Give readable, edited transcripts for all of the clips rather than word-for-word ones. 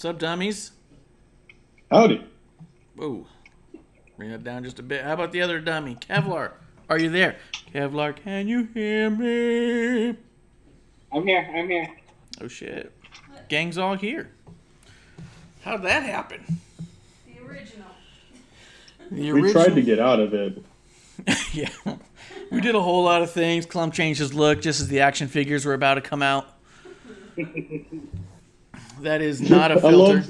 What's up, dummies? Howdy. Whoa. Bring that down just a bit. How about the other dummy? Kevlar, are you there? Kevlar, can you hear me? I'm here. Oh, shit. Gang's all here. How'd that happen? The original. We tried to get out of it. Yeah. We did a whole lot of things. Clump changed his look just as the action figures were about to come out. That is not a filter.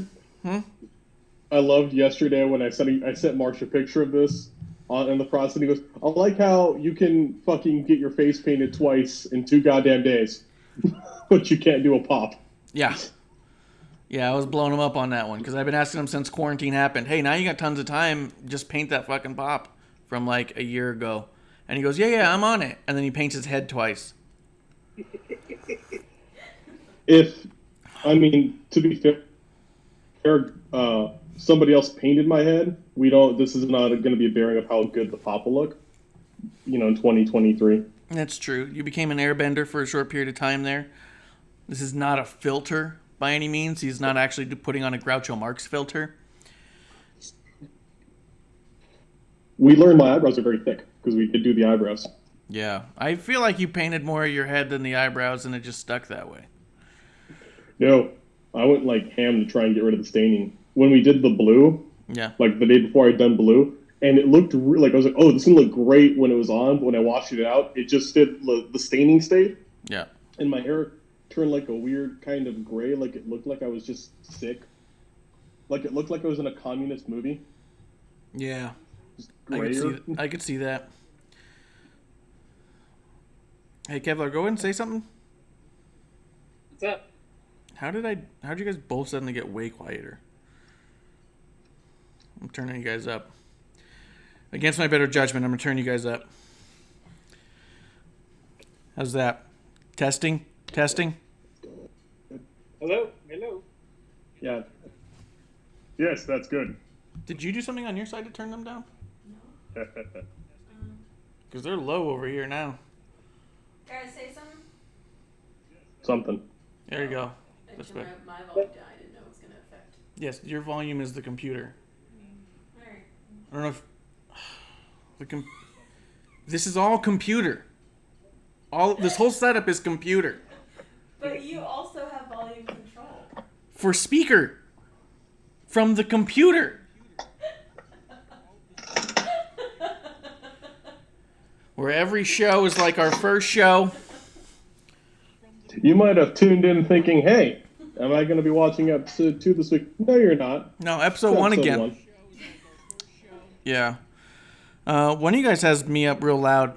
I loved yesterday when I sent Marsh a picture of this in the process, and he goes, I like how you can fucking get your face painted twice in 2 goddamn days, but you can't do a pop. Yeah. Yeah, I was blowing him up on that one because I've been asking him since quarantine happened, hey, now you got tons of time, just paint that fucking pop from like a year ago. And he goes, yeah, I'm on it. And then he paints his head twice. To be fair, somebody else painted my head. This is not going to be a bearing of how good the pop will look, in 2023. That's true. You became an airbender for a short period of time there. This is not a filter by any means. He's not actually putting on a Groucho Marx filter. We learned my eyebrows are very thick because we did do the eyebrows. Yeah. I feel like you painted more of your head than the eyebrows and it just stuck that way. No, I went like ham to try and get rid of the staining. When we did the blue, like the day before I'd done blue, and it looked like I was like, oh, this is gonna look great when it was on, but when I washed it out, it just did the staining stayed. Yeah. And my hair turned like a weird kind of gray, like it looked like I was just sick. Like it looked like I was in a communist movie. Yeah. I could see that. Hey, Kevlar, go ahead and say something. What's up? How'd you guys both suddenly get way quieter? I'm turning you guys up. Against my better judgment, I'm going to turn you guys up. How's that? Testing? Hello? Yeah. Yes, that's good. Did you do something on your side to turn them down? No. Because they're low over here now. Guys, say something? Something. There you go. That's my volume down. I didn't know it was going to affect. Yes, your volume is the computer. All right. I don't know if... This is all computer. This whole setup is computer. But you also have volume control. For speaker. From the computer. Where every show is like our first show. You might have tuned in thinking, hey, am I going to be watching episode 2 this week? No, you're not. No, episode 1 again. 1. Yeah. One of you guys has me up real loud.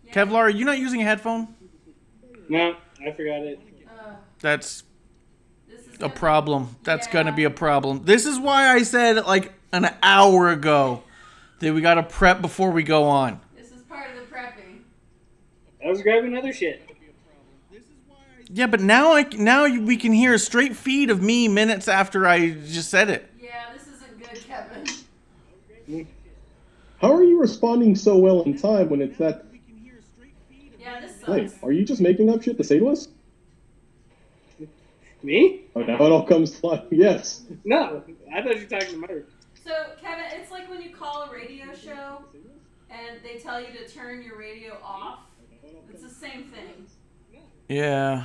Yeah. Kevlar, are you not using a headphone? No, I forgot it. That's a problem. That's going to be a problem. This is why I said like an hour ago that we got to prep before we go on. This is part of the prepping. I was grabbing other shit. Yeah, but now we can hear a straight feed of me minutes after I just said it. Yeah, this isn't good, Kevin. How are you responding so well in time when it's that... Yeah, this sucks. Wait, are you just making up shit to say to us? Me? Oh, now it all comes to life. Yes. No, I thought you were talking to Mark. So, Kevin, it's like when you call a radio show and they tell you to turn your radio off. It's the same thing. Yeah.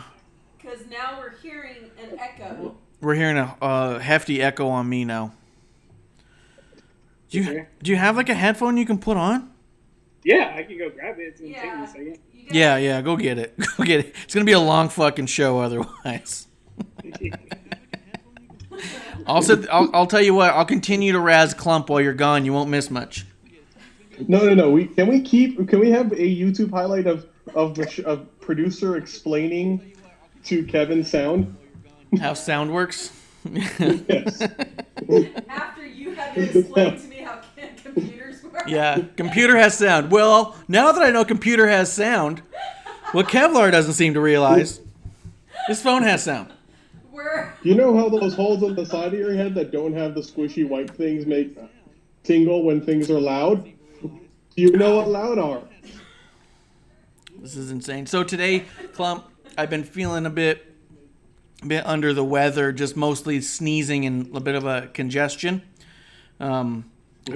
Because now we're hearing an echo. We're hearing a hefty echo on me now. Do you have like a headphone you can put on? Yeah, I can go grab it. It's going to take me a second. Yeah, go get it. Go get it. It's going to be a long fucking show otherwise. I'll tell you what, I'll continue to razz Clump while you're gone. You won't miss much. No. Can we have a YouTube highlight of producer explaining to Kevin sound? How sound works? Yes. After you had to explain to me how computers work. Yeah, computer has sound. Well, now that I know computer has sound, what Kevlar doesn't seem to realize, this phone has sound. You know how those holes on the side of your head that don't have the squishy white things make tingle when things are loud? You know what loud are. This is insane. So today, Clump, I've been feeling a bit a bit under the weather, just mostly sneezing and a bit of a congestion. I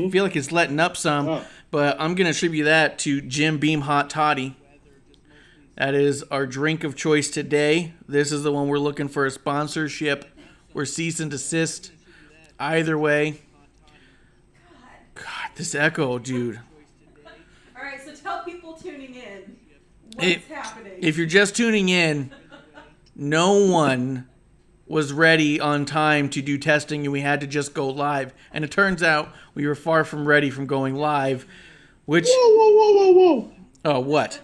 feel like it's letting up some, but I'm going to attribute that to Jim Beam Hot Toddy. That is our drink of choice today. This is the one we're looking for a sponsorship or cease and desist. Either way. God, this echo, dude. All right, so tell people tuning in what's happening. If you're just tuning in, no one was ready on time to do testing, and we had to just go live. And it turns out we were far from ready from going live, which... Whoa. Oh, what?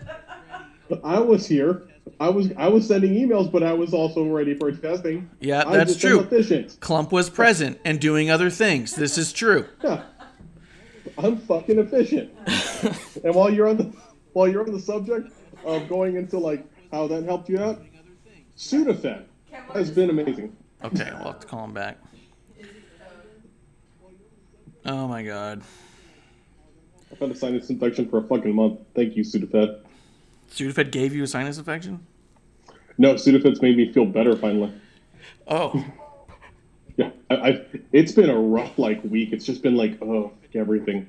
I was here. I was sending emails, but I was also ready for testing. Yeah, that's true. Efficient. Clump was present and doing other things. This is true. Yeah. I'm fucking efficient. And while you're on the subject of going into like how that helped you out, Sudafed has been amazing. Okay, we'll have to call him back. Oh my god. I've had a sinus infection for a fucking month. Thank you, Sudafed. Sudafed gave you a sinus infection? No, Sudafed's made me feel better finally. Oh. Yeah, it's been a rough week. It's just been everything.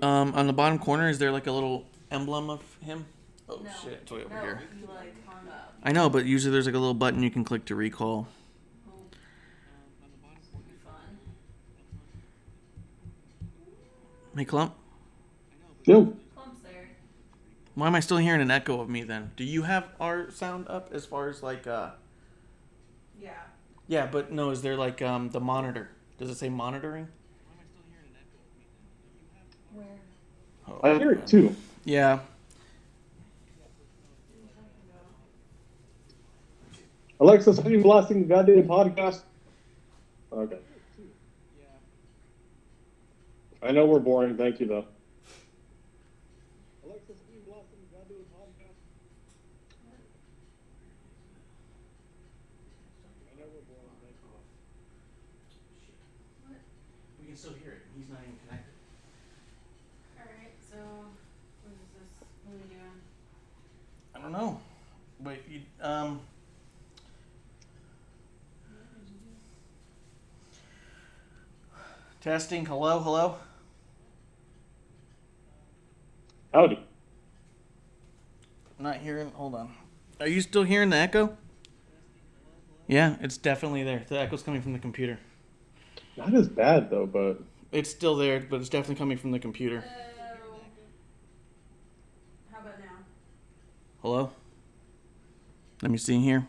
On the bottom corner, is there like a little emblem of him? Oh no, shit, it's way over here. He hung up. I know, but usually there's like a little button you can click to recall. Hey, Clump? No. Clump's there. Why am I still hearing an echo of me then? Do you have our sound up as far as Yeah. Yeah, but no, is there the monitor? Does it say monitoring? Where? Oh, I hear it too. Yeah. Alexa, stop you blasting the goddamn podcast. Okay. I know we're boring. Thank you, though. Alexa, stop you blasting the goddamn podcast. I know we're boring. Thank you, though. We can still hear it. He's not even connected. Alright, so what is this? What are we doing? I don't know. Wait, testing. Hello. Howdy. I'm not hearing. Hold on. Are you still hearing the echo? Yeah, it's definitely there. The echo's coming from the computer. Not as bad though, but It's still there, but it's definitely coming from the computer. How about now? Hello? Let me see here.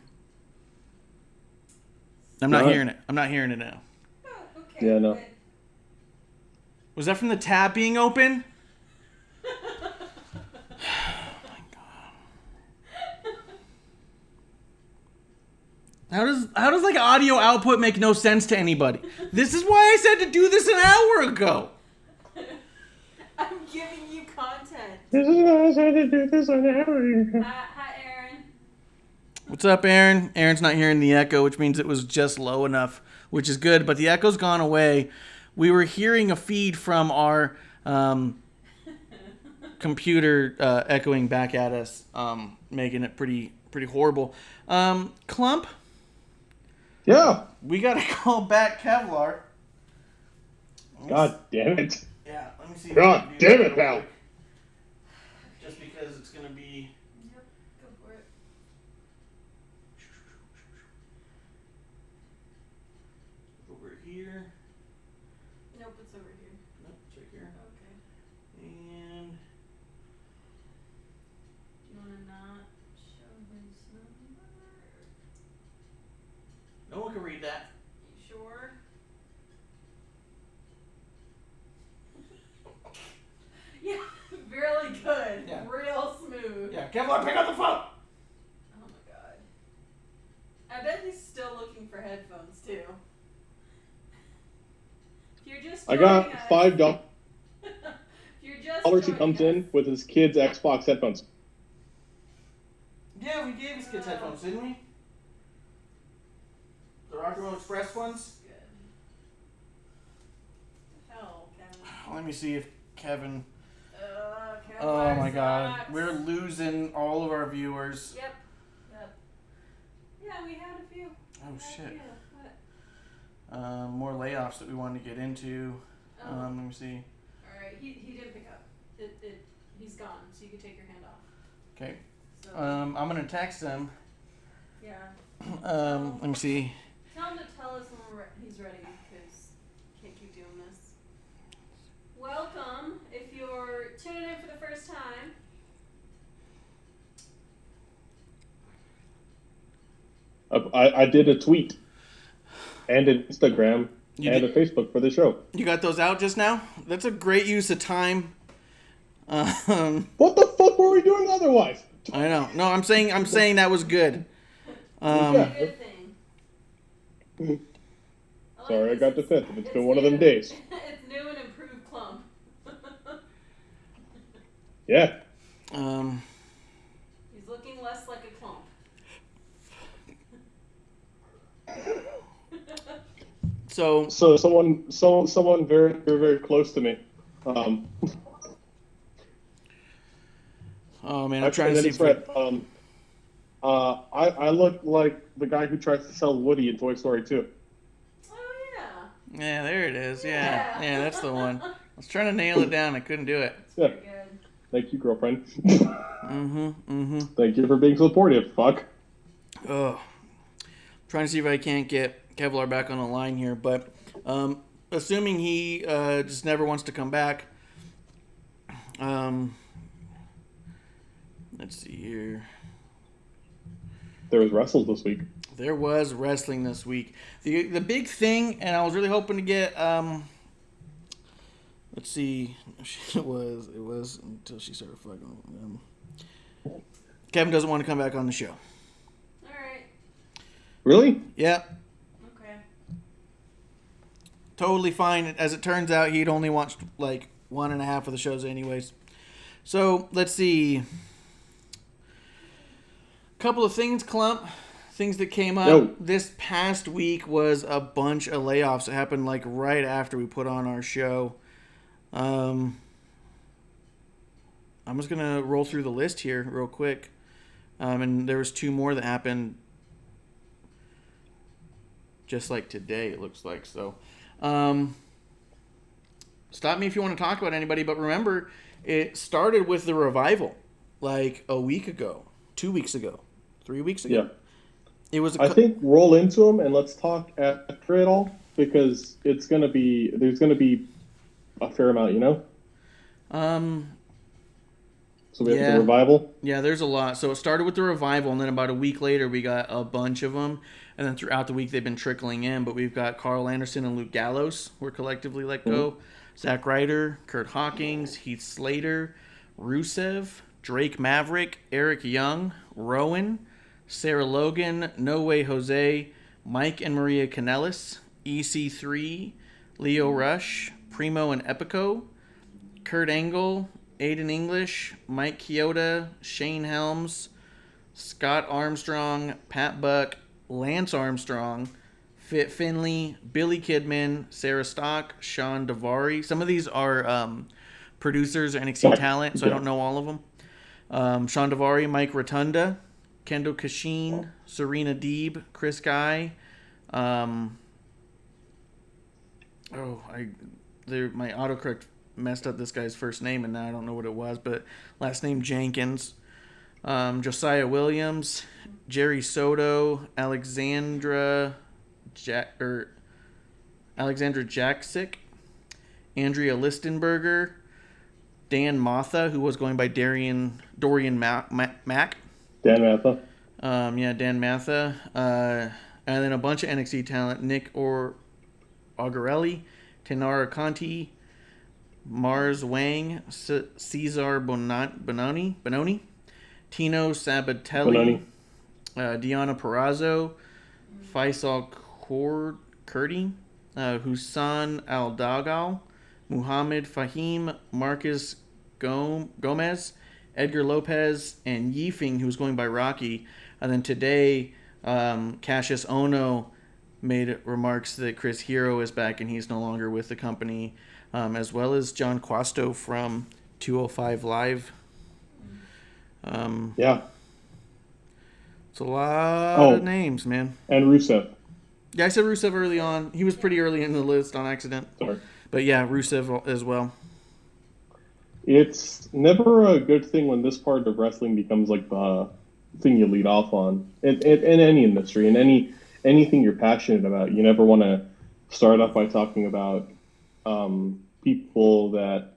I'm not hearing it. I'm not hearing it now. Oh, okay. Yeah, no. Good. Was that from the tab being open? How does audio output make no sense to anybody? This is why I said to do this an hour ago. I'm giving you content. this is why I said to do this an hour ago. Hi, Aaron. What's up, Aaron? Aaron's not hearing the echo, which means it was just low enough, which is good, but the echo's gone away. We were hearing a feed from our computer echoing back at us, making it pretty horrible. Clump? Yeah. We gotta call back Kevlar. God damn it. Yeah, let me see. God damn it, pal. Just because it's gonna be. Yep, go for it. Over here. Nope, it's over here. Nope, it's right here. Okay. And. Do you want to not show his number? No one can read that. You sure? Yeah, really good. Yeah. Real smooth. Yeah, Kevlar, pick up the phone! Oh my god. I bet he's still looking for headphones too. If you're just I got joining us- $5 If you're just he joining comes us- in with his kids' Xbox headphones. Yeah, we gave his kids headphones, didn't we? The Rock and Roll Express ones? Good. Hell, Kevin. Let me see if Kevin. Kevin Oh my god. sucks. We're losing all of our viewers. Yep. Yeah, we had a few. Oh, shit. More layoffs that we wanted to get into. Let me see. All right, he didn't pick up. He's gone, so you can take your hand off. Okay. So, I'm gonna text him. Yeah. Let me see. Tell him to tell us when he's ready, because can't keep doing this. Welcome, if you're tuning in for the first time. I did a tweet and an Instagram and a Facebook for the show. You got those out just now? That's a great use of time. What the fuck were we doing otherwise? I know. No, I'm saying that was good. Yeah. Good thing. Sorry, I got defensive. It's been one of them days. It's new and improved clump. Yeah. He's looking less like a clump. So someone very, very, very close to me. Oh man, I'm trying to see. I look like the guy who tries to sell Woody in Toy Story 2. Oh yeah. Yeah, there it is. Yeah, that's the one. I was trying to nail it down. I couldn't do it. Yeah. Very good. Thank you, girlfriend. Mm-hmm. Thank you for being supportive. Fuck. Oh, trying to see if I can't get Kevlar back on the line here, but assuming he just never wants to come back. Let's see here. There was wrestles this week. There was wrestling this week. The big thing, and I was really hoping to get. Let's see. It was until she started fucking. Kevin doesn't want to come back on the show. All right. Really? Yeah. Okay. Totally fine. As it turns out, he'd only watched like 1.5 of the shows anyways. So let's see. Couple of things, Clump. Things that came up this past week was a bunch of layoffs. It happened like right after we put on our show. I'm just gonna roll through the list here real quick. And there was 2 more that happened just like today, it looks like. So stop me if you want to talk about anybody, but remember, it started with the revival like a week ago, 2 weeks ago, 3 weeks ago. Yeah. It was. I think roll into them and let's talk after it all, because there's gonna be a fair amount, you know. So we have the revival. Yeah, there's a lot. So it started with the revival, and then about a week later, we got a bunch of them. And then throughout the week, they've been trickling in. But we've got Carl Anderson and Luke Gallows were collectively let go. Zack Ryder, Kurt Hawkins, Heath Slater, Rusev, Drake Maverick, Eric Young, Rowan, Sarah Logan, No Way Jose, Mike and Maria Kanellis, EC3, Leo Rush, Primo and Epico, Kurt Angle, Aiden English, Mike Chioda, Shane Helms, Scott Armstrong, Pat Buck, Lance Armstrong, Fit Finley, Billy Kidman, Sarah Stock, Sean Davari. Some of these are producers or NXT talent, so I don't know all of them. Sean Davari, Mike Rotunda, Kendall Kashin, Serena Deeb, Chris Guy. My autocorrect messed up this guy's first name, and now I don't know what it was, but last name Jenkins. Josiah Williams, Jerry Soto, Alexandra Jaksic, Andrea Listenberger, Dan Matha, who was going by Dorian Mack. Dan Matha. Dan Matha. And then a bunch of NXT talent: Nick Augarelli, Tenara Conti, Mars Wang, Cesar Bononi, Tino Sabatelli, Deanna Perrazzo, Faisal Kurdi, Husan Al-Dagal, Muhammad Fahim, Marcus Gomez, Edgar Lopez, and Yifing, who's going by Rocky. And then today, Cassius Ono made remarks that Chris Hero is back and he's no longer with the company, as well as John Quasto from 205 Live. So It's a lot of names, man. And Rusev. Yeah, I said Rusev early on. He was pretty early in the list on accident. Sorry. But yeah, Rusev as well. It's never a good thing when this part of wrestling becomes like the thing you lead off on. In any industry, in anything you're passionate about, you never want to start off by talking about people that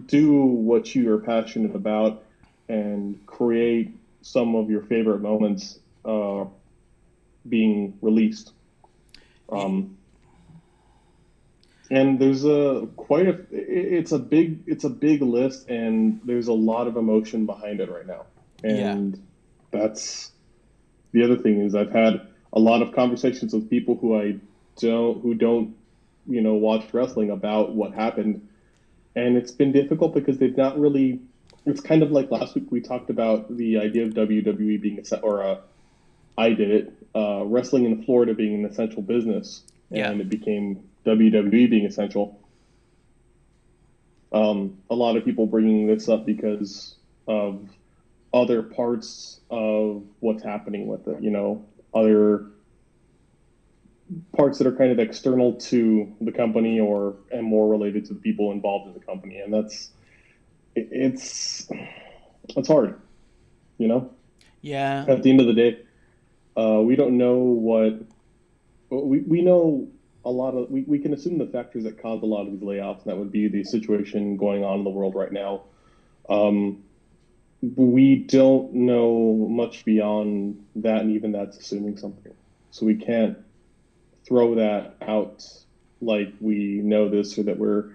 do what you are passionate about and create some of your favorite moments being released. And there's it's a big list, and there's a lot of emotion behind it right now. And that's the other thing is I've had a lot of conversations with people who don't watch wrestling about what happened, and it's been difficult because they've not really. It's kind of like last week we talked about the idea of WWE being I did it, wrestling in Florida being an essential business, and it became WWE being essential. A lot of people bringing this up because of other parts of what's happening with it, other parts that are kind of external to the company and more related to the people involved in the company. And it's hard, Yeah. At the end of the day, we don't know we know a lot of, we can assume the factors that caused a lot of these layoffs, and that would be the situation going on in the world right now. We don't know much beyond that, and even that's assuming something. So we can't throw that out like we know this, or that we're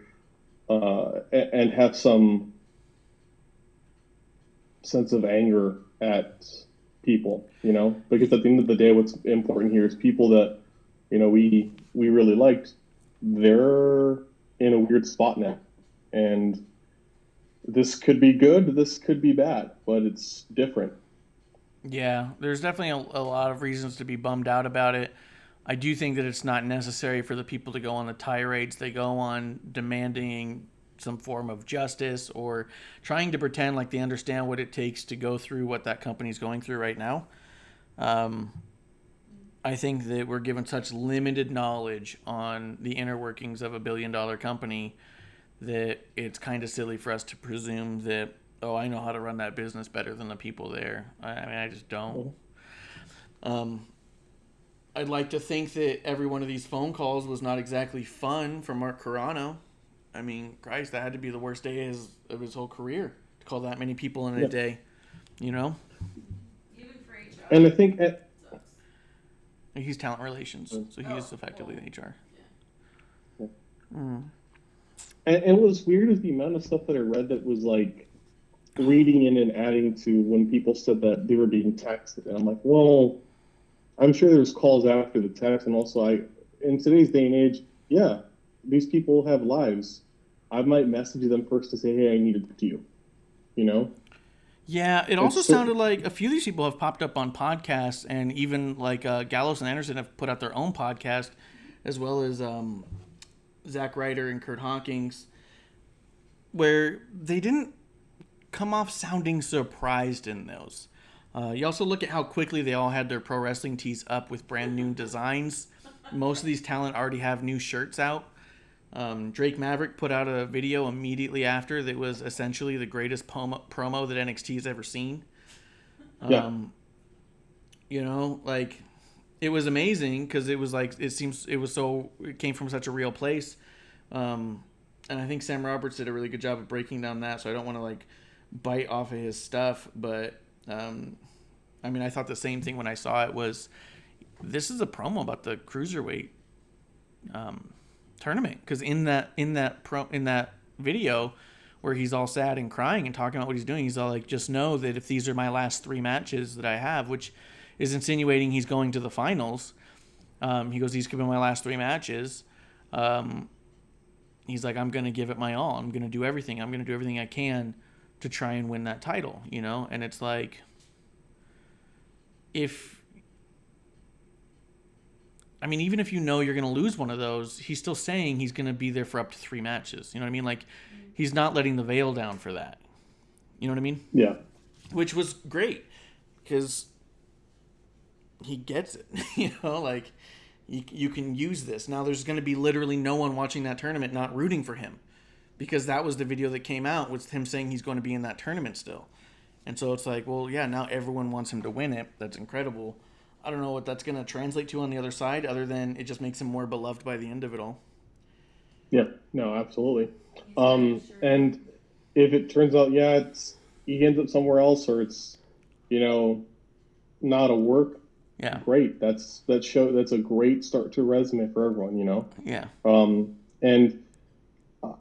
and have some sense of anger at people, because at the end of the day, what's important here is people that we really liked. They're in a weird spot now, and this could be good, this could be bad, but it's different. Yeah, there's definitely a lot of reasons to be bummed out about it. I do think that it's not necessary for the people to go on the tirades they go on, demanding some form of justice or trying to pretend like they understand what it takes to go through what that company's going through right now. I think that we're given such limited knowledge on the inner workings of a billion-dollar company that it's kind of silly for us to presume that, oh, I know how to run that business better than the people there. I just don't. I'd like to think that every one of these phone calls was not exactly fun for Mark Carano. I mean, Christ, that had to be the worst day of his whole career, to call that many people in a day, Even for HR. And I think he's talent relations, so he is effectively the HR. Yeah. And what's weird is the amount of stuff that I read that was like reading in and adding to when people said that they were being texted. And I'm like, well, I'm sure there's calls after the text. And also, in today's day and age, these people have lives. I might message them first to say, hey, I need to talk to you, Yeah, it also sounded like a few of these people have popped up on podcasts, and even like Gallows and Anderson have put out their own podcast, as well as Zack Ryder and Kurt Hawkins, where they didn't come off sounding surprised in those. You also look at how quickly they all had their pro wrestling tees up with brand new designs. Most of these talent already have new shirts out. Drake Maverick put out a video immediately after that was essentially the greatest promo that NXT has ever seen. It was amazing because it was like, it came from such a real place. And I think Sam Roberts did a really good job of breaking down that, so I don't want to bite off of his stuff, but I thought the same thing when I saw it. Was this is a promo about the cruiserweight tournament, because in that video where he's all sad and crying and talking about what he's doing, he's all like, just know that if these are my last 3 matches that I have, which is insinuating he's going to the finals, he goes, these could be my last 3 matches. He's like, I'm going to give it my all. I'm going to do everything I can to try and win that title, and it's like, even if you're going to lose one of those, he's still saying he's going to be there for up to 3 matches. You know what I mean? Like, he's not letting the veil down for that. You know what I mean? Yeah. Which was great. because he gets it. Like you can use this. Now there's going to be literally no one watching that tournament not rooting for him, because that was the video that came out with him saying he's going to be in that tournament still. And so it's like, well, yeah, now everyone wants him to win it. That's incredible. I don't know what that's going to translate to on the other side, other than it just makes him more beloved by the end of it all. Yeah, no, absolutely. And if it turns out, he ends up somewhere else, or it's, not a work. Yeah. Great. That's a great start to a resume for everyone, Yeah. And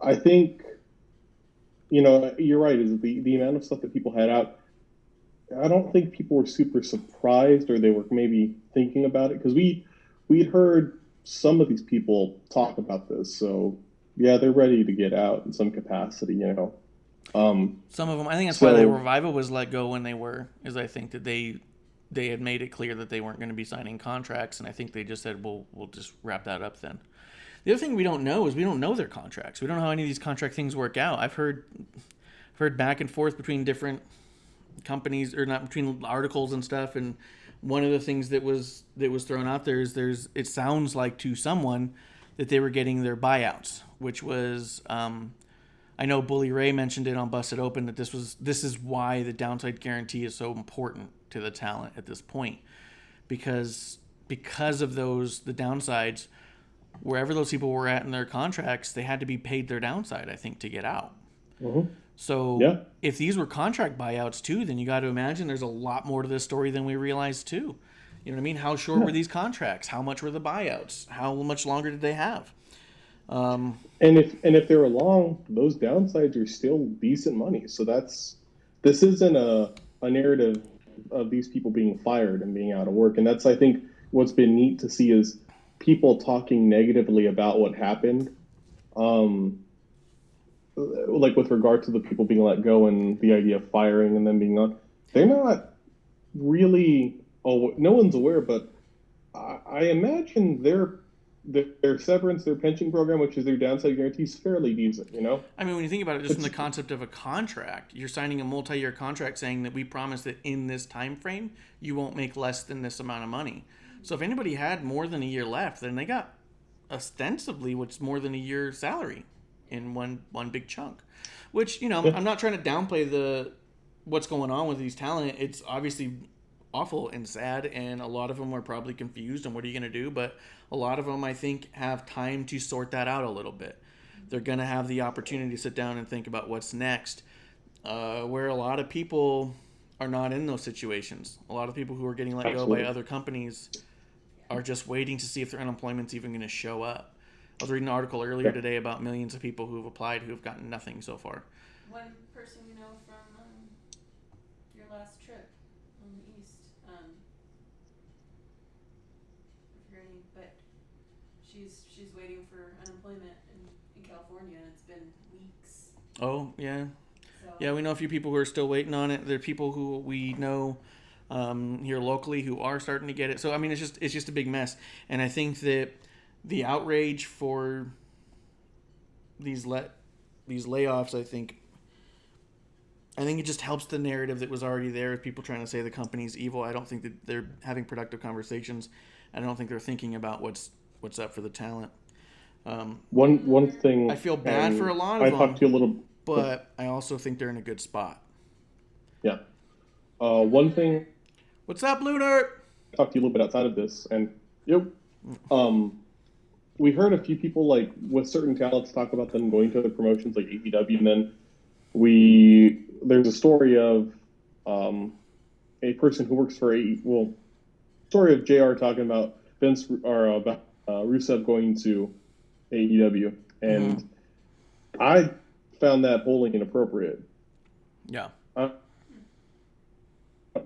I think, you're right, is the amount of stuff that people had out. I don't think people were super surprised, or they were maybe thinking about it, because we'd heard some of these people talk about this. So yeah, they're ready to get out in some capacity, Some of them, I think that's why Reviva was let go when they were, is I think that they had made it clear that they weren't going to be signing contracts, and I think they just said, we'll just wrap that up then. The other thing we don't know is we don't know their contracts. We don't know how any of these contract things work out. I've heard back and forth between different companies, or not, between articles and stuff, and one of the things that was thrown out there is it sounds like to someone that they were getting their buyouts, which was I know Bully Ray mentioned it on Busted Open, that this is why the downside guarantee is so important to the talent at this point, because of the downsides, wherever those people were at in their contracts, they had to be paid their downside, I think, to get out. Mm-hmm. So if these were contract buyouts too, then you got to imagine there's a lot more to this story than we realized too. You know what I mean? How short were these contracts? How much were the buyouts? How much longer did they have? And if they were long, those downsides are still decent money. So this isn't a narrative of these people being fired and being out of work. And that's, I think, what's been neat to see is people talking negatively about what happened. Like with regard to the people being let go and the idea of firing and them being on, they're not really, no one's aware, but I imagine their severance, their pension program, which is their downside guarantee, is fairly decent, I mean, when you think about it, just from the concept of a contract, you're signing a multi-year contract saying that we promise that in this time frame, you won't make less than this amount of money. So if anybody had more than a year left, then they got ostensibly what's more than a year's salary in one big chunk. Which, I'm not trying to downplay what's going on with these talent. It's obviously awful and sad, and a lot of them are probably confused on what are you going to do, but a lot of them, I think, have time to sort that out a little bit. They're going to have the opportunity to sit down and think about what's next, where a lot of people are not in those situations. A lot of people who are getting let go by other companies are just waiting to see if their unemployment's even going to show up. I was reading an article earlier today about millions of people who have applied who have gotten nothing so far. One person from your last trip on the East, I forget her name, but she's waiting for unemployment in California, and it's been weeks. Oh, yeah. So, yeah, we know a few people who are still waiting on it. There are people who we know here locally who are starting to get it. So, I mean, it's just a big mess. And I think that the outrage for these layoffs, I think it just helps the narrative that was already there of people trying to say the company's evil. I don't think that they're having productive conversations. I don't think they're thinking about what's up for the talent. One thing I feel bad for a lot of them. I talked to you a little, but I also think they're in a good spot. Yeah. One thing. What's up, Blue Dirt? I talked to you a little bit outside of this, and we heard a few people like with certain talents talk about them going to other promotions like AEW, and then there's a story of a person who works for story of JR talking about Vince or about Rusev going to AEW, and I found that wholly inappropriate. Yeah.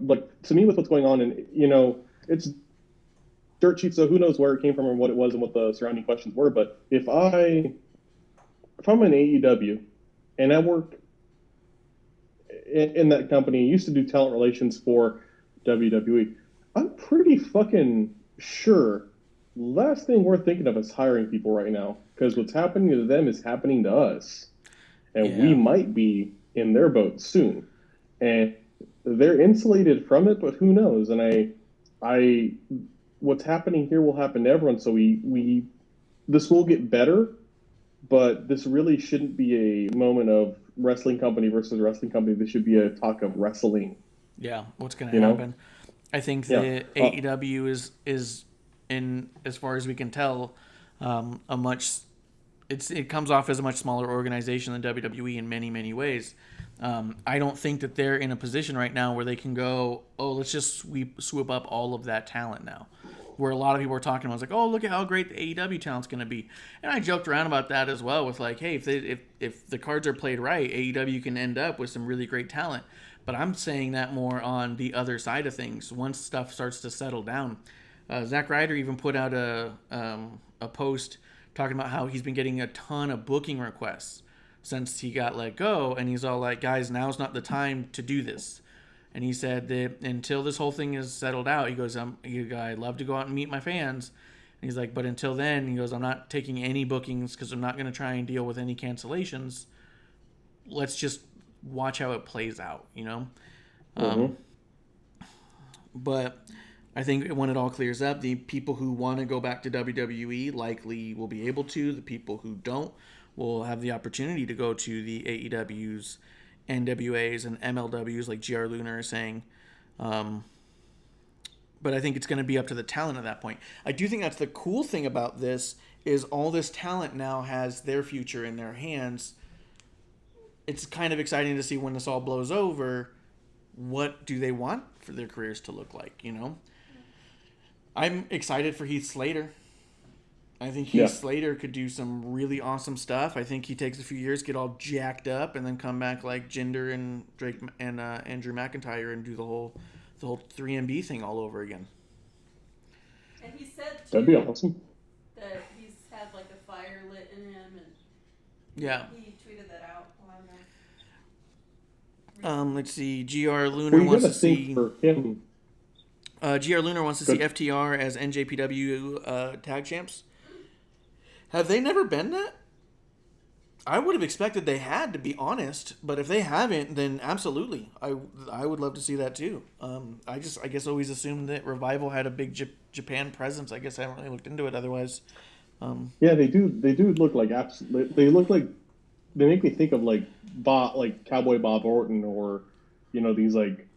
Like, to me, with what's going on, and it's dirt cheap, so who knows where it came from and what it was and what the surrounding questions were. But if I'm an AEW and I work in that company, used to do talent relations for WWE, I'm pretty fucking sure last thing we're thinking of is hiring people right now, because what's happening to them is happening to us, and we might be in their boat soon. And they're insulated from it, but who knows? And what's happening here will happen to everyone. So this will get better, but this really shouldn't be a moment of wrestling company versus wrestling company. This should be a talk of wrestling. Yeah, what's going to happen? I think that AEW is in, as far as we can tell, it comes off as a much smaller organization than WWE in many, many ways. I don't think that they're in a position right now where they can go, oh, let's just swoop up all of that talent now. Where a lot of people were talking about, like, oh, look at how great the AEW talent's going to be. And I joked around about that as well with, like, hey, if the cards are played right, AEW can end up with some really great talent. But I'm saying that more on the other side of things. Once stuff starts to settle down. Zack Ryder even put out a post talking about how he's been getting a ton of booking requests since he got let go. And he's all like, guys, now's not the time to do this. And he said that until this whole thing is settled out, he goes, I'd love to go out and meet my fans. And he's like, but until then, he goes, I'm not taking any bookings because I'm not going to try and deal with any cancellations. Let's just watch how it plays out, you know? But I think when it all clears up, the people who want to go back to WWE likely will be able to. The people who don't will have the opportunity to go to the AEWs, NWAs, and MLWs, like GR Lunar is saying. But I think it's going to be up to the talent at that point. I do think that's the cool thing about this is all this talent now has their future in their hands. It's kind of exciting to see when this all blows over, what do they want for their careers to look like, you know? I'm excited for Heath Slater. I think Heath Slater could do some really awesome stuff. I think he takes a few years, get all jacked up, and then come back like Jinder and Drake and Andrew McIntyre and do the whole 3MB thing all over again. And he said too, that'd be awesome. That he's had like a fire lit in him, and he tweeted that out a while ago. Let's see. GR Lunar wants to see. For him. GR Lunar wants to see FTR as NJPW tag champs. Have they never been that? I would have expected they had, to be honest. But if they haven't, then absolutely, I would love to see that too. I guess always assumed that Revival had a big Japan presence. I guess I haven't really looked into it otherwise. Yeah, they do. They do look like they look like, they make me think of like Cowboy Bob Orton, or these like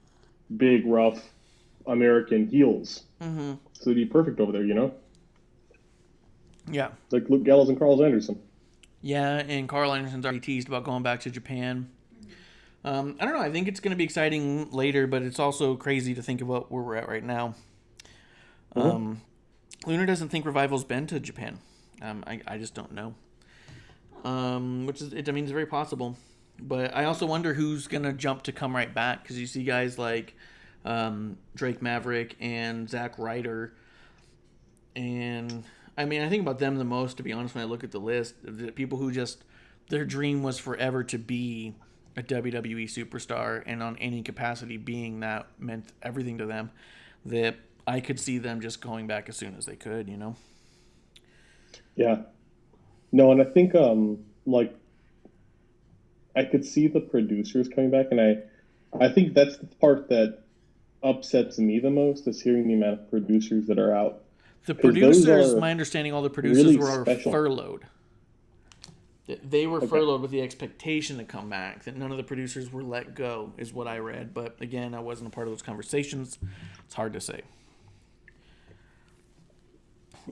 big rough American heels. Mm-hmm. So they'd be perfect over there, Yeah. Like Luke Gallows and Carl Anderson. Yeah, and Carl Anderson's already teased about going back to Japan. I don't know. I think it's going to be exciting later, but it's also crazy to think about where we're at right now. Lunar doesn't think Revival's been to Japan. I just don't know. It's very possible. But I also wonder who's going to jump to come right back, because you see guys like Drake Maverick and Zack Ryder. And I think about them the most, to be honest, when I look at the list. The people who just, their dream was forever to be a WWE superstar, and on any capacity being that meant everything to them, that I could see them just going back as soon as they could, Yeah. No, and I think, I could see the producers coming back, and I think that's the part that upsets me the most, is hearing the amount of producers that are out. The producers, my understanding, all the producers really were special. furloughed. They were furloughed with the expectation to come back. That none of the producers were let go, is what I read. But again, I wasn't a part of those conversations. It's hard to say.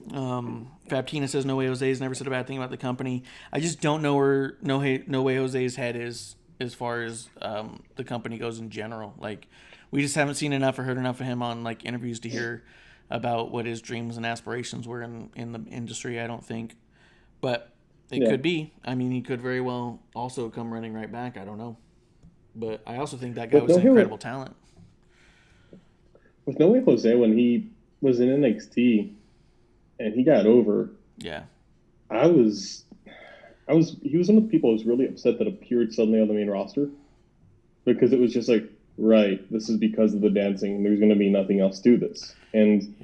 Fabtina says No Way Jose's never said a bad thing about the company. I just don't know where No Way Jose's head is as far as the company goes in general. Like, we just haven't seen enough or heard enough of him on like interviews to hear about what his dreams and aspirations were in the industry, I don't think. But it could be. He could very well also come running right back. I don't know. But I also think that guy was an incredible talent. With No Way Jose, when he was in NXT and he got over, he was one of the people who was really upset that appeared suddenly on the main roster, because it was just like, right, this is because of the dancing. There's going to be nothing else to this. And,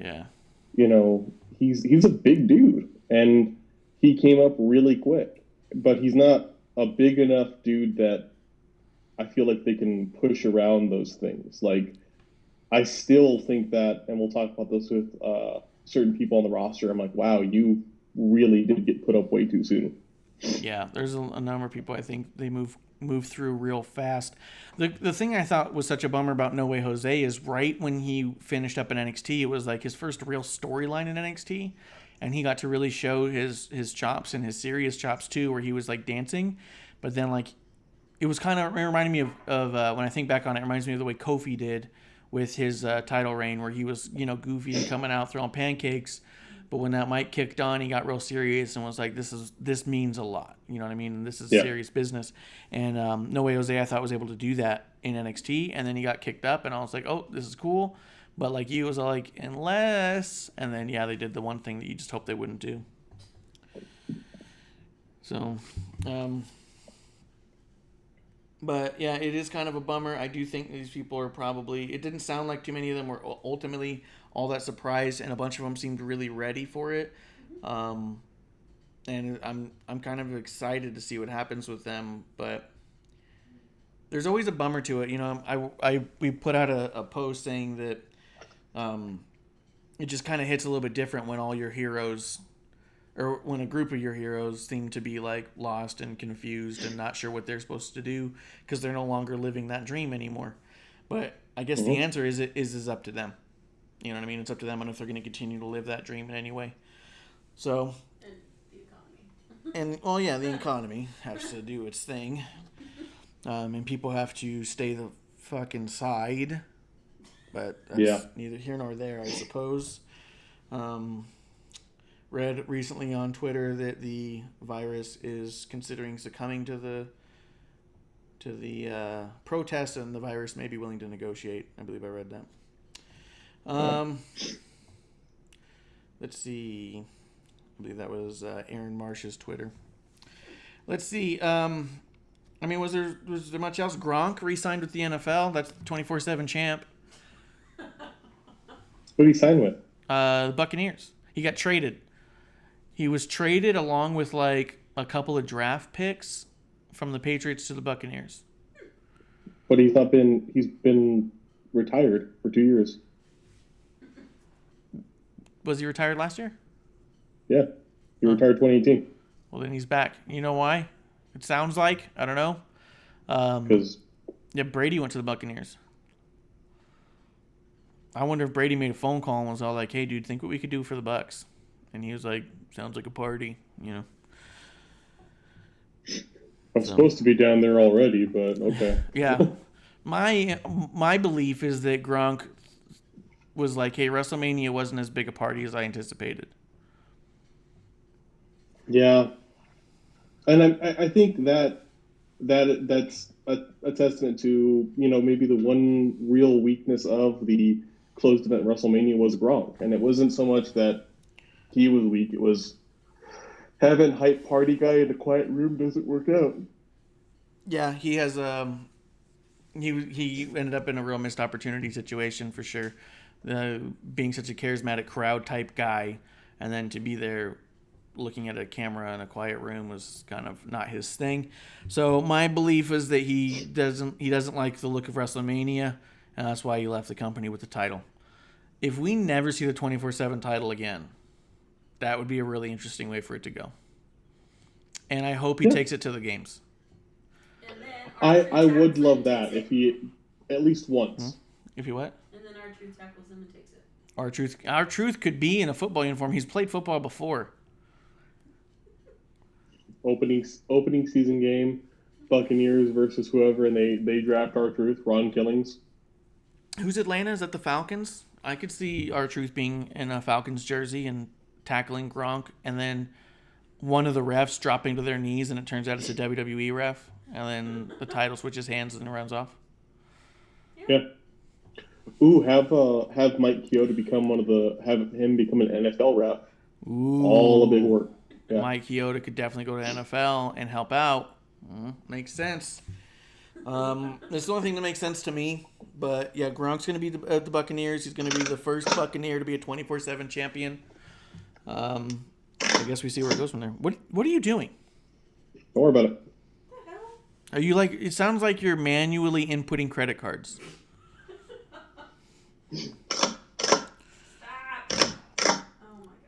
he's a big dude, and he came up really quick. But he's not a big enough dude that I feel like they can push around those things. Like, I still think that, and we'll talk about this with certain people on the roster. I'm like, wow, you really did get put up way too soon. Yeah, there's a number of people I think they move through real fast. The thing I thought was such a bummer about No Way Jose is right when he finished up in NXT, it was like his first real storyline in NXT, and he got to really show his chops and his serious chops too, where he was like dancing, but then like it was kind of reminding me of when I think back on it, it reminds me of the way Kofi did with his title reign, where he was goofy and coming out throwing pancakes. But when that mic kicked on, he got real serious and was like, this means a lot. You know what I mean? This is serious business. And No Way Jose, I thought, was able to do that in NXT. And then he got kicked up, and I was like, oh, this is cool. But like you was like, unless. And then, they did the one thing that you just hoped they wouldn't do. So, but yeah, it is kind of a bummer. I do think these people are probably, it didn't sound like too many of them were ultimately all that surprised, and a bunch of them seemed really ready for it. And I'm kind of excited to see what happens with them, but there's always a bummer to it. We put out a post saying that it just kind of hits a little bit different when all your heroes, or when a group of your heroes seem to be like lost and confused and not sure what they're supposed to do because they're no longer living that dream anymore. But I guess the answer is up to them. You know what I mean? It's up to them, and if they're going to continue to live that dream in any way. So, and the economy. And the economy has to do its thing, and people have to stay the fuck inside. But that's neither here nor there, I suppose. Read recently on Twitter that the virus is considering succumbing to the protests, and the virus may be willing to negotiate. I believe I read that. Let's see. I believe that was Aaron Marsh's Twitter. Let's see. Was there much else? Gronk re-signed with the NFL. That's the 24/7 champ. What did he sign with? The Buccaneers. He got traded. He was traded along with like a couple of draft picks from the Patriots to the Buccaneers. But he's been retired for 2 years. Was he retired last year? Yeah. He retired 2018. Well, then he's back. You know why? It sounds like. I don't know. Because Brady went to the Buccaneers. I wonder if Brady made a phone call and was all like, hey, dude, think what we could do for the Bucs. And he was like, sounds like a party, I'm supposed to be down there already, but okay. Yeah. My belief is that Gronk was like, hey, WrestleMania wasn't as big a party as I anticipated. Yeah. And I think that's a testament to, maybe the one real weakness of the closed event WrestleMania was Gronk. And it wasn't so much that he was weak, it was having hype party guy in a quiet room doesn't work out. Yeah, he has he ended up in a real missed opportunity situation for sure. Being such a charismatic crowd type guy, and then to be there looking at a camera in a quiet room was kind of not his thing. So my belief is that he doesn't like the look of WrestleMania, and that's why he left the company with the title. If we never see the 24/7 title again, that would be a really interesting way for it to go. And I hope he takes it to the games. And then I would love that if he at least once. If he what? And then R-Truth tackles him and takes it. R-Truth could be in a football uniform. He's played football before. Opening season game, Buccaneers versus whoever, and they draft R-Truth, Ron Killings. Who's Atlanta? Is that the Falcons? I could see R-Truth being in a Falcons jersey and tackling Gronk, and then one of the refs dropping to their knees, and it turns out it's a WWE ref, and then the title switches hands and runs off. Yeah. Ooh, have Mike Chioda become have him become an NFL ref. Ooh. All a big work. Yeah. Mike Chioda could definitely go to NFL and help out. Makes sense. It's the only thing that makes sense to me. But yeah, Gronk's going to be at the Buccaneers. He's going to be the first Buccaneer to be a 24/7 champion. I guess we see where it goes from there. What are you doing? Don't worry about it. Are you like? It sounds like you're manually inputting credit cards. Stop. Oh my god.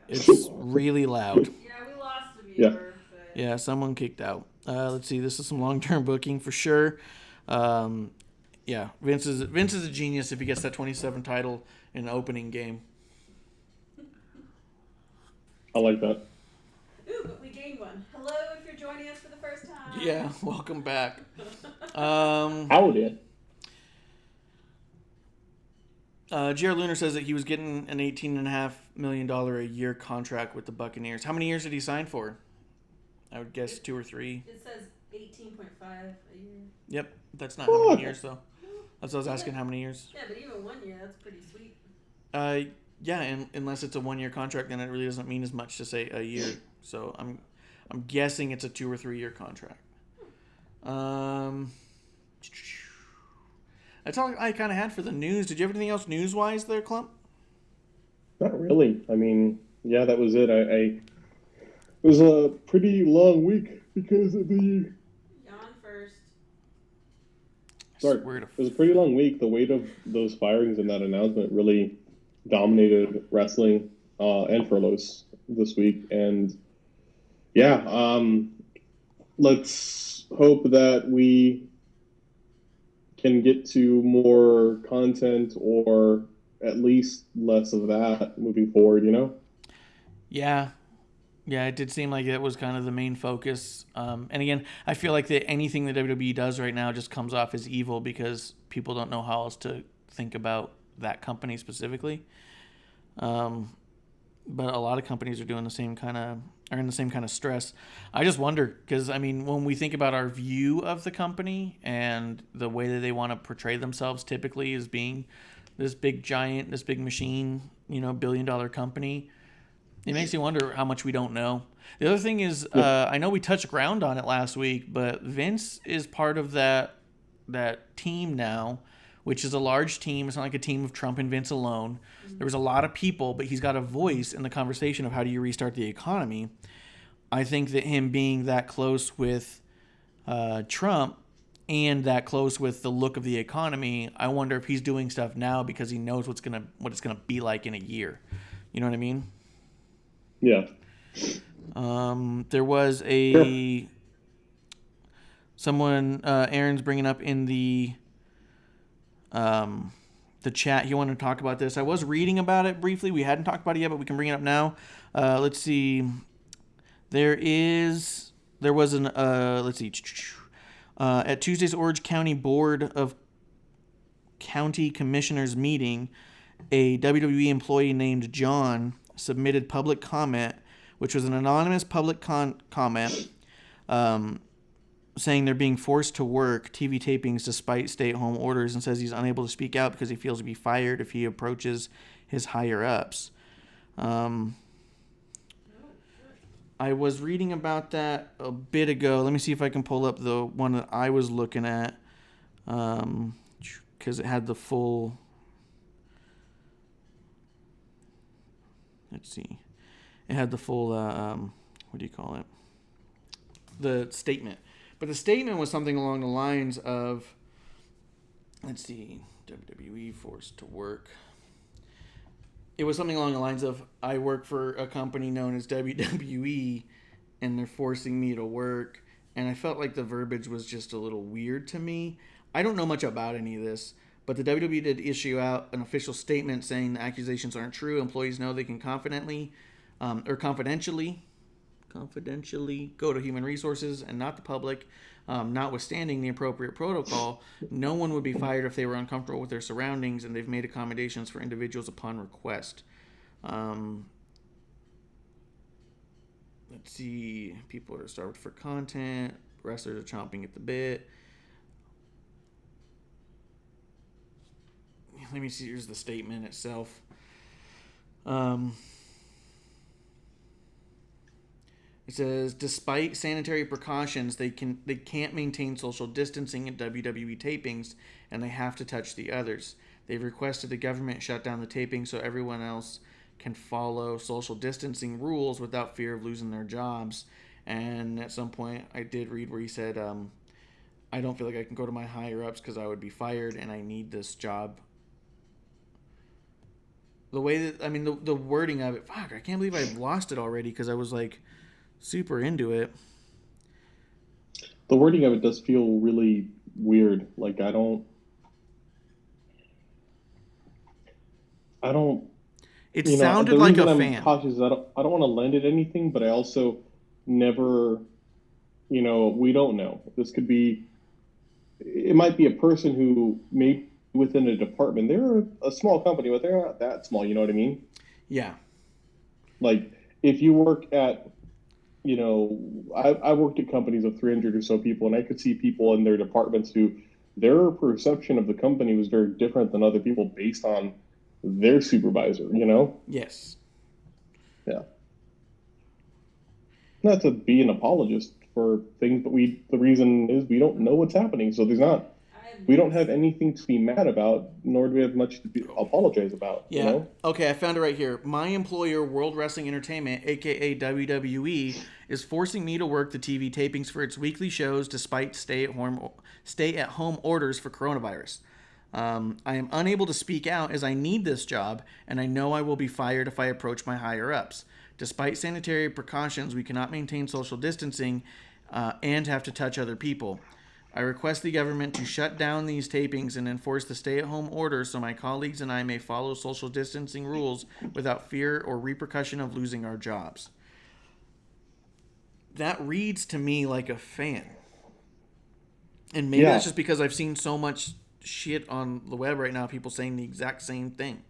It's really loud. Yeah, we lost a Yeah. viewer. But... Yeah, someone kicked out. Let's see. This is some long-term booking for sure. Yeah, Vince is a genius if he gets that 27 title in the opening game. I like that. Ooh, but we gained one. Hello, if you're joining us for the first time. Yeah, welcome back. Howdy. Jared Luner says that he was getting an $18.5 million a year contract with the Buccaneers. How many years did he sign for? I would guess 2 or 3. It says 18.5 a year. Yep, that's not how many years though. That's what I was asking. How many years? Yeah, but even 1 year, that's pretty sweet. Yeah, and unless it's a 1 year contract, then it really doesn't mean as much to say a year. So I'm guessing it's a 2 or 3 year contract. That's all I kind of had for the news. Did you have anything else news-wise there, Clump? Not really. I mean, yeah, that was it. It was a pretty long week because of the... Yawn first. Sorry. It was a pretty long week. The weight of those firings and that announcement really dominated wrestling and furloughs this week. And yeah, let's hope that we can get to more content or at least less of that moving forward, you know? Yeah. Yeah, it did seem like it was kind of the main focus. And again, I feel like that anything that WWE does right now just comes off as evil because people don't know how else to think about that company specifically. But a lot of companies are doing the same kind of, are in the same kind of stress. I just wonder, because I mean, when we think about our view of the company and the way that they want to portray themselves typically as being this big giant, this big machine, you know, billion-dollar company, it makes you wonder how much we don't know. The other thing is, I know we touched ground on it last week, but Vince is part of that team now, which is a large team. It's not like a team of Trump and Vince alone. There was a lot of people, but he's got a voice in the conversation of how do you restart the economy. I think that him being that close with Trump and that close with the look of the economy, I wonder if he's doing stuff now because he knows what it's gonna be like in a year. You know what I mean? Yeah. There was someone Aaron's bringing up in the chat. He wanted to talk about this. I was reading about it briefly. We hadn't talked about it yet, but we can bring it up now. Let's see. There was an let's see. At Tuesday's Orange County Board of County Commissioners meeting, a WWE employee named John submitted public comment, which was an anonymous public comment saying they're being forced to work TV tapings despite stay-at-home orders, and says he's unable to speak out because he feels to be fired if he approaches his higher-ups. I was reading about that a bit ago. Let me see if I can pull up the one that I was looking at, because it had the full... Let's see. It had the full, what do you call it? The statement. But the statement was something along the lines of, let's see, WWE forced to work. It was something along the lines of, I work for a company known as WWE, and they're forcing me to work. And I felt like the verbiage was just a little weird to me. I don't know much about any of this, but the WWE did issue out an official statement saying the accusations aren't true. Employees know they can confidentially go to human resources and not the public. Notwithstanding the appropriate protocol, no one would be fired if they were uncomfortable with their surroundings, and they've made accommodations for individuals upon request. Let's see. People are starved for content. Wrestlers are chomping at the bit. Let me see. Here's the statement itself. It says, despite sanitary precautions, they can't maintain social distancing at WWE tapings, and they have to touch the others. They've requested the government shut down the taping so everyone else can follow social distancing rules without fear of losing their jobs. And at some point, I did read where he said I don't feel like I can go to my higher ups because I would be fired, and I need this job. The way that, I mean, the wording of it, fuck, I can't believe I've lost it already because I was like super into it. The wording of it does feel really weird. Like I don't. It sounded the like reason a I'm fan. cautious is I don't want to lend it anything, but I also never, we don't know. This could be, it might be a person who may within a department. They're a small company, but they're not that small. You know what I mean? Yeah. Like if you work at, I worked at companies of 300 or so people, and I could see people in their departments who their perception of the company was very different than other people based on their supervisor, Yes. Yeah. Not to be an apologist for things, but the reason is we don't know what's happening. So we don't have anything to be mad about, nor do we have much to apologize about. Yeah. Okay, I found it right here. My employer, World Wrestling Entertainment, aka WWE, is forcing me to work the TV tapings for its weekly shows despite stay-at-home orders for coronavirus. I am unable to speak out as I need this job, and I know I will be fired if I approach my higher-ups. Despite sanitary precautions, we cannot maintain social distancing and have to touch other people. I request the government to shut down these tapings and enforce the stay-at-home order so my colleagues and I may follow social distancing rules without fear or repercussion of losing our jobs. That reads to me like a fan. And maybe that's just because I've seen so much shit on the web right now, people saying the exact same thing.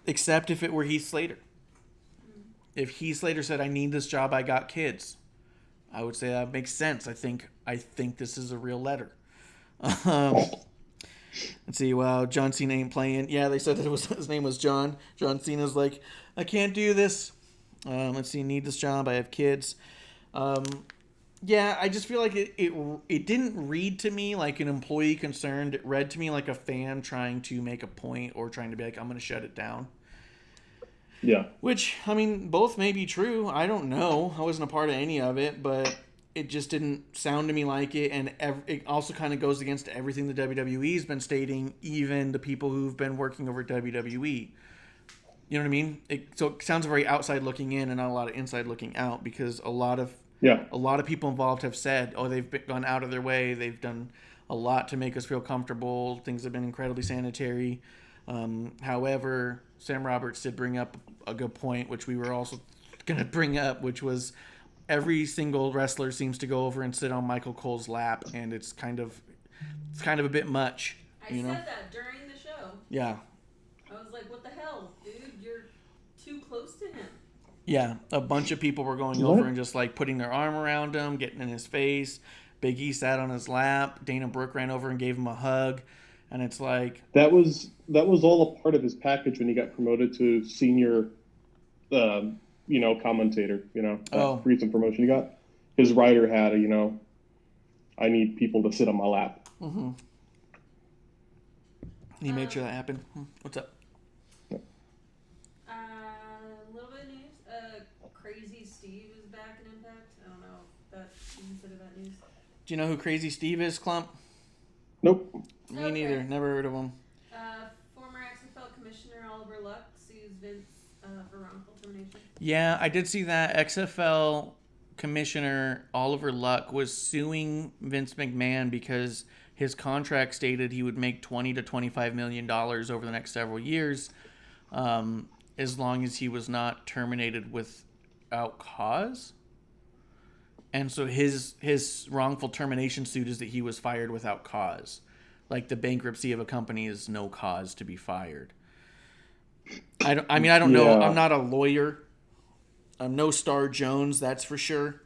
Except if it were Heath Slater. If Heath Slater said, I need this job, I got kids, I would say that makes sense. I think this is a real letter. Let's see. Wow, John Cena ain't playing. Yeah, they said that his name was John. John Cena's like, I can't do this. Let's see. Need this job. I have kids. Yeah, I just feel like it didn't read to me like an employee concerned. It read to me like a fan trying to make a point or trying to be like, I'm going to shut it down. Yeah. Which, I mean, both may be true. I don't know. I wasn't a part of any of it, but it just didn't sound to me like it. And it also kind of goes against everything the WWE's been stating, even the people who've been working over WWE. You know what I mean? So it sounds very outside looking in and not a lot of inside looking out, because a lot of people involved have said, they've gone out of their way. They've done a lot to make us feel comfortable. Things have been incredibly sanitary. However, Sam Roberts did bring up a good point, which we were also going to bring up, which was every single wrestler seems to go over and sit on Michael Cole's lap, and it's kind of a bit much. I said that during the show. Yeah. I was like, what the hell, dude? You're too close to him. Yeah, a bunch of people were going over and just like putting their arm around him, getting in his face. Big E sat on his lap. Dana Brooke ran over and gave him a hug. And it's like that was all a part of his package when he got promoted to senior, commentator. Recent promotion he got. His rider had I need people to sit on my lap. Mm-hmm. He made sure that happened. What's up? A little bit of news. Crazy Steve is back in Impact. I don't know if that's considered that news. Do you know who Crazy Steve is, Clump? Nope. Me neither. Never heard of him. Former XFL Commissioner Oliver Luck sues Vince for wrongful termination. Yeah, I did see that. XFL Commissioner Oliver Luck was suing Vince McMahon because his contract stated he would make $20 to $25 million over the next several years, as long as he was not terminated without cause. And so his wrongful termination suit is that he was fired without cause. Like the bankruptcy of a company is no cause to be fired. I don't know. I'm not a lawyer. I'm no Star Jones, that's for sure.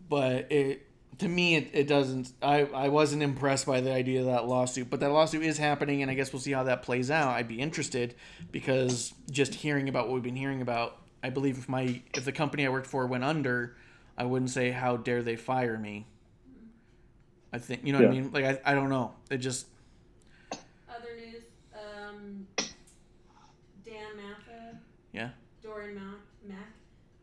But to me, it doesn't. I wasn't impressed by the idea of that lawsuit. But that lawsuit is happening, and I guess we'll see how that plays out. I'd be interested, because just hearing about what we've been hearing about, I believe if the company I worked for went under, I wouldn't say, how dare they fire me. I think, what I mean? Like, I don't know. It just... Other news, Dan Matha, Yeah. Dorian Mack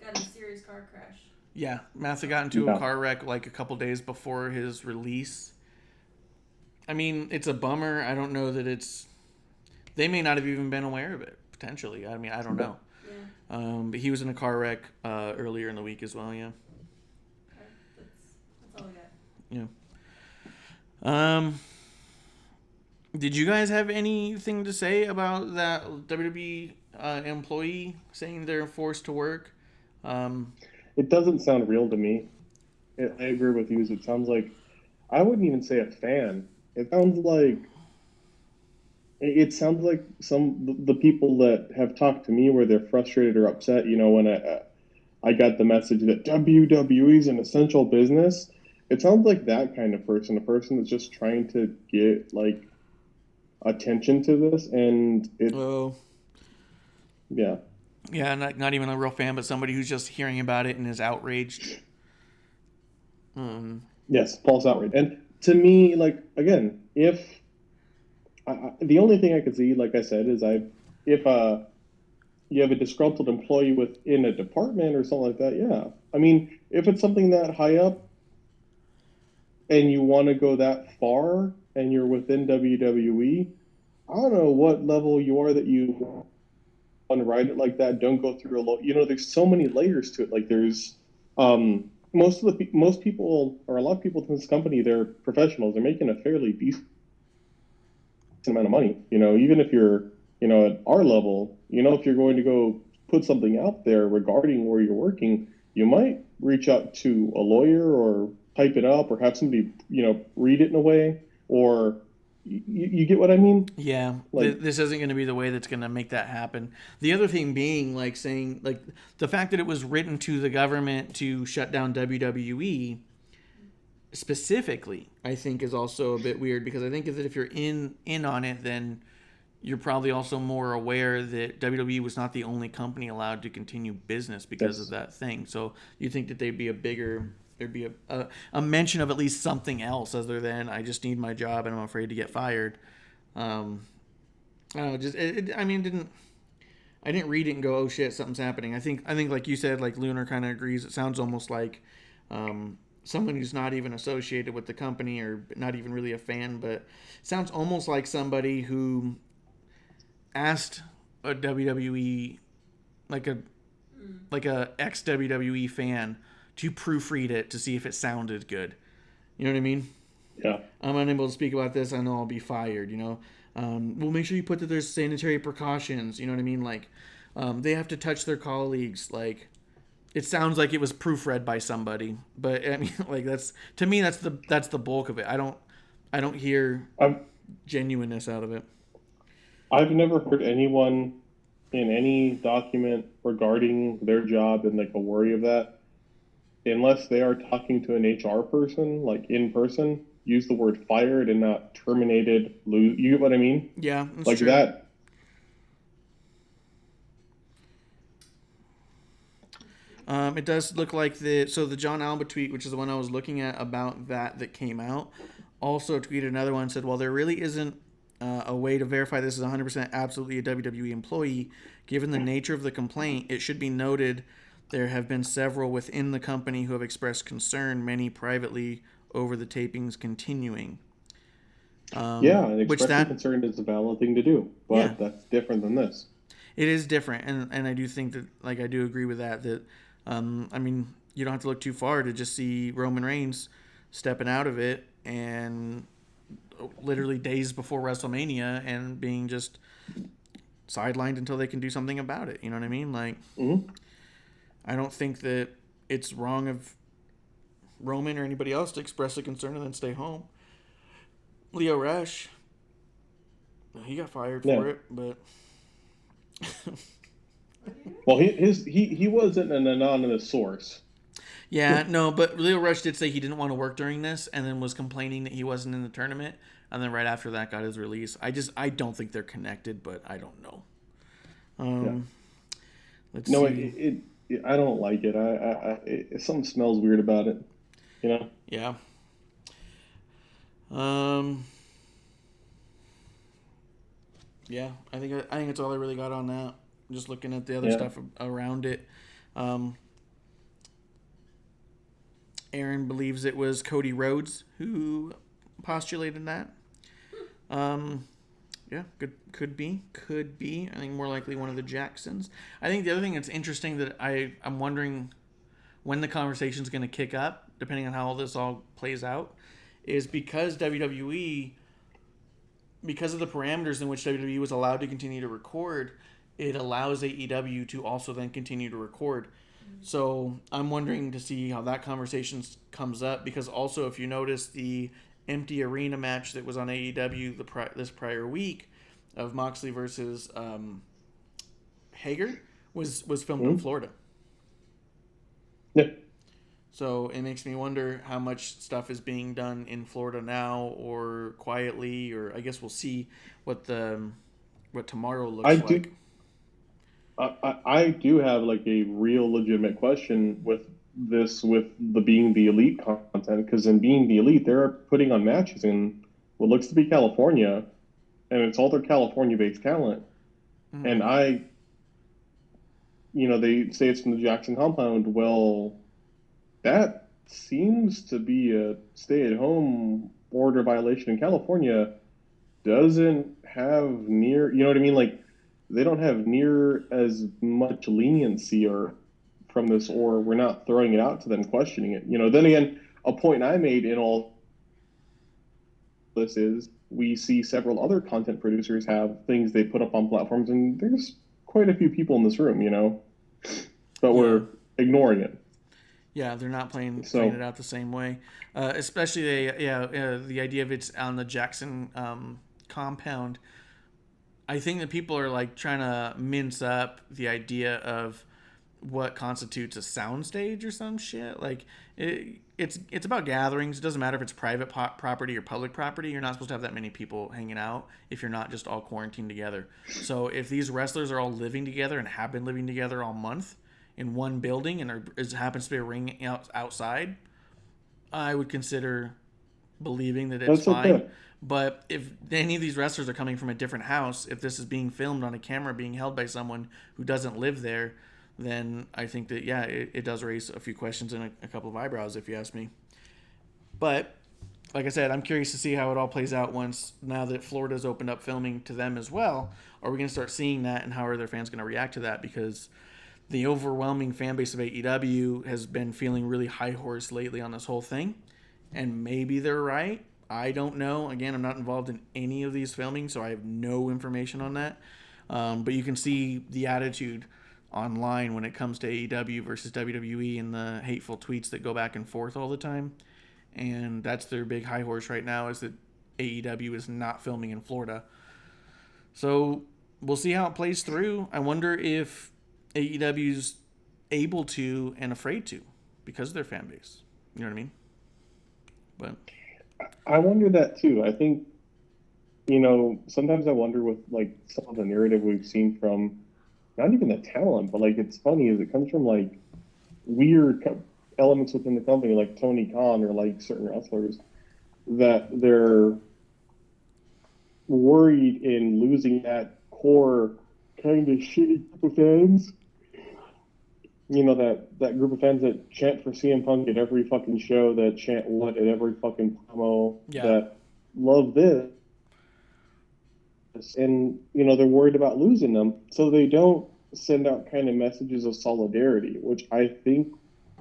got in a serious car crash. Yeah, Matthew got into a car wreck like a couple days before his release. I mean, it's a bummer. I don't know that it's... They may not have even been aware of it, potentially. I mean, I don't know. Yeah. But he was in a car wreck earlier in the week as well, yeah. Okay. That's all I got. Yeah. Did you guys have anything to say about that WWE employee saying they're forced to work? It doesn't sound real to me. I agree with you. It sounds like, I wouldn't even say a fan. It sounds like the people that have talked to me where they're frustrated or upset. You know, when I got the message that WWE is an essential business, it sounds like that kind of person, a person that's just trying to get like attention to this, and yeah, not even a real fan, but somebody who's just hearing about it and is outraged. Yes, false outrage. And to me, like, again, if the only thing I could see, like I said, is if you have a disgruntled employee within a department or something like that, yeah. I mean, if it's something that high up and you want to go that far and you're within WWE, I don't know what level you are that you want to write it like that. Don't go through there's so many layers to it. Like there's most people, or a lot of people in this company, they're professionals. They're making a fairly decent amount of money. You know, even if you're, at our level, if you're going to go put something out there regarding where you're working, you might reach out to a lawyer or type it up or have somebody, read it in a way, or you get what I mean? Yeah, this isn't going to be the way that's going to make that happen. The other thing being, like, saying, like, the fact that it was written to the government to shut down WWE specifically, I think is also a bit weird, because I think that if you're in on it, then you're probably also more aware that WWE was not the only company allowed to continue business because of that thing. So you think that there'd be a mention of at least something else other than I just need my job and I'm afraid to get fired. I don't know, I didn't read it and go, oh shit, something's happening. I think like you said, like Lunar kind of agrees. It sounds almost like someone who's not even associated with the company or not even really a fan, but it sounds almost like somebody who asked a WWE, like a ex WWE fan, to proofread it to see if it sounded good. You know what I mean? Yeah. I'm unable to speak about this. I know I'll be fired. Well, make sure you put that there's sanitary precautions. You know what I mean? Like, they have to touch their colleagues. Like, it sounds like it was proofread by somebody. But I mean, like, that's the bulk of it. I don't hear genuineness out of it. I've never heard anyone in any document regarding their job and like a worry of that, unless they are talking to an HR person, like in person, use the word fired and not terminated. You get what I mean? Yeah, that's like true. That. It does look like the John Alba tweet, which is the one I was looking at about that came out, also tweeted another one, said, well, there really isn't a way to verify this is 100% absolutely a WWE employee. Given the nature of the complaint, it should be noted there have been several within the company who have expressed concern, many privately, over the tapings continuing. And expressing concern is a valid thing to do, but that's different than this. It is different, and I do think that, like, I do agree with that, I mean, you don't have to look too far to just see Roman Reigns stepping out of it and literally days before WrestleMania and being just sidelined until they can do something about it. You know what I mean? Like, I don't think that it's wrong of Roman or anybody else to express a concern and then stay home. Leo Rush, he got fired for it, but well, he wasn't an anonymous source. Yeah, no, but Leo Rush did say he didn't want to work during this and then was complaining that he wasn't in the tournament, and then right after that got his release. I don't think they're connected, but I don't know. Let's see. I don't like it. Something smells weird about it, Yeah. Yeah, I think that's all I really got on that. I'm just looking at the other stuff around it. Aaron believes it was Cody Rhodes who postulated that. Yeah, could be. I think more likely one of the Jacksons. I think the other thing that's interesting that I'm wondering when the conversation's going to kick up, depending on how all this all plays out, is because WWE, because of the parameters in which WWE was allowed to continue to record, it allows AEW to also then continue to record. So I'm wondering to see how that conversation comes up, because also if you notice the empty arena match that was on AEW this prior week of Moxley versus Hager was filmed in Florida. Yeah. So it makes me wonder how much stuff is being done in Florida now, or quietly, or I guess we'll see what tomorrow looks like. I do have like a real legitimate question with the Being the Elite content, because in Being the Elite they're putting on matches in what looks to be California, and it's all their California-based talent. And they say it's from the Jackson compound. Well, that seems to be a stay-at-home order violation in California. Doesn't have near, you know what I mean? Like, they don't have near as much leniency from this, or we're not throwing it out to them questioning it. Then again, a point I made in all this is we see several other content producers have things they put up on platforms, and there's quite a few people in this room, but we're ignoring it. Yeah, they're not playing it out the same way. Especially the idea of it's on the Jackson compound. I think that people are like trying to mince up the idea of what constitutes a soundstage or some shit. Like it's about gatherings. It doesn't matter if it's private property or public property. You're not supposed to have that many people hanging out if you're not just all quarantined together. So if these wrestlers are all living together and have been living together all month in one building, and it happens to be a ring outside, I would consider believing that it's fine. Okay. But if any of these wrestlers are coming from a different house, if this is being filmed on a camera being held by someone who doesn't live there, then I think that, it does raise a few questions and a couple of eyebrows, if you ask me. But, like I said, I'm curious to see how it all plays out now that Florida's opened up filming to them as well. Are we going to start seeing that, and how are their fans going to react to that? Because the overwhelming fan base of AEW has been feeling really high horse lately on this whole thing. And maybe they're right. I don't know. Again, I'm not involved in any of these filming, so I have no information on that. But you can see the attitude online when it comes to AEW versus WWE and the hateful tweets that go back and forth all the time. And that's their big high horse right now, is that AEW is not filming in Florida. So we'll see how it plays through. I wonder if AEW's able to and afraid to because of their fan base. You know what I mean? But I wonder that too. I think, sometimes I wonder with like some of the narrative we've seen from not even the talent, but like it's funny is it comes from like weird elements within the company, like Tony Khan or like certain wrestlers, that they're worried in losing that core kind of shitty group of fans. That group of fans that chant for CM Punk at every fucking show, that chant what at every fucking promo, that love this. And, they're worried about losing them, so they don't send out kind of messages of solidarity, which I think,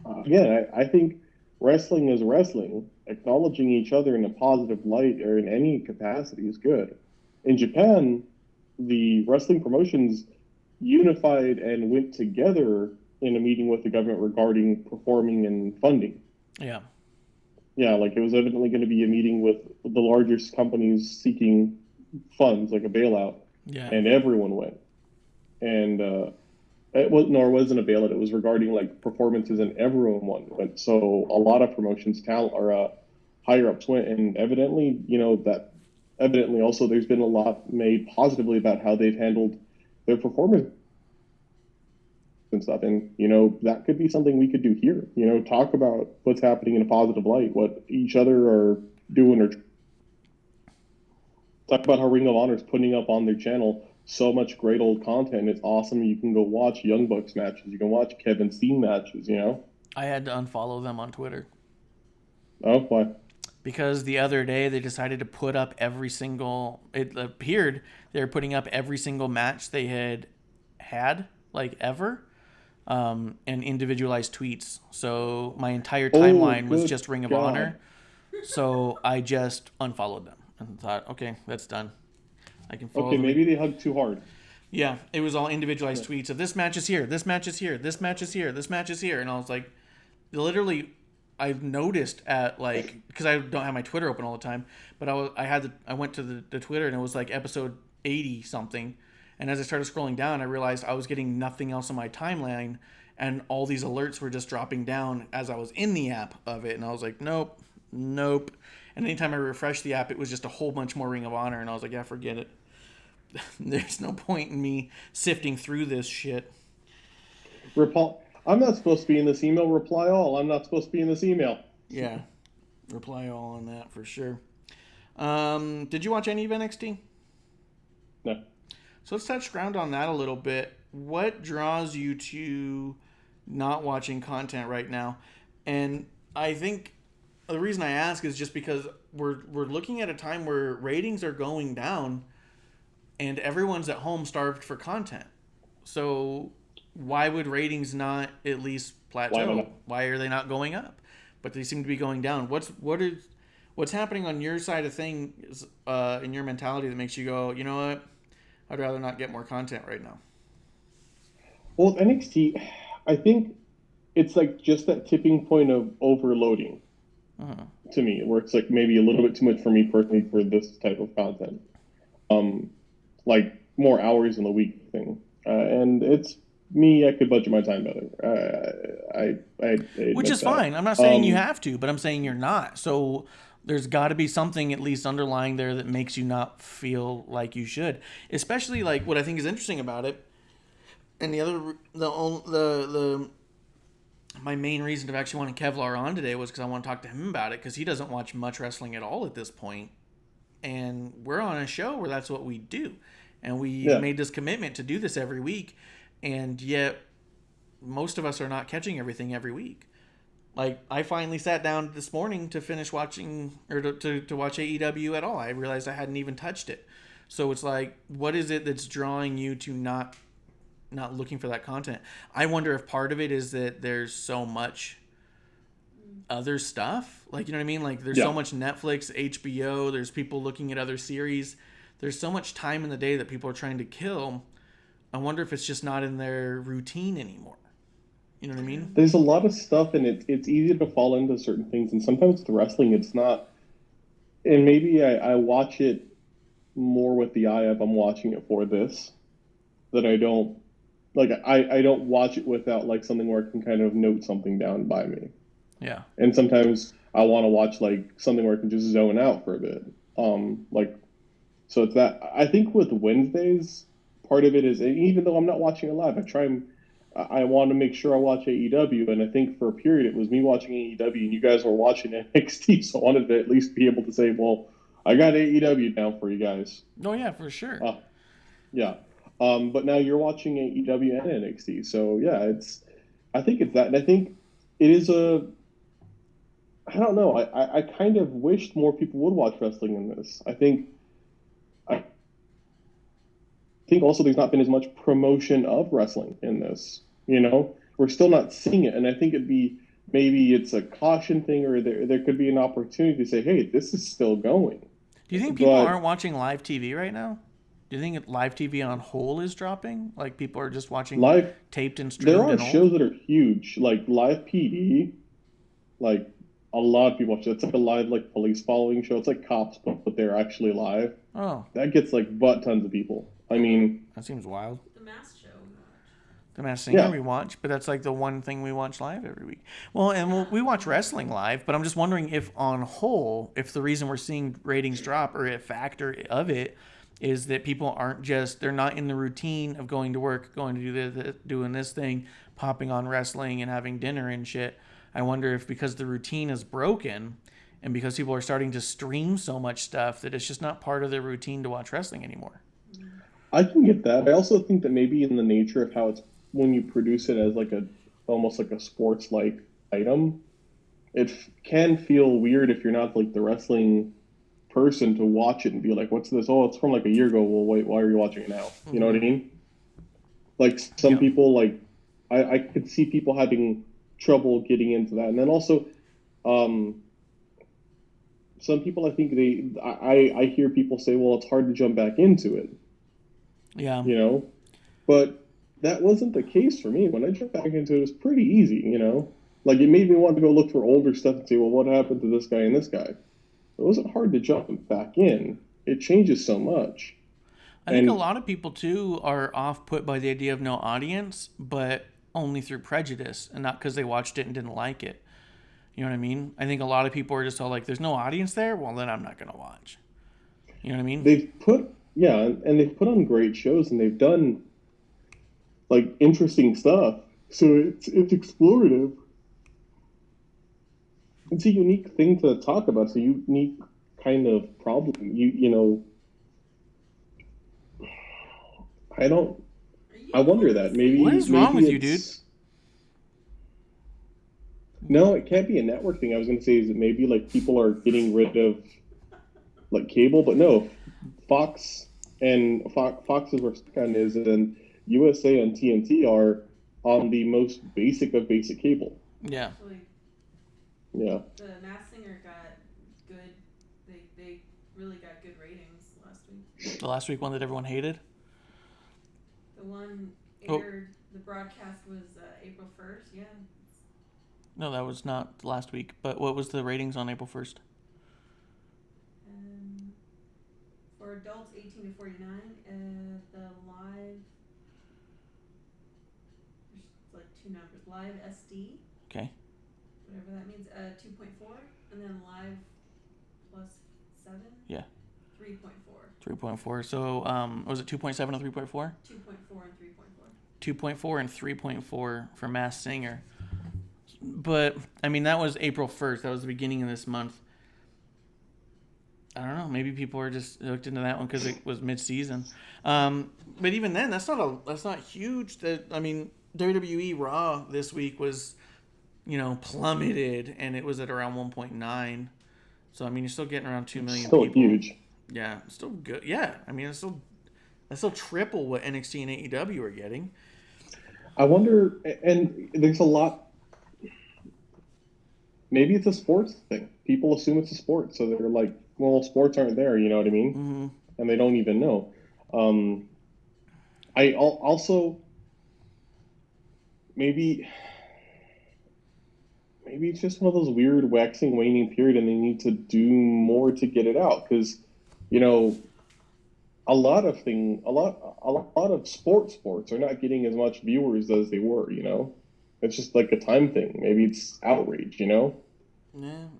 I think wrestling is wrestling. Acknowledging each other in a positive light or in any capacity is good. In Japan, the wrestling promotions unified and went together in a meeting with the government regarding performing and funding. Yeah. Yeah, like it was evidently going to be a meeting with the largest companies seeking funds, like a bailout. Yeah. And everyone went. And it wasn't a bailout. It was regarding like performances, and everyone went. So a lot of promotions, higher ups went, and evidently, evidently also there's been a lot made positively about how they've handled their performance and stuff. And, that could be something we could do here, talk about what's happening in a positive light, what each other are doing, or talk about how Ring of Honor is putting up on their channel so much great old content. It's awesome. You can go watch Young Bucks matches. You can watch Kevin Steen matches, I had to unfollow them on Twitter. Oh, why? Because the other day they decided to put up it appeared they were putting up every single match they had like ever, and individualized tweets. So my entire timeline was just Ring of Honor. So I just unfollowed them and thought, okay, that's done. I can follow them. Maybe they hugged too hard. Yeah, it was all individualized tweets of this match is here, this match is here, this match is here, this match is here. And I was like, literally, I've noticed at like, because I don't have my Twitter open all the time, but I went to the Twitter and it was like episode 80 something. And as I started scrolling down, I realized I was getting nothing else on my timeline. And all these alerts were just dropping down as I was in the app of it. And I was like, nope. And anytime I refreshed the app, it was just a whole bunch more Ring of Honor. And I was like, yeah, forget it. There's no point in me sifting through this shit. I'm not supposed to be in this email. Reply all. I'm not supposed to be in this email. Yeah. Reply all on that for sure. Did you watch any of NXT? No. So let's touch ground on that a little bit. What draws you to not watching content right now? And I think the reason I ask is just because we're looking at a time where ratings are going down and everyone's at home starved for content. So why would ratings not at least plateau? Why are they not going up? But they seem to be going down. What's happening on your side of things in your mentality that makes you go, you know what? I'd rather not get more content right now. Well, NXT, I think it's like just that tipping point of overloading to me, where it's like maybe a little bit too much for me personally for this type of content. Like more hours in the week thing. And it's me, I could budget my time better. Which is fine. I'm not saying you have to, but I'm saying you're not. So there's got to be something at least underlying there that makes you not feel like you should. Especially like what I think is interesting about it. And my main reason of actually wanting Kevlar on today was because I want to talk to him about it, because he doesn't watch much wrestling at all at this point. And we're on a show where that's what we do. And we made this commitment to do this every week. And yet most of us are not catching everything every week. Like, I finally sat down this morning to finish watching, or to watch AEW at all. I realized I hadn't even touched it. So it's like, what is it that's drawing you to not looking for that content? I wonder if part of it is that there's so much other stuff. Like, you know what I mean? Like, there's so much Netflix, HBO, there's people looking at other series. There's so much time in the day that people are trying to kill. I wonder if it's just not in their routine anymore. You know what I mean? There's a lot of stuff, and it's easy to fall into certain things. And sometimes with wrestling, it's not. And maybe I watch it more with the eye of I'm watching it for this. That I don't. Like, I don't watch it without, like, something where I can kind of note something down by me. Yeah. And sometimes I want to watch, like, something where I can just zone out for a bit. So it's that. I think with Wednesdays, part of it is, even though I'm not watching it live, I want to make sure I watch AEW, and I think for a period it was me watching AEW and you guys were watching NXT, so I wanted to at least be able to say, well, I got AEW down for you guys. Oh, yeah, for sure. Yeah. But now you're watching AEW and NXT, so yeah, I think it's that, and I think it is I don't know, I kind of wished more people would watch wrestling in this. I think also there's not been as much promotion of wrestling in this. You know, we're still not seeing it, and I think maybe it's a caution thing, or there could be an opportunity to say, hey, this is still going. Do you think people aren't watching live TV right now? Do you think live TV on whole is dropping? Like, people are just watching live taped and streamed? There are shows that are huge, like live PD. Like, a lot of people watch it. It's like a live, like, police following show. It's like Cops, but they're actually live. Oh. That gets, like, butt tons of people. I mean... That seems wild. The Masked show we watch. The Masked Singer we watch, but that's like the one thing we watch live every week. Well, and we watch wrestling live, but I'm just wondering if on whole, if the reason we're seeing ratings drop, or a factor of it, is that people they're not in the routine of going to work, going to do doing this thing, popping on wrestling and having dinner and shit. I wonder if because the routine is broken, and because people are starting to stream so much stuff, that it's just not part of their routine to watch wrestling anymore. I can get that. I also think that maybe in the nature of how it's when you produce it as like almost like a sports-like item, can feel weird if you're not like the wrestling person to watch it and be like, what's this? Oh, it's from like a year ago. Well, wait, why are you watching it now? You know what I mean? Like some people, like I could see people having trouble getting into that, and then also, some people I think I hear people say, well, it's hard to jump back into it. Yeah. You know, but that wasn't the case for me. When I jumped back into it, it was pretty easy. You know, like it made me want to go look for older stuff and say, well, what happened to this guy and this guy? It wasn't hard to jump back in. It changes so much. I think a lot of people too are off put by the idea of no audience, but only through prejudice and not because they watched it and didn't like it. You know what I mean? I think a lot of people are just all like, there's no audience there? Well, then I'm not going to watch. You know what I mean? They've put on great shows and they've done like interesting stuff. So it's explorative. It's a unique thing to talk about. It's a unique kind of problem. You know, I wonder that maybe. What is wrong with you, dude? No, it can't be a network thing. I was going to say is that maybe like people are getting rid of like cable, but no, Fox is where Scan is, and USA and TNT are on the most basic of basic cable. Yeah. Yeah. The Masked Singer got good. They really got good ratings last week. The last week one that everyone hated? The one aired, the broadcast was April 1st, yeah. No, that was not last week. But what was the ratings on April 1st? For adults 18 to 49, the live, there's like two numbers. Live SD. Okay. Whatever that means. 2.4, and then live plus 7. Yeah. 3.4. 3.4. So was it 2.7 and 3.4? 2.4 and 3.4. 2.4 and 3.4 for Masked Singer. But, I mean, that was April 1st. That was the beginning of this month. I don't know. Maybe people are just hooked into that one because it was mid-season. But even then, that's not huge. I mean, WWE Raw this week was, plummeted, and it was at around 1.9. So, I mean, you're still getting around 2 million still people. Huge. Yeah, still good. Yeah, I mean, that's still triple what NXT and AEW are getting. I wonder, and there's a lot. Maybe it's a sports thing. People assume it's a sport, so they're like, well, sports aren't there, you know what I mean? Mm-hmm. And they don't even know. I also, maybe it's just one of those weird waxing, waning period, and they need to do more to get it out. Because, a lot of sports are not getting as much viewers as they were, It's just like a time thing. Maybe it's outrage, Yeah,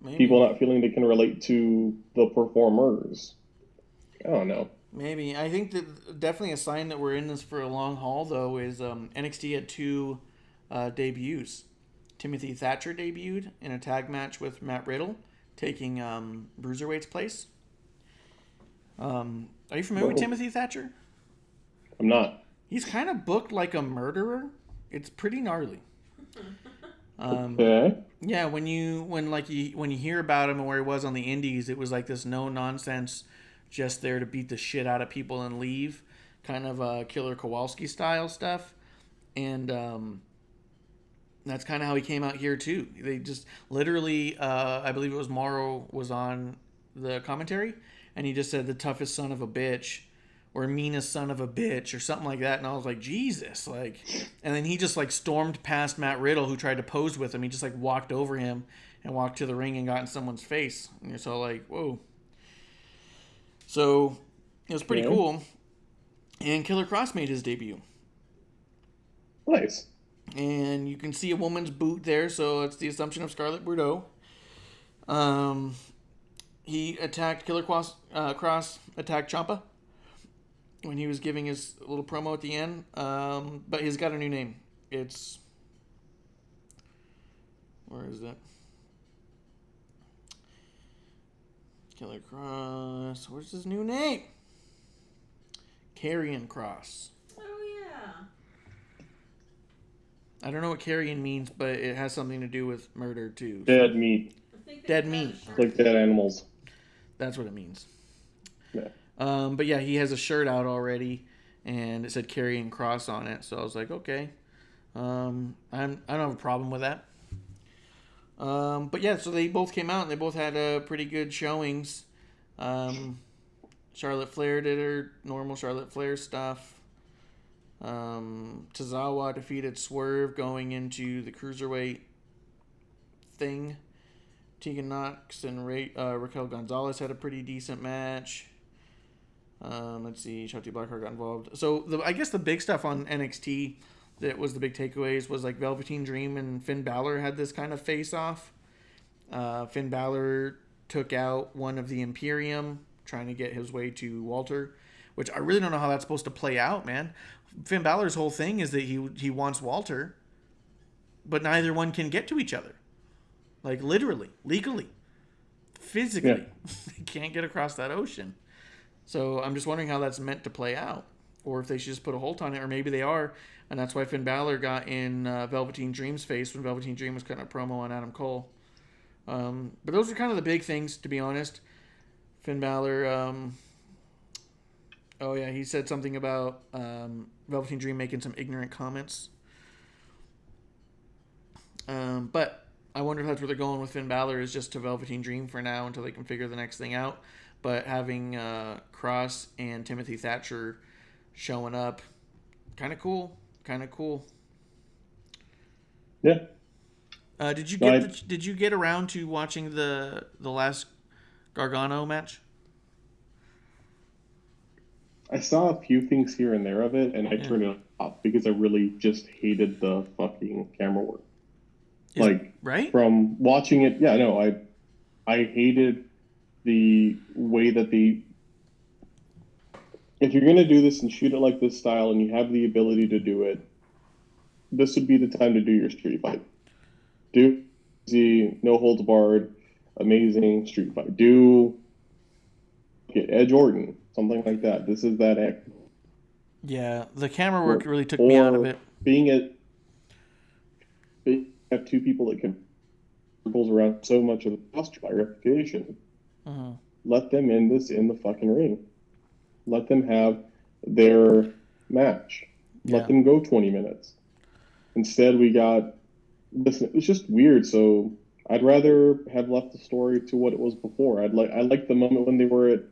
maybe. People not feeling they can relate to the performers. I don't know. Maybe. I think that definitely a sign that we're in this for a long haul, though, is NXT had two debuts. Timothy Thatcher debuted in a tag match with Matt Riddle, taking Bruiserweight's place. Are you familiar with Timothy Thatcher? I'm not. He's kind of booked like a murderer. It's pretty gnarly. Okay. Yeah, when you hear about him and where he was on the indies, it was like this no nonsense, just there to beat the shit out of people and leave, kind of Killer Kowalski style stuff, and that's kind of how he came out here too. They just literally, I believe it was Morrow was on the commentary, and he just said the toughest son of a bitch, or meanest son of a bitch, or something like that. And I was like, Jesus, like, and then he just like stormed past Matt Riddle, who tried to pose with him. He just like walked over him and walked to the ring and got in someone's face. And you're so like, whoa. So it was pretty cool. And Killer Cross made his debut. Nice. And you can see a woman's boot there, so it's the assumption of Scarlett Bordeaux. He attacked Cross attacked Ciampa when he was giving his little promo at the end. But he's got a new name. It's... Where is it? Killer Cross. Where's his new name? Karrion Kross. Oh, yeah. I don't know what carrion means, but it has something to do with murder too. Dead meat. Dead meat. Like dead animals. That's what it means. Yeah. But yeah, he has a shirt out already, and it said Carrying Cross on it. So I was like, okay, I don't have a problem with that. But yeah, so they both came out and they both had pretty good showings. Charlotte Flair did her normal Charlotte Flair stuff. Tozawa defeated Swerve going into the cruiserweight thing. Tegan Knox and Raquel Gonzalez had a pretty decent match. Let's see, Shotzi Blackheart got involved. So I guess the big stuff on NXT that was the big takeaways was like Velveteen Dream and Finn Balor had this kind of face off. Finn Balor took out one of the Imperium, trying to get his way to Walter, which I really don't know how that's supposed to play out, man. Finn Balor's whole thing is that he wants Walter, but neither one can get to each other. Like literally, legally, physically, yeah. They can't get across that ocean. So I'm just wondering how that's meant to play out, or if they should just put a hold on it, or maybe they are, and that's why Finn Balor got in Velveteen Dream's face when Velveteen Dream was cutting a promo on Adam Cole. But those are kind of the big things, to be honest. Finn Balor, he said something about Velveteen Dream making some ignorant comments. But I wonder if that's where they're going with Finn Balor, is just to Velveteen Dream for now until they can figure the next thing out. But having Cross and Timothy Thatcher showing up, kind of cool. Yeah. Did you get around to watching the last Gargano match? I saw a few things here and there of it, and I turned it off because I really just hated the fucking camera work. Right? From watching it, I hated the way that if you're going to do this and shoot it like this style and you have the ability to do it, this would be the time to do your street fight. Do the no holds barred, amazing street fight. Get Edge Orton, something like that. This is that act. Yeah, the camera work really took me out of it. Have two people that can goes around so much of the posture by reputation. Uh-huh. Let them end this in the fucking ring. Let them have their match. Let them go 20 minutes. Instead, we got this. It's just weird. So I'd rather have left the story to what it was before. I like the moment when they were at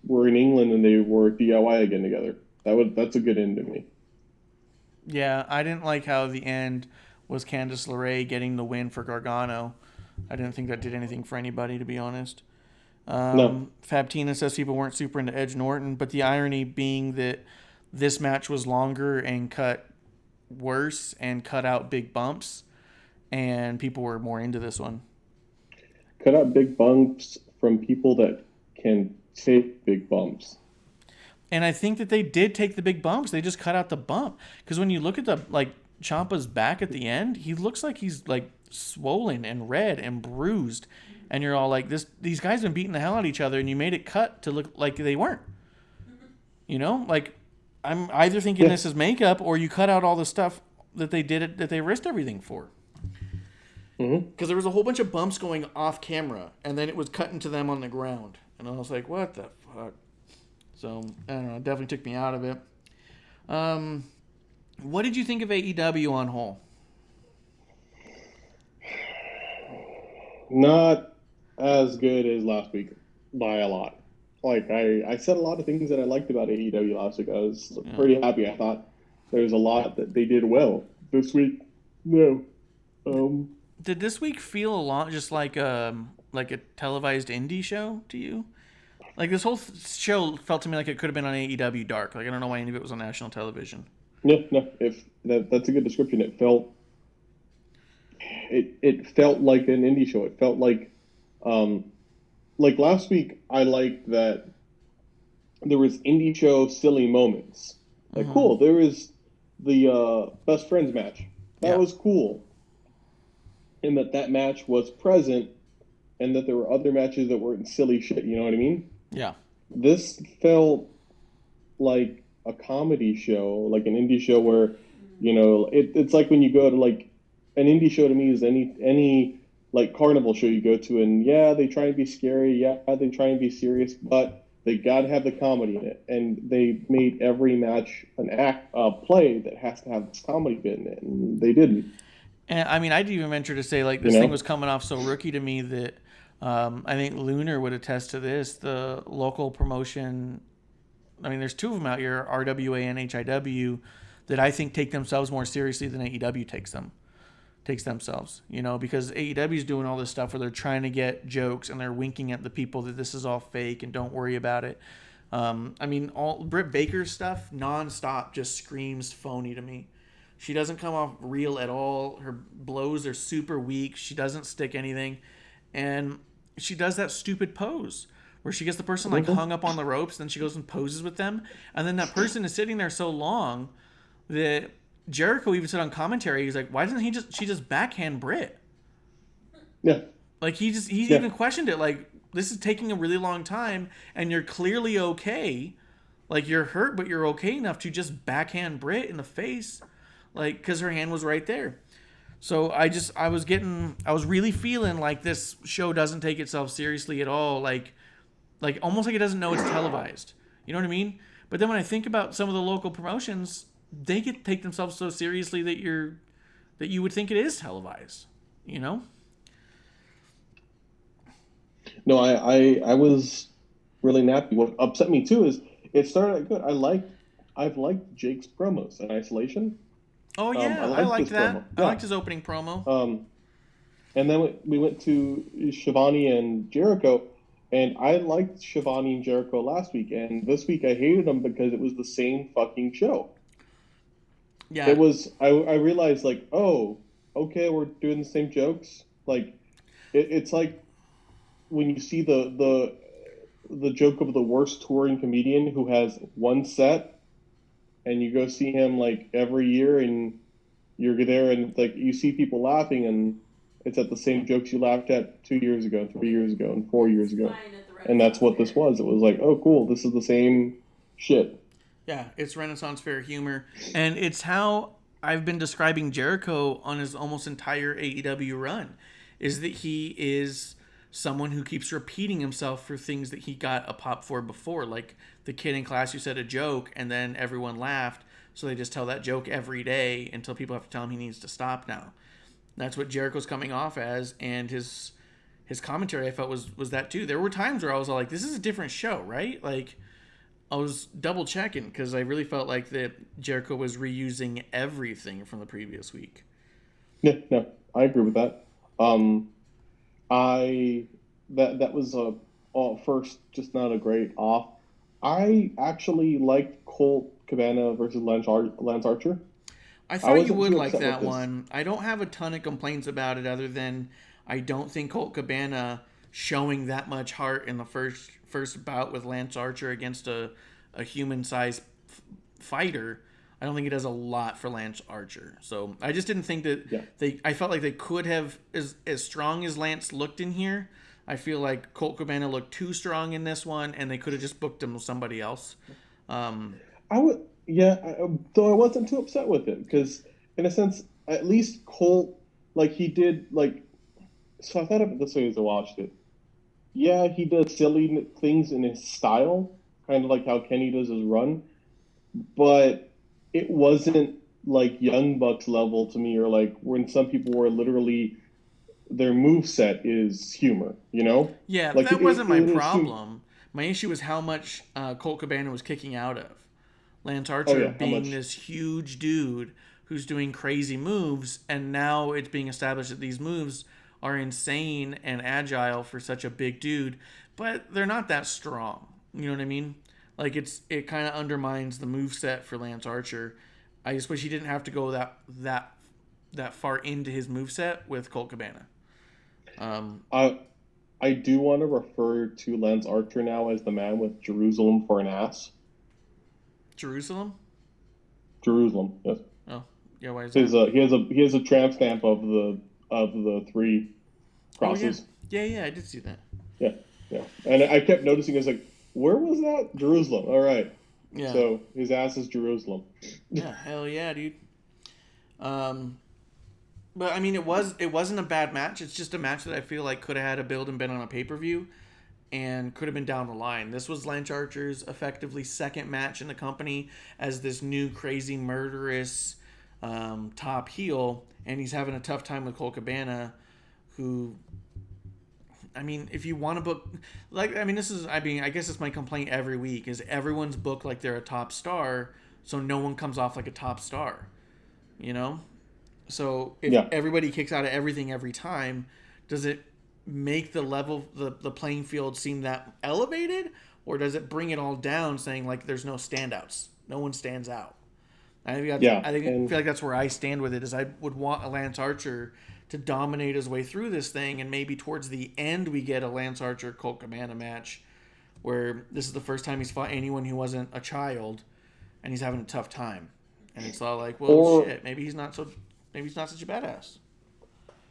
were in England and they were DIY again together. That's a good end to me. Yeah, I didn't like how the end was Candice LeRae getting the win for Gargano. I didn't think that did anything for anybody, to be honest. No. Fabtina says people weren't super into Edge Norton, but the irony being that this match was longer and cut worse and cut out big bumps, and people were more into this one. Cut out big bumps from people that can take big bumps. And I think that they did take the big bumps. They just cut out the bump. Because when you look at Ciampa's back at the end, he looks like he's swollen and red and bruised. And you're all like, these guys have been beating the hell out of each other, and you made it cut to look like they weren't. You know? I'm either thinking this is makeup, or you cut out all the stuff that they did, that they risked everything for. Because there was a whole bunch of bumps going off camera, and then it was cutting to them on the ground. And I was like, what the fuck? So, I don't know. It definitely took me out of it. What did you think of AEW on whole? Not as good as last week by a lot. I said a lot of things that I liked about AEW last week. I was pretty happy. I thought there was a lot that they did well. This week, no. Did this week feel a lot just like a televised indie show to you? This whole show felt to me like it could have been on AEW Dark. I don't know why any of it was on national television. No. If that's a good description. It felt like an indie show. It felt like last week. I liked that there was indie show silly moments. Cool. There was the best friends match. That was cool. And that match was present, and that there were other matches that weren't silly shit. You know what I mean? Yeah. This felt like a comedy show, like an indie show where, it's like when you go to like an indie show to me is any like carnival show you go to, and yeah, they try and be scary, yeah, they try and be serious, but they gotta have the comedy in it, and they made every match an play that has to have this comedy bit in it, and they didn't. And I mean, I'd even venture to say like this thing was coming off so rookie to me that I think Lunar would attest to this. The local promotion, I mean, there's two of them out here, RWA and HIW, that I think take themselves more seriously than AEW takes themselves, because AEW is doing all this stuff where they're trying to get jokes and they're winking at the people that this is all fake and don't worry about it. I mean, all Britt Baker's stuff nonstop just screams phony to me. She doesn't come off real at all. Her blows are super weak. She doesn't stick anything. And she does that stupid pose where she gets the person like hung up on the ropes, then she goes and poses with them. And then that person is sitting there so long that Jericho even said on commentary, he's like, why doesn't she just backhand Britt? Yeah. Like he even questioned it. Like, this is taking a really long time and you're clearly okay. Like, you're hurt, but you're okay enough to just backhand Britt in the face. Like, because her hand was right there. So I was really feeling like this show doesn't take itself seriously at all. Like almost like it doesn't know it's televised. You know what I mean? But then when I think about some of the local promotions, they take themselves so seriously that you would think it is televised. No, I was really nappy. What upset me too is it started out good. I've liked Jake's promos in Isolation. Oh yeah, I liked that. Yeah. I liked his opening promo. And then we went to Shivani and Jericho, and I liked Shivani and Jericho last week, and this week I hated them because it was the same fucking show. Yeah. It was. I realized like, oh, okay, we're doing the same jokes. Like, it's like when you see the joke of the worst touring comedian who has one set. And you go see him like every year, and you're there, and like you see people laughing, and it's at the same jokes you laughed at 2 years ago, 3 years ago, and 4 years ago, and that's what this was. It was like, oh, cool, this is the same shit. Yeah, it's Renaissance fair humor, and it's how I've been describing Jericho on his almost entire AEW run, is that he is someone who keeps repeating himself for things that he got a pop for before, like the kid in class who said a joke and then everyone laughed, so they just tell that joke every day until people have to tell him he needs to stop now. That's what Jericho's coming off as, and his commentary I felt was that too. There were times where I was all like, this is a different show, right? Like, I was double checking because I really felt like that Jericho was reusing everything from the previous week. Yeah, no, I agree with that. That was first just not a great off. I actually liked Colt Cabana versus Lance Archer. I thought you would like that one. I don't have a ton of complaints about it other than I don't think Colt Cabana showing that much heart in the first bout with Lance Archer against a human-sized fighter. I don't think it does a lot for Lance Archer. So I just didn't think that I felt like they could have, as strong as Lance looked in here, I feel like Colt Cabana looked too strong in this one, and they could have just booked him with somebody else. Though I wasn't too upset with it, because in a sense, at least Colt, like he did, like, so I thought of it this way as I watched it. Yeah, he does silly things in his style, kind of like how Kenny does his run, but it wasn't like Young Bucks level to me, or like when some people were literally their moveset is humor, Yeah, like that wasn't my problem. My issue was how much Colt Cabana was kicking out of. Lance Archer being this huge dude who's doing crazy moves, and now it's being established that these moves are insane and agile for such a big dude, but they're not that strong. You know what I mean? Like, it kind of undermines the moveset for Lance Archer. I just wish he didn't have to go that far into his moveset with Colt Cabana. I do want to refer to Lance Archer now as the man with Jerusalem for an ass. Jerusalem, yes. Oh, yeah. Why is that? He has a tramp stamp of the three crosses. Oh, yeah. I did see that. Yeah. And I kept noticing. I was like, where was that? Jerusalem. All right. Yeah. So his ass is Jerusalem. Yeah, hell yeah, dude. But I mean, it wasn't a bad match. It's just a match that I feel like could have had a build and been on a pay-per-view, and could have been down the line. This was Lance Archer's effectively second match in the company as this new crazy murderous top heel, and he's having a tough time with Colt Cabana, who, I mean, if you want to book, like, I mean, I guess it's my complaint every week, is everyone's booked like they're a top star, so no one comes off like a top star, you know? So if everybody kicks out of everything every time, does it make the level, the playing field seem that elevated, or does it bring it all down, saying like there's no standouts, no one stands out? I feel like that's where I stand with it. Is I would want a Lance Archer to dominate his way through this thing, and maybe towards the end we get a Lance Archer Colt Cabana match where this is the first time he's fought anyone who wasn't a child, and he's having a tough time, and it's all like, well, shit, maybe he's not such a badass.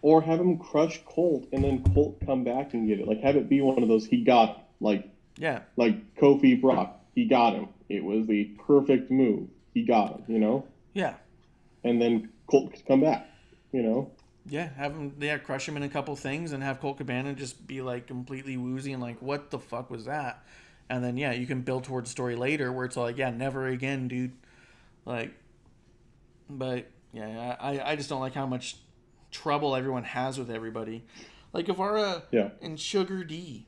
Or have him crush Colt and then Colt come back and get it. Like, have it be one of those, he got him. Like Kofi Brock, he got him. It was the perfect move. He got him, you know? Yeah. And then Colt could come back, you know? Yeah, have him, crush him in a couple things, and have Colt Cabana just be like completely woozy and like, what the fuck was that? And then, you can build towards a story later where it's like, yeah, never again, dude. Like, but yeah, I just don't like how much trouble everyone has with everybody. Like Guevara and Sugar D.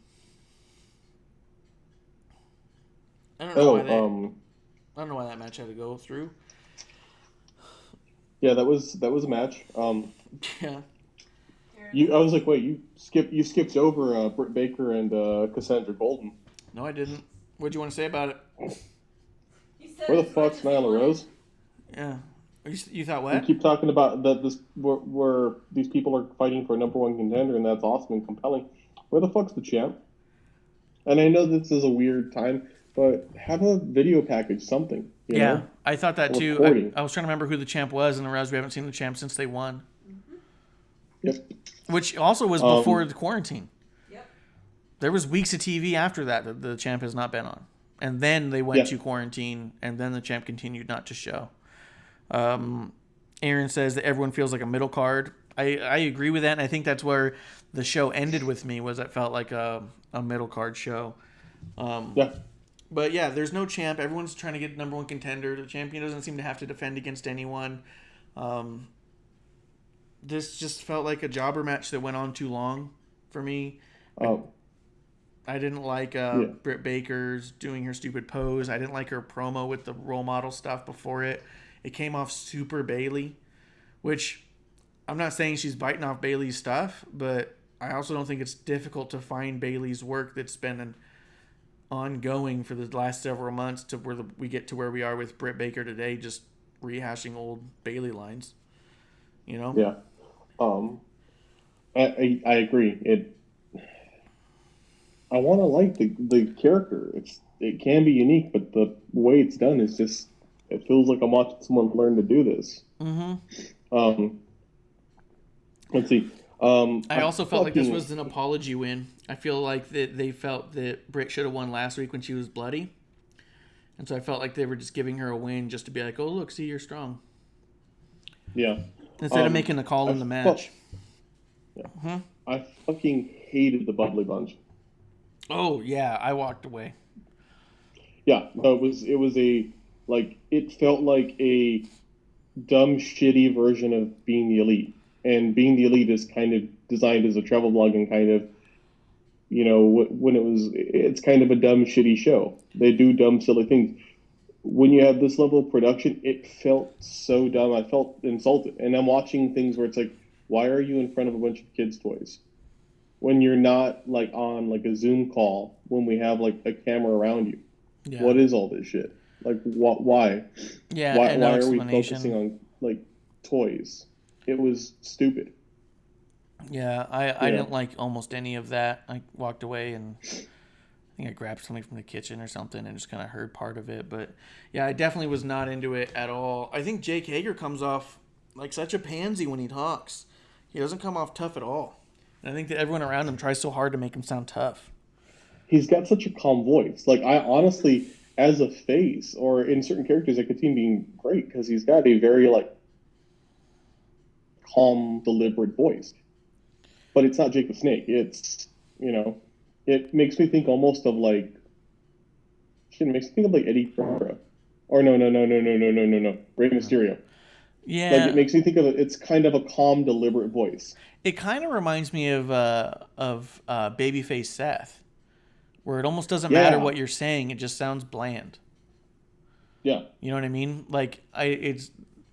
I don't know why that match had to go through. Yeah, that was a match. Yeah. I was like, wait, you skipped over Britt Baker and Cassandra Golden. No, I didn't. What'd you want to say about it? Where the fuck's Nyla Rose? Yeah. You thought what? You keep talking about that where these people are fighting for a number one contender, and that's awesome and compelling. Where the fuck's the champ? And I know this is a weird time, but have a video package, something. You know? I thought that too. I was trying to remember who the champ was, and I realized we haven't seen the champ since they won. Mm-hmm. Yep. Which also was before the quarantine. Yep. There was weeks of TV after that the champ has not been on. And then they went to quarantine, and then the champ continued not to show. Aaron says that everyone feels like a middle card. I agree with that, and I think that's where the show ended with me, was it felt like a middle card show. But yeah, there's no champ. Everyone's trying to get number one contender. The champion doesn't seem to have to defend against anyone. This just felt like a jobber match that went on too long for me. I didn't like Britt Baker's doing her stupid pose. I didn't like her promo with the role model stuff before it. It came off super Bayley, which I'm not saying she's biting off Bayley's stuff, but I also don't think it's difficult to find Bayley's work that's been ongoing for the last several months to where we get to where we are with Britt Baker today, just rehashing old Bayley lines. You know? Yeah. I agree. I want to like the character. It can be unique, but the way it's done is just, it feels like I'm watching someone learn to do this. Mm-hmm. Let's see. I also felt like this was an apology win. I feel like that they felt that Britt should have won last week when she was bloody. And so I felt like they were just giving her a win just to be like, oh, look, see, you're strong. Yeah. Instead of making a call in the match. I fucking hated the Bubbly Bunch. Oh, yeah, I walked away. Yeah, no, it felt like a dumb, shitty version of Being the Elite. And Being the Elite is kind of designed as a travel blog, and kind of, it's kind of a dumb, shitty show. They do dumb, silly things. When you have this level of production, it felt so dumb. I felt insulted. And I'm watching things where it's like, why are you in front of a bunch of kids' toys? When you're not like on like a Zoom call, when we have like a camera around you. Yeah. What is all this shit? Like, why? Yeah, why are we focusing on like toys? It was stupid. Yeah, I didn't like almost any of that. I walked away and I think I grabbed something from the kitchen or something and just kind of heard part of it. But yeah, I definitely was not into it at all. I think Jake Hager comes off like such a pansy when he talks. He doesn't come off tough at all. And I think that everyone around him tries so hard to make him sound tough. He's got such a calm voice. Like, I honestly, as a face, or in certain characters, I could see him being great because he's got a very like calm, deliberate voice. But it's not Jake the Snake. It's, it makes me think almost of like, shit, it makes me think of like Eddie Guerrero. Or no, Rey Mysterio. Yeah. Like, it makes me think of it's kind of a calm, deliberate voice. It kind of reminds me of Babyface Seth, where it almost doesn't matter what you're saying; it just sounds bland. Yeah. You know what I mean? Like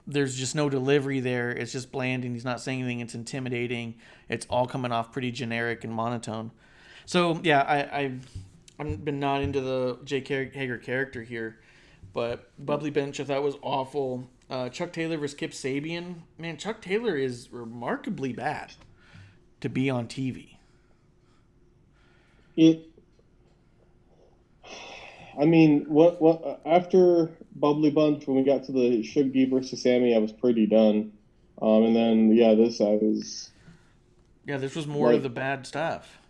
there's just no delivery there. It's just bland, and he's not saying anything. It's intimidating. It's all coming off pretty generic and monotone. So yeah, I've been not into the Jake Hager character here, but Bubbly Bench I thought was awful. Chuck Taylor versus Kip Sabian. Man, Chuck Taylor is remarkably bad to be on TV. I mean, what after Bubbly Bunch, when we got to the Shuggy versus Sammy, I was pretty done. And then this was more of the bad stuff.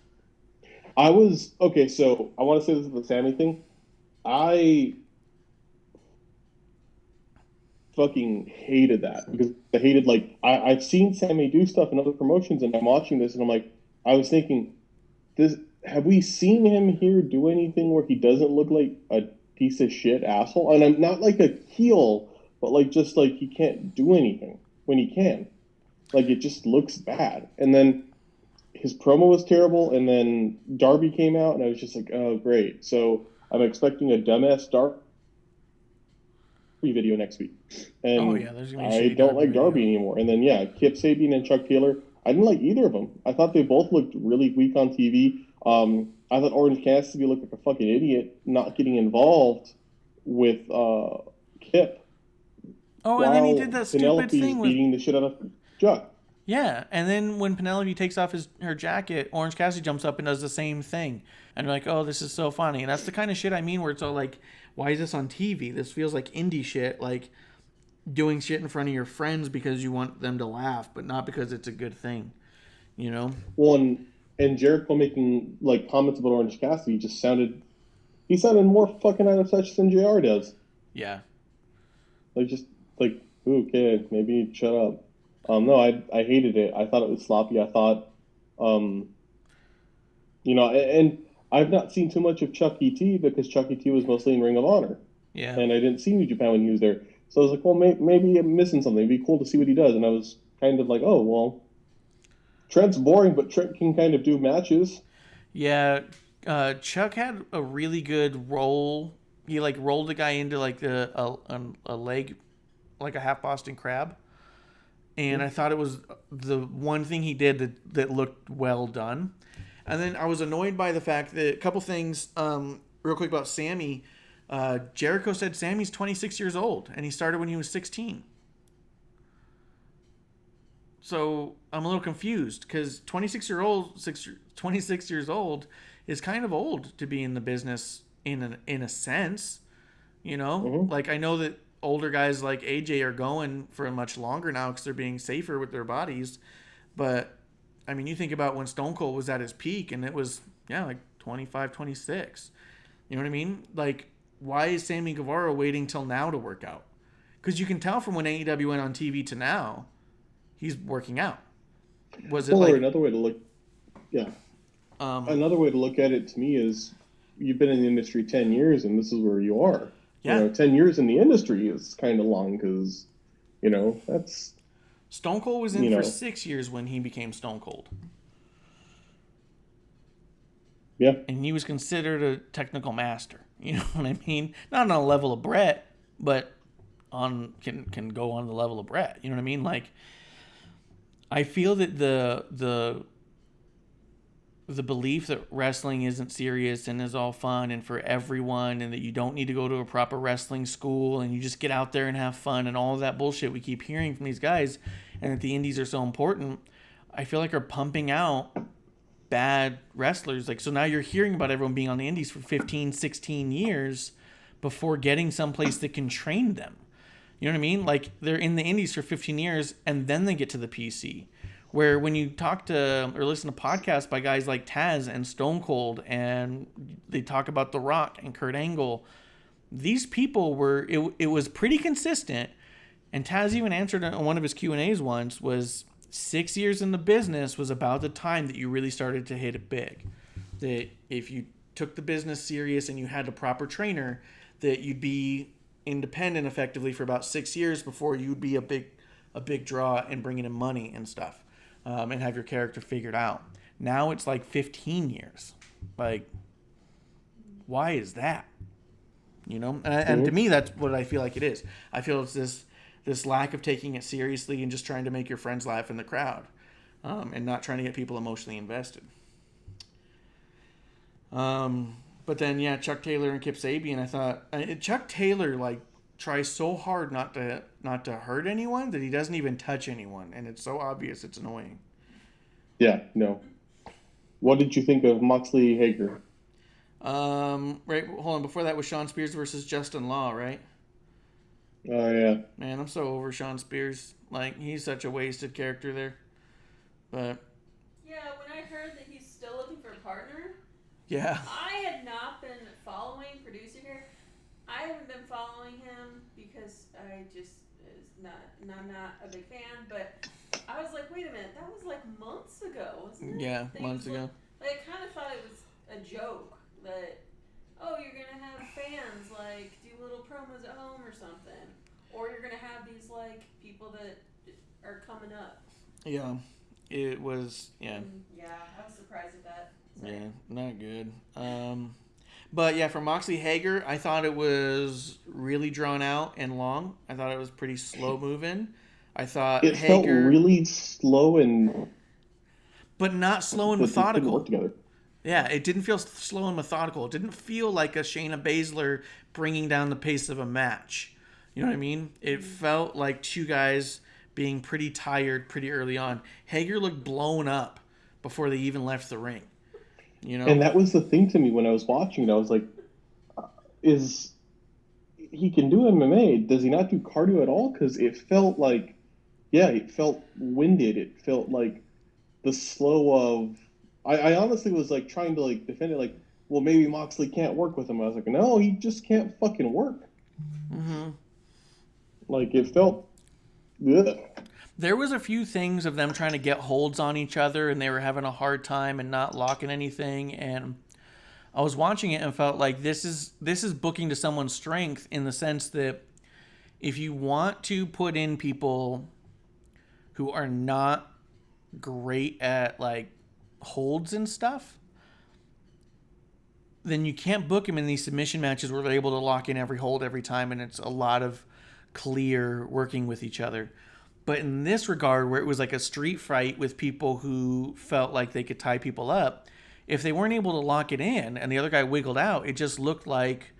I was okay. So I want to say this is the Sammy thing. I fucking hated that because I hated I've seen Sammy do stuff in other promotions, and I'm watching this and I'm like, I was thinking, have we seen him here do anything where he doesn't look like a piece of shit asshole? And I'm not like a heel, but like just like he can't do anything when he can. Like it just looks bad. And then his promo was terrible, and then Darby came out and I was just like, oh great. So I'm expecting a dumbass Darby video next week. And there's gonna be I don't like Darby anymore. And then Kip Sabian and Chuck Taylor, I didn't like either of them. I thought they both looked really weak on TV. I thought Orange Cassidy looked like a fucking idiot not getting involved with Kip. Oh, and then he did that stupid thing with beating the shit out of Chuck. Yeah, and then when Penelope takes off her jacket, Orange Cassidy jumps up and does the same thing. And you're like, oh, this is so funny. And that's the kind of shit I mean where it's all like, why is this on TV? This feels like indie shit, like doing shit in front of your friends because you want them to laugh, but not because it's a good thing, you know? Well, and Jericho making like comments about Orange Cassidy sounded more fucking out of touch than JR does. Yeah. Okay, maybe shut up. No, I hated it. I thought it was sloppy. I thought, and I've not seen too much of Chuck E.T. because Chuck E.T. was mostly in Ring of Honor. Yeah. And I didn't see New Japan when he was there. So I was like, well, maybe I'm missing something. It'd be cool to see what he does. And I was kind of like, oh, well, Trent's boring, but Trent can kind of do matches. Yeah. Chuck had a really good roll. He rolled the guy into a leg, like a half Boston crab. And I thought it was the one thing he did that looked well done. And then I was annoyed by the fact that a couple things, real quick about Sammy. Jericho said Sammy's 26 years old, and he started when he was 16. So I'm a little confused because 26 years old is kind of old to be in the business in a sense, you know. Mm-hmm. Like I know that older guys like AJ are going for much longer now because they're being safer with their bodies. But, I mean, you think about when Stone Cold was at his peak and it was, 25, 26. You know what I mean? Like, why is Sammy Guevara waiting till now to work out? Because you can tell from when AEW went on TV to now, he's working out. Was it another way to look... Yeah. Another way to look at it to me is you've been in the industry 10 years and this is where you are. Yeah. 10 years in the industry is kind of long because, that's... Stone Cold was in for 6 years when he became Stone Cold. Yeah. And he was considered a technical master. You know what I mean? Not on a level of Brett, but can go on the level of Brett. You know what I mean? Like, I feel that the belief that wrestling isn't serious and is all fun and for everyone and that you don't need to go to a proper wrestling school and you just get out there and have fun and all of that bullshit we keep hearing from these guys and that the indies are so important, I feel like are pumping out bad wrestlers. Like, so now you're hearing about everyone being on the indies for 15, 16 years before getting someplace that can train them. You know what I mean? Like, they're in the indies for 15 years and then they get to the PC. Where when you talk to or listen to podcasts by guys like Taz and Stone Cold and they talk about The Rock and Kurt Angle, these people were, it was pretty consistent. And Taz even answered on one of his Q&As once, was 6 years in the business was about the time that you really started to hit it big. That if you took the business serious and you had a proper trainer, that you'd be independent effectively for about 6 years before you'd be a big draw and bringing in money and stuff, and have your character figured out. Now it's like 15 years. Like, why is that? You know, and to me, that's what I feel like it is. I feel it's this lack of taking it seriously and just trying to make your friends laugh in the crowd, and not trying to get people emotionally invested. But then, yeah, Chuck Taylor and Kip Sabian, I thought Chuck Taylor like tries so hard not to hurt anyone that he doesn't even touch anyone, and it's so obvious it's annoying. Yeah, no. What did you think of Moxley Hager? Right, hold on. Before that was Sean Spears versus Justin Law, right? Oh, yeah. Man, I'm so over Sean Spears. Like, he's such a wasted character there. But yeah, when I heard that he's still looking for a partner, yeah, I had not been following producer here. I haven't been following him because I just I'm not a big fan. But I was like, wait a minute, that was like months ago, wasn't it? Yeah, months ago. Like, I kind of thought it was a joke that, oh, you're gonna have fans like do little promos at home or something, or you're gonna have these like people that are coming up. Yeah, it was. Yeah. Yeah, I was surprised at that. Sorry. Yeah, not good. But yeah, for Moxley Hager, I thought it was really drawn out and long. I thought it was pretty slow moving. I thought it Hager felt really slow and, but not slow and but they couldn't methodical. work together. Yeah, it didn't feel slow and methodical. It didn't feel like a Shayna Baszler bringing down the pace of a match. You know what I mean? It felt like two guys being pretty tired pretty early on. Hager looked blown up before they even left the ring. You know? And that was the thing to me when I was watching it. I was like, is he can do MMA? Does he not do cardio at all? Because it felt like, yeah, it felt winded. It felt like the slow of... I honestly was like trying to like defend it, like, well, maybe Moxley can't work with him. I was like, no, he just can't fucking work. Mm-hmm. Like, it felt... Ugh. There was a few things of them trying to get holds on each other, and they were having a hard time and not locking anything. And I was watching it and felt like this is booking to someone's strength, in the sense that if you want to put in people who are not great at like holds and stuff, then you can't book them in these submission matches where they're able to lock in every hold every time, and it's a lot of clear working with each other. But in this regard, where it was like a street fight with people who felt like they could tie people up, if they weren't able to lock it in and the other guy wiggled out, it just looked like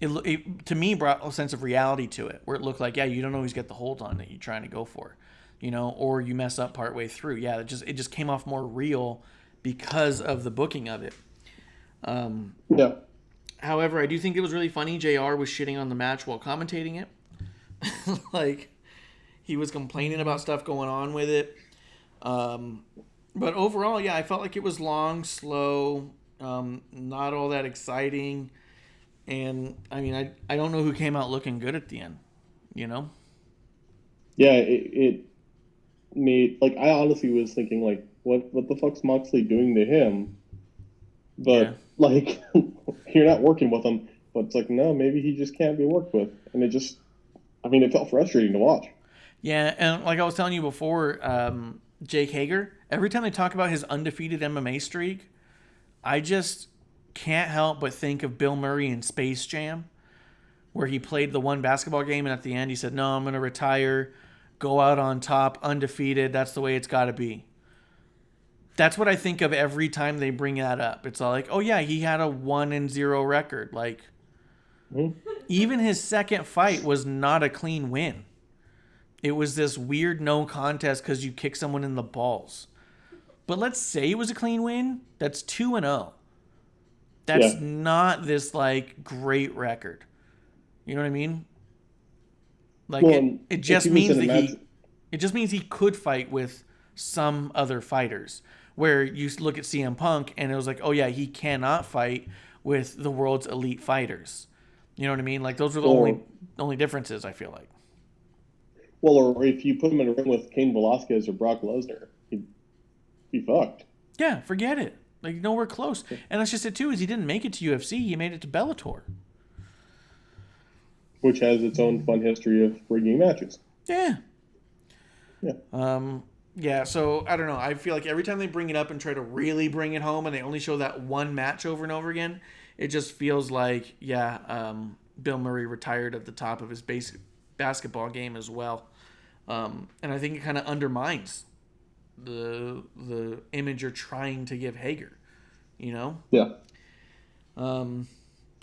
it to me brought a sense of reality to it, where it looked like, yeah, you don't always get the hold on that you're trying to go for, you know, or you mess up partway through. Yeah, it just came off more real because of the booking of it. Yeah. However, I do think it was really funny. JR was shitting on the match while commentating it. Like, he was complaining about stuff going on with it. But overall, yeah, I felt like it was long, slow, not all that exciting. And, I mean, I don't know who came out looking good at the end, you know? Yeah, it made... Like, I honestly was thinking, like, what the fuck's Moxley doing to him? But, yeah. Like, you're not working with him. But it's like, no, maybe he just can't be worked with. And it just... I mean, it felt frustrating to watch. Yeah, and like I was telling you before, Jake Hager, every time they talk about his undefeated MMA streak, I just can't help but think of Bill Murray in Space Jam, where he played the one basketball game, and at the end he said, no, I'm going to retire, go out on top, undefeated, that's the way it's got to be. That's what I think of every time they bring that up. It's all like, oh yeah, he had a 1-0 record. Like, even his second fight was not a clean win. It was this weird no contest because you kick someone in the balls. But let's say it was a clean win. That's 2-0. That's not this like great record. You know what I mean? Like, well, it just means that it just means he could fight with some other fighters. Where you look at CM Punk and it was like, oh yeah, he cannot fight with the world's elite fighters. You know what I mean? Like those are the only differences, I feel like. Well, or if you put him in a ring with Cain Velasquez or Brock Lesnar, he'd be fucked. Yeah, forget it. Like nowhere close. And that's just it too. Is he didn't make it to UFC? He made it to Bellator, which has its own fun history of rigging matches. Yeah. Yeah. Yeah. So I don't know. I feel like every time they bring it up and try to really bring it home, and they only show that one match over and over again, it just feels like Bill Murray retired at the top of his basic basketball game as well, and I think it kind of undermines the image you're trying to give Hager, you know? Yeah.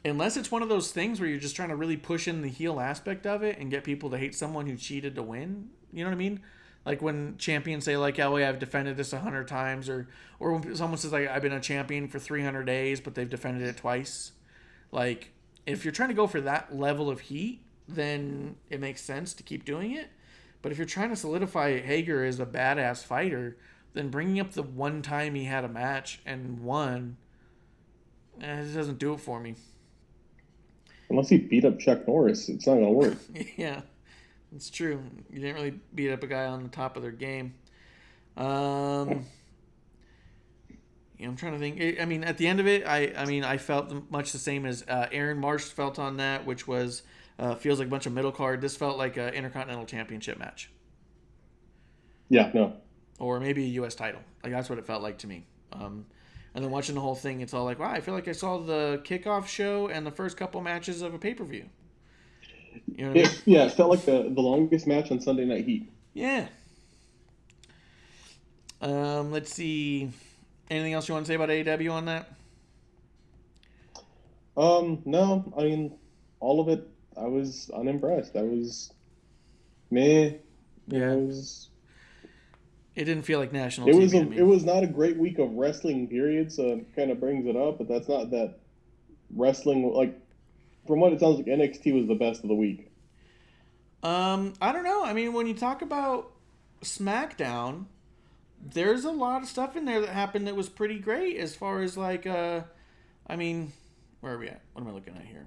Unless it's one of those things where you're just trying to really push in the heel aspect of it and get people to hate someone who cheated to win. You know what I mean? Like when champions say like, "Oh, yeah, I've defended this 100 times," or when someone says like, "I've been a champion for 300 days, but they've defended it twice." Like, if you're trying to go for that level of heat, then it makes sense to keep doing it. But if you're trying to solidify Hager as a badass fighter, then bringing up the one time he had a match and won, it doesn't do it for me. Unless he beat up Chuck Norris, it's not going to work. Yeah, it's true. You didn't really beat up a guy on the top of their game. I'm trying to think. I mean, at the end of it, I felt much the same as Aaron Marsh felt on that, which was feels like a bunch of middle card. This felt like an Intercontinental Championship match. Yeah, no. Or maybe a U.S. title. Like that's what it felt like to me. And then watching the whole thing, it's all like, wow, I feel like I saw the kickoff show and the first couple matches of a pay-per-view. You know what I mean? Yeah, it felt like the longest match on Sunday Night Heat. Yeah. Let's see. Anything else you want to say about AEW on that? No. I mean, all of it, I was unimpressed. I was meh. Yeah. It didn't feel like national TV. It was not a great week of wrestling, period, so it kind of brings it up, but that's not that wrestling, like, from what it sounds like, NXT was the best of the week. I don't know. I mean, when you talk about SmackDown, there's a lot of stuff in there that happened that was pretty great as far as, like, where are we at? What am I looking at here?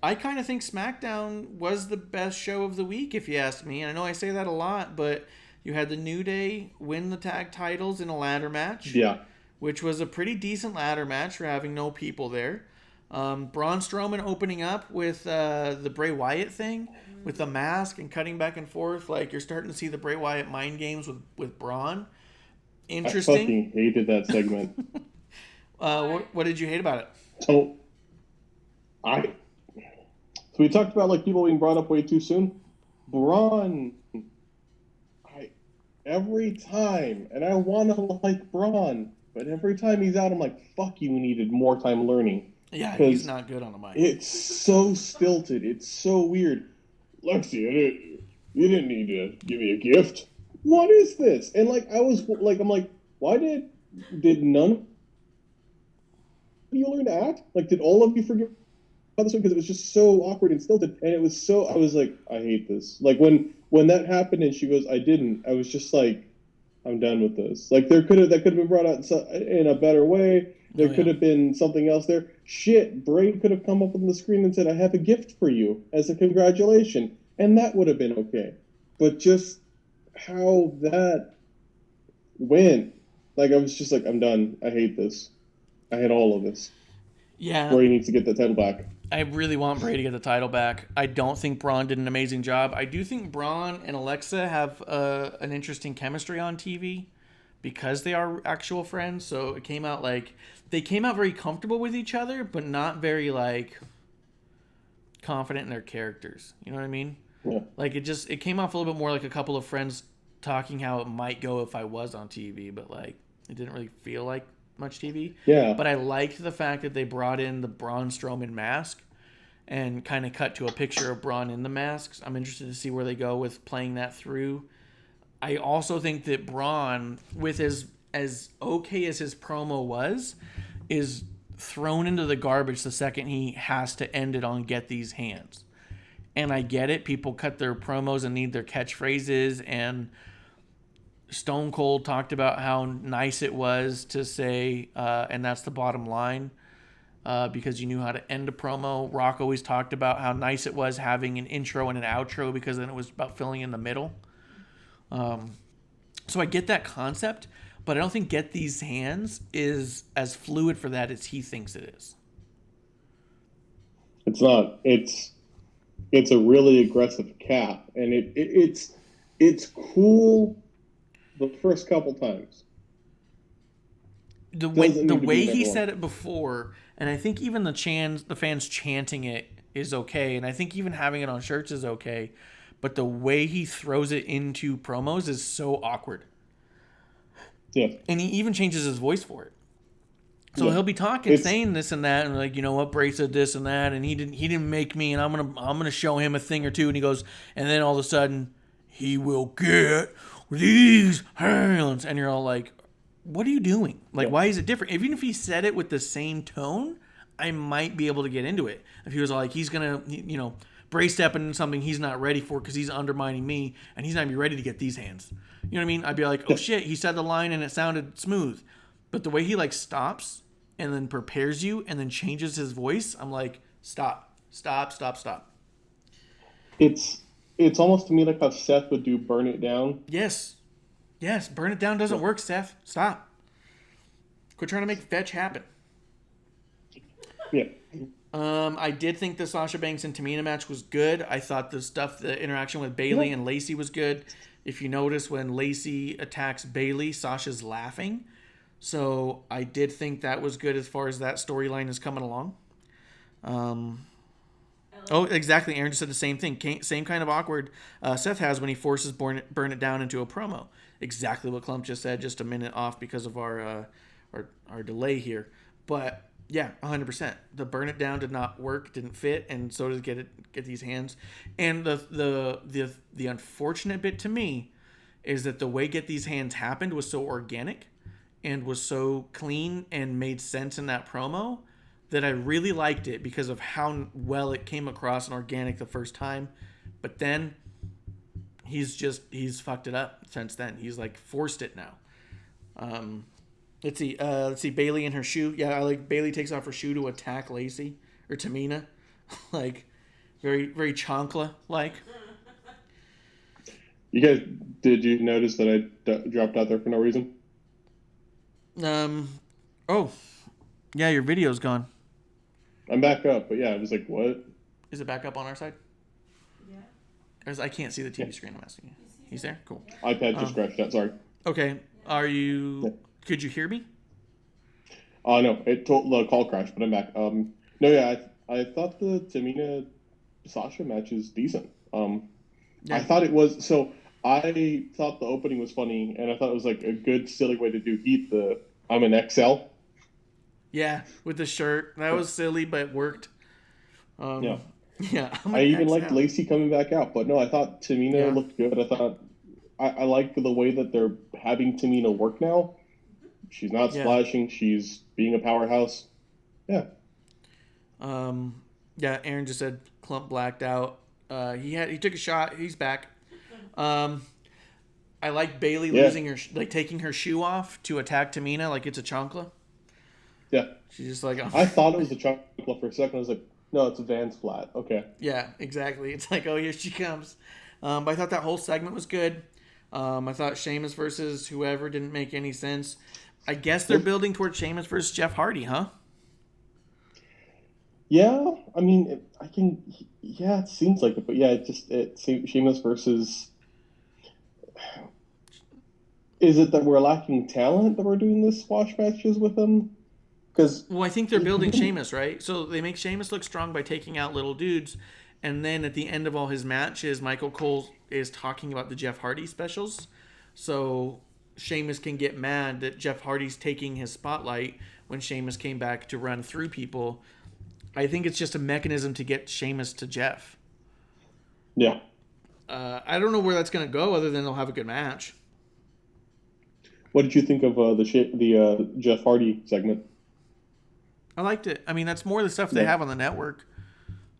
I kind of think SmackDown was the best show of the week, if you ask me. And I know I say that a lot, but you had the New Day win the tag titles in a ladder match. Yeah. Which was a pretty decent ladder match for having no people there. Braun Strowman opening up with the Bray Wyatt thing with the mask and cutting back and forth. Like, you're starting to see the Bray Wyatt mind games with Braun. Interesting. I fucking hated that segment. What did you hate about it? So we talked about, like, people being brought up way too soon. Braun... Every time, and I want to like Braun, but every time he's out, I'm like, fuck, you needed more time learning. Yeah, he's not good on the mic. It's so stilted. It's so weird. Lexi, you didn't need to give me a gift. What is this? And like, I'm like, why did none of you learn to act? Like, did all of you forget about this one? Because it was just so awkward and stilted, and I was like, I hate this. Like, when that happened and she goes, I didn't, I was just like, I'm done with this. Like, that could have been brought out in a better way. There could have been something else there. Shit, Bray could have come up on the screen and said, I have a gift for you as a congratulation. And that would have been okay. But just how that went, like, I was just like, I'm done. I hate this. I hate all of this. Yeah. Bray needs to get the title back. I really want Bray to get the title back. I don't think Braun did an amazing job. I do think Braun and Alexa have an interesting chemistry on TV because they are actual friends. So it came out like they came out very comfortable with each other, but not very like confident in their characters. You know what I mean? Yeah. Like it came off a little bit more like a couple of friends talking how it might go if I was on TV, but like it didn't really feel like much TV. Yeah. But I liked the fact that they brought in the Braun Strowman mask and kind of cut to a picture of Braun in the masks. I'm interested to see where they go with playing that through. I also think that Braun, with as okay as his promo was, is thrown into the garbage the second he has to end it on "get these hands." And I get it. People cut their promos and need their catchphrases, and Stone Cold talked about how nice it was to say, and that's the bottom line. because you knew how to end a promo. Rock always talked about how nice it was having an intro and an outro because then it was about filling in the middle. So I get that concept, but I don't think Get These Hands is as fluid for that as he thinks it is. It's not. It's a really aggressive cap, and it's cool the first couple times. The way he said it before, and I think even the fans chanting it is okay, and I think even having it on shirts is okay, but the way he throws it into promos is so awkward. Yeah. And he even changes his voice for it. So he'll be talking, saying this and that, and like, you know what, Bray said this and that, and he didn't make me, and I'm gonna show him a thing or two, and he goes, and then all of a sudden, he will get these hands, and you're all like, what are you doing? Like, why is it different? Even if he said it with the same tone, I might be able to get into it. If he was like, he's gonna, Bray stepping into something he's not ready for because he's undermining me, and he's not gonna be ready to get these hands. You know what I mean? I'd be like, oh shit, he said the line and it sounded smooth. But the way he like stops and then prepares you and then changes his voice, I'm like, stop. It's almost to me like how Seth would do Burn It Down. Yes, Burn It Down doesn't work, Seth. Stop. Quit trying to make fetch happen. Yeah. I did think the Sasha Banks and Tamina match was good. I thought the interaction with Bayley and Lacey was good. If you notice, when Lacey attacks Bayley, Sasha's laughing. So I did think that was good as far as that storyline is coming along. Oh, exactly. Aaron just said the same thing. Same kind of awkward Seth has when he forces Burn It Down into a promo. Exactly what Clump just said, just a minute off because of our delay here. But yeah, 100%. The Burn It Down did not work, didn't fit, and so does Get These Hands. And the unfortunate bit to me is that the way Get These Hands happened was so organic and was so clean and made sense in that promo that I really liked it because of how well it came across and organic the first time. But then he's fucked it up since then. He's like forced it now. Let's see. Bayley in her shoe. Yeah, I like Bayley takes off her shoe to attack Lacey or Tamina. Like very, very Chancla like. You guys, did you notice that I dropped out there for no reason? Oh, yeah, your video's gone. I'm back up, but yeah, I was like, what? Is it back up on our side? Yeah. I can't see the TV screen. I'm asking you. He's there? Cool. iPad just crashed out, sorry. Okay. Could you hear me? No, the call crashed, but I'm back. No, yeah, I thought the Tamina Sasha match is decent. I thought it was, so I thought the opening was funny, and I thought it was like a good, silly way to do Heat, I'm an XL. Yeah, with the shirt. That was silly, but it worked. Yeah. Yeah. I even liked Lacey coming back out, but no, I thought Tamina looked good. I thought I like the way that they're having Tamina work now. She's not splashing. She's being a powerhouse. Yeah. Yeah, Aaron just said Clump blacked out. He took a shot. He's back. I like Bayley losing her, like taking her shoe off to attack Tamina like it's a chancla. Yeah. She's just like, I thought it was a chancla for a second. I was like, no, it's a Vans flat. Okay. Yeah, exactly. It's like, oh, here she comes. But I thought that whole segment was good. I thought Sheamus versus whoever didn't make any sense. I guess they're building towards Sheamus versus Jeff Hardy, huh? Yeah, I mean, it seems like it, but yeah, Sheamus versus. Is it that we're lacking talent that we're doing this squash matches with them? Well, I think they're building Sheamus, right? So they make Sheamus look strong by taking out little dudes, and then at the end of all his matches, Michael Cole is talking about the Jeff Hardy specials. So Sheamus can get mad that Jeff Hardy's taking his spotlight when Sheamus came back to run through people. I think it's just a mechanism to get Sheamus to Jeff. Yeah. I don't know where that's going to go other than they'll have a good match. What did you think of the Jeff Hardy segment? I liked it. I mean, that's more the stuff they have on the network.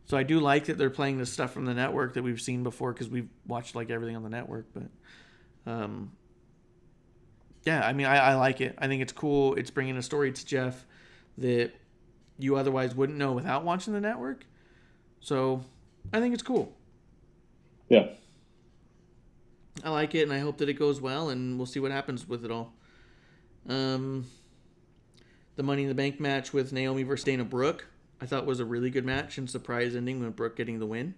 So I do like that they're playing the stuff from the network that we've seen before because we've watched like everything on the network. But yeah, I mean, I like it. I think it's cool. It's bringing a story to Jeff that you otherwise wouldn't know without watching the network. So I think it's cool. Yeah. I like it, and I hope that it goes well, and we'll see what happens with it all. The Money in the Bank match with Naomi versus Dana Brooke, I thought was a really good match and surprise ending with Brooke getting the win.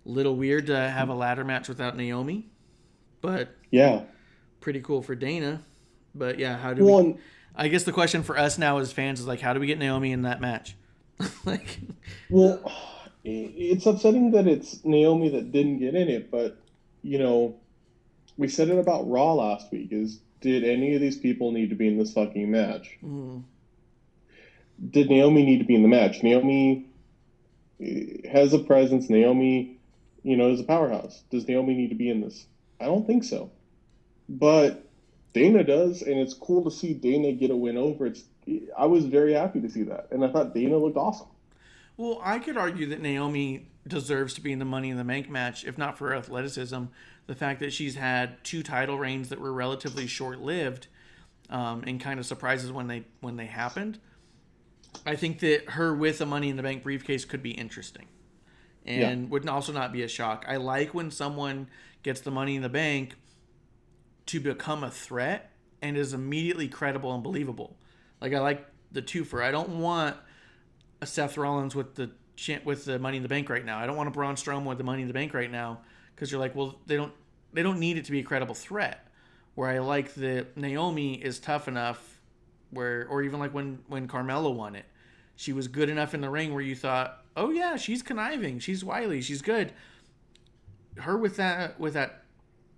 Little weird to have a ladder match without Naomi, but yeah, pretty cool for Dana. But yeah, how do we? I guess the question for us now as fans is like, how do we get Naomi in that match? Like, well, it's upsetting that it's Naomi that didn't get in it, but you know, we said it about Raw last week. Did any of these people need to be in this fucking match? Mm. Did Naomi need to be in the match? Naomi has a presence. Naomi, is a powerhouse. Does Naomi need to be in this? I don't think so. But Dana does, and it's cool to see Dana get a win over. I was very happy to see that, and I thought Dana looked awesome. Well, I could argue that Naomi deserves to be in the Money in the Bank match, if not for her athleticism. The fact that she's had 2 title reigns that were relatively short-lived, and kind of surprises when they happened. I think that her with a Money in the Bank briefcase could be interesting, and would also not be a shock. I like when someone gets the Money in the Bank to become a threat and is immediately credible and believable. Like, I like the twofer. I don't want a Seth Rollins with the Money in the Bank right now. I don't want a Braun Strowman with the Money in the Bank right now, because you're like, well, they don't need it to be a credible threat. Where I like that Naomi is tough enough, or even like when Carmella won it, she was good enough in the ring where you thought, oh yeah, she's conniving, she's wily, she's good. Her with that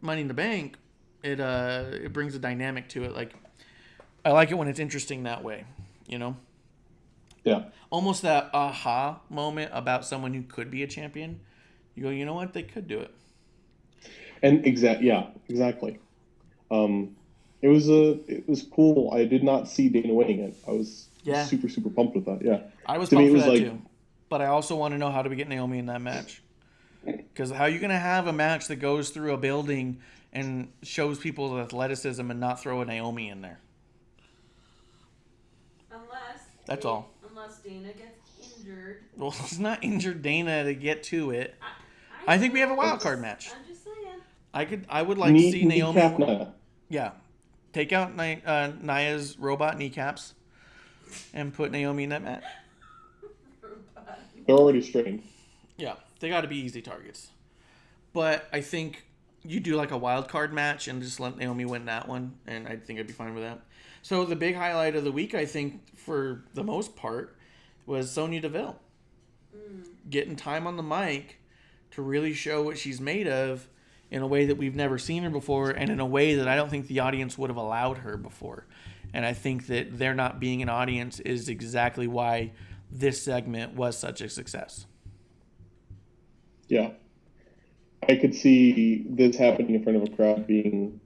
Money in the Bank, it brings a dynamic to it. Like, I like it when it's interesting that way, Yeah. Almost that aha moment about someone who could be a champion. You go, you know what? They could do it. And exactly. It was cool. I did not see Dana winning it. I was super, super pumped with that. Yeah. I was pumped for that too. But I also want to know, how do we get Naomi in that match? Because how are you going to have a match that goes through a building and shows people's athleticism and not throw a Naomi in there? Unless Dana gets injured. Well, it's not injured Dana to get to it. I think we have a wild card match. I'm just saying. I would like to see Naomi. Nia. Yeah, take out Nia's robot kneecaps and put Naomi in that match. They're already strained. Yeah, they got to be easy targets. But I think you do like a wild card match and just let Naomi win that one, and I think I'd be fine with that. So the big highlight of the week, I think, for the most part, was Sonya Deville. Getting time on the mic to really show what she's made of in a way that we've never seen her before, and in a way that I don't think the audience would have allowed her before. And I think that there not being an audience is exactly why this segment was such a success. Yeah. I could see this happening in front of a crowd being...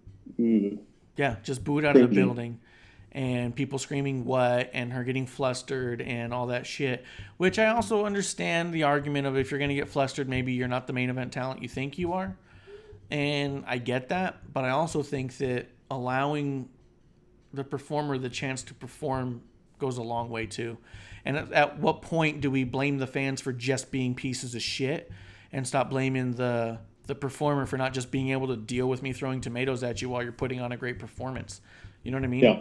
Yeah, just booed out of the building. And people screaming what, and her getting flustered and all that shit. Which I also understand the argument of, if you're going to get flustered, maybe you're not the main event talent you think you are. And I get that. But I also think that allowing the performer the chance to perform goes a long way too. And at what point do we blame the fans for just being pieces of shit and stop blaming the performer for not just being able to deal with me throwing tomatoes at you while you're putting on a great performance? You know what I mean? Yeah.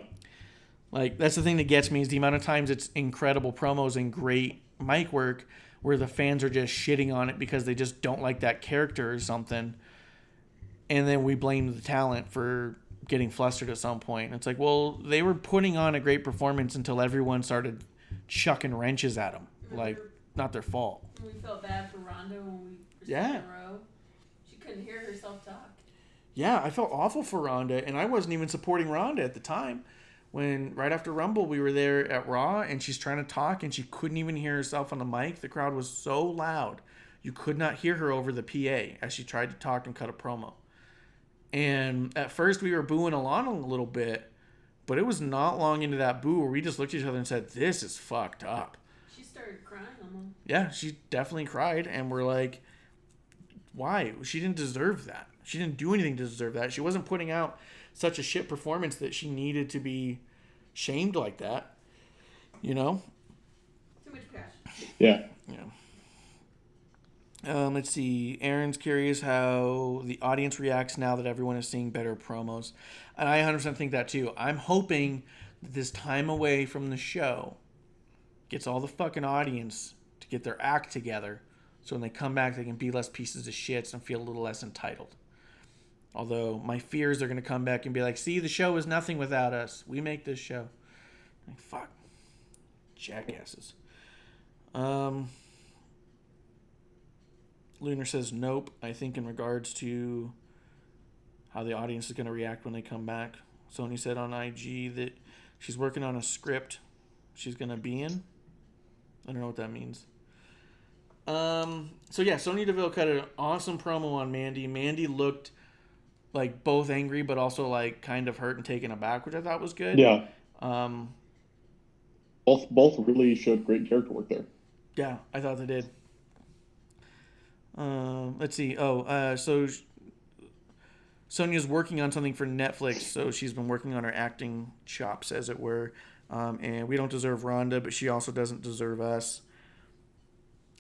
Like, that's the thing that gets me, is the amount of times it's incredible promos and great mic work where the fans are just shitting on it because they just don't like that character or something. And then we blame the talent for getting flustered at some point. It's like, well, they were putting on a great performance until everyone started chucking wrenches at them. Like, not their fault. We felt bad for Rhonda when we were sitting in a row. She couldn't hear herself talk. Yeah, I felt awful for Rhonda, and I wasn't even supporting Rhonda at the time. When right after Rumble, we were there at Raw, and she's trying to talk, and she couldn't even hear herself on the mic. The crowd was so loud, you could not hear her over the PA as she tried to talk and cut a promo. And at first, we were booing along a little bit, but it was not long into that boo where we just looked at each other and said, "This is fucked up." She started crying on them. Yeah, she definitely cried, and we're like, why? She didn't deserve that. She didn't do anything to deserve that. She wasn't putting out such a shit performance that she needed to be shamed like that, Too much cash. Yeah. Let's see. Aaron's curious how the audience reacts now that everyone is seeing better promos. And I 100% think that too. I'm hoping that this time away from the show gets all the fucking audience to get their act together so when they come back they can be less pieces of shits and feel a little less entitled. Although my fears they're going to come back and be like, see, the show is nothing without us. We make this show. Like, fuck. Jackasses. Lunar says nope. I think in regards to how the audience is going to react when they come back. Sony said on IG that she's working on a script she's going to be in. I don't know what that means. So yeah, Sonya Deville cut an awesome promo on Mandy. Mandy looked like both angry but also like kind of hurt and taken aback, which I thought was good. Yeah. Both really showed great character work there. Yeah, I thought they did. Let's see. So Sonya's working on something for Netflix, so she's been working on her acting chops, as it were. And we don't deserve Rhonda, but she also doesn't deserve us.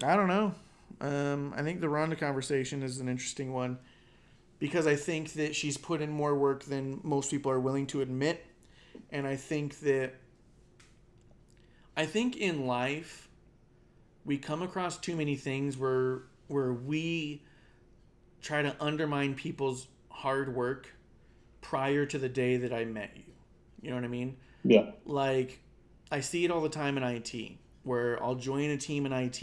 I don't know. I think the Rhonda conversation is an interesting one because I think that she's put in more work than most people are willing to admit. And I think in life, we come across too many things where we try to undermine people's hard work prior to the day that I met you. You know what I mean? Yeah. Like, I see it all the time in IT, where I'll join a team in IT,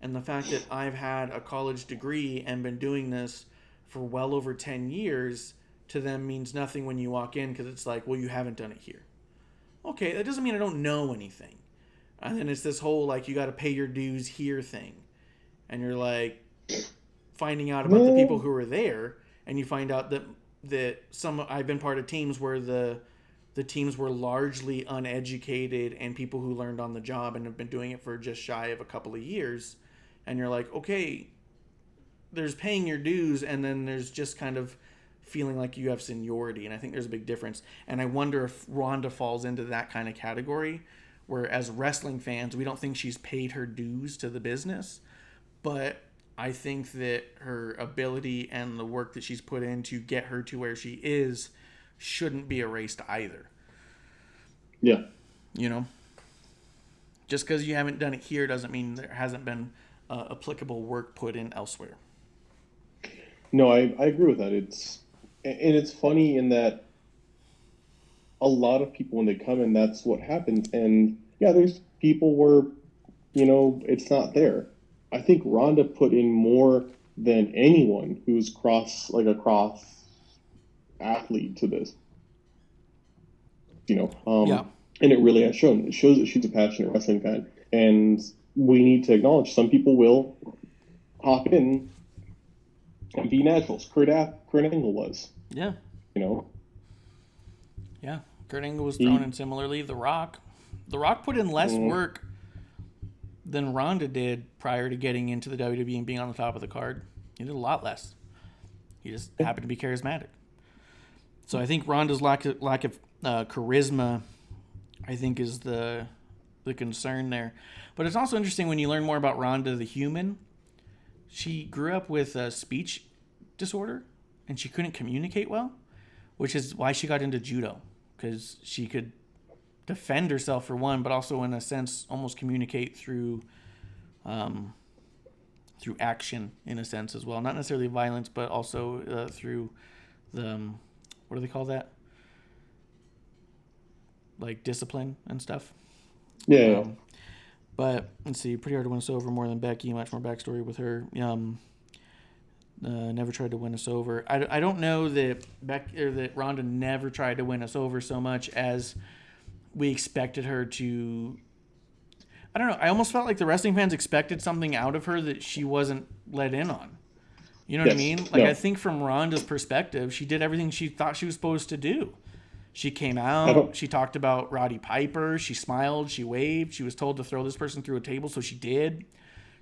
and the fact that I've had a college degree and been doing this for well over 10 years to them means nothing when you walk in, because it's like, well, you haven't done it here. Okay, that doesn't mean I don't know anything. And then it's this whole, like, you got to pay your dues here thing. And you're, like, finding out about the people who are there, and you find out that I've been part of teams where the teams were largely uneducated and people who learned on the job and have been doing it for just shy of a couple of years. And you're like, okay, there's paying your dues, and then there's just kind of feeling like you have seniority. And I think there's a big difference. And I wonder if Rhonda falls into that kind of category, where as wrestling fans, we don't think she's paid her dues to the business. But I think that her ability and the work that she's put in to get her to where she is shouldn't be erased either. Yeah. You know? Just because you haven't done it here doesn't mean there hasn't been applicable work put in elsewhere. No, I agree with that. It's funny in that a lot of people, when they come in, that's what happens. And yeah, there's people where, it's not there. I think Rhonda put in more than anyone who's a cross athlete to this. Yeah. And it really has shown. It shows that she's a passionate wrestling fan. And we need to acknowledge some people will hop in and be naturals. Kurt Angle was. Yeah. Yeah. Kurt Angle was thrown in similarly. The Rock put in less work than Rhonda did prior to getting into the WWE and being on the top of the card. He did a lot less. He just happened to be charismatic. So I think Rhonda's lack of charisma, I think, is the concern there. But it's also interesting when you learn more about Rhonda the human. She grew up with a speech disorder, and she couldn't communicate well, which is why she got into judo, because she could defend herself for one, but also in a sense almost communicate through action in a sense as well. Not necessarily violence, but also through the what do they call that? Like discipline and stuff. Yeah. But let's see, pretty hard to win us over more than Becky. Much more backstory with her. Never tried to win us over. I don't know that that Rhonda never tried to win us over so much as we expected her to. I don't know. I almost felt like the wrestling fans expected something out of her that she wasn't let in on. You know what I mean? Like, I think from Rhonda's perspective, she did everything she thought she was supposed to do. She came out, she talked about Roddy Piper, she smiled, she waved, she was told to throw this person through a table, so she did.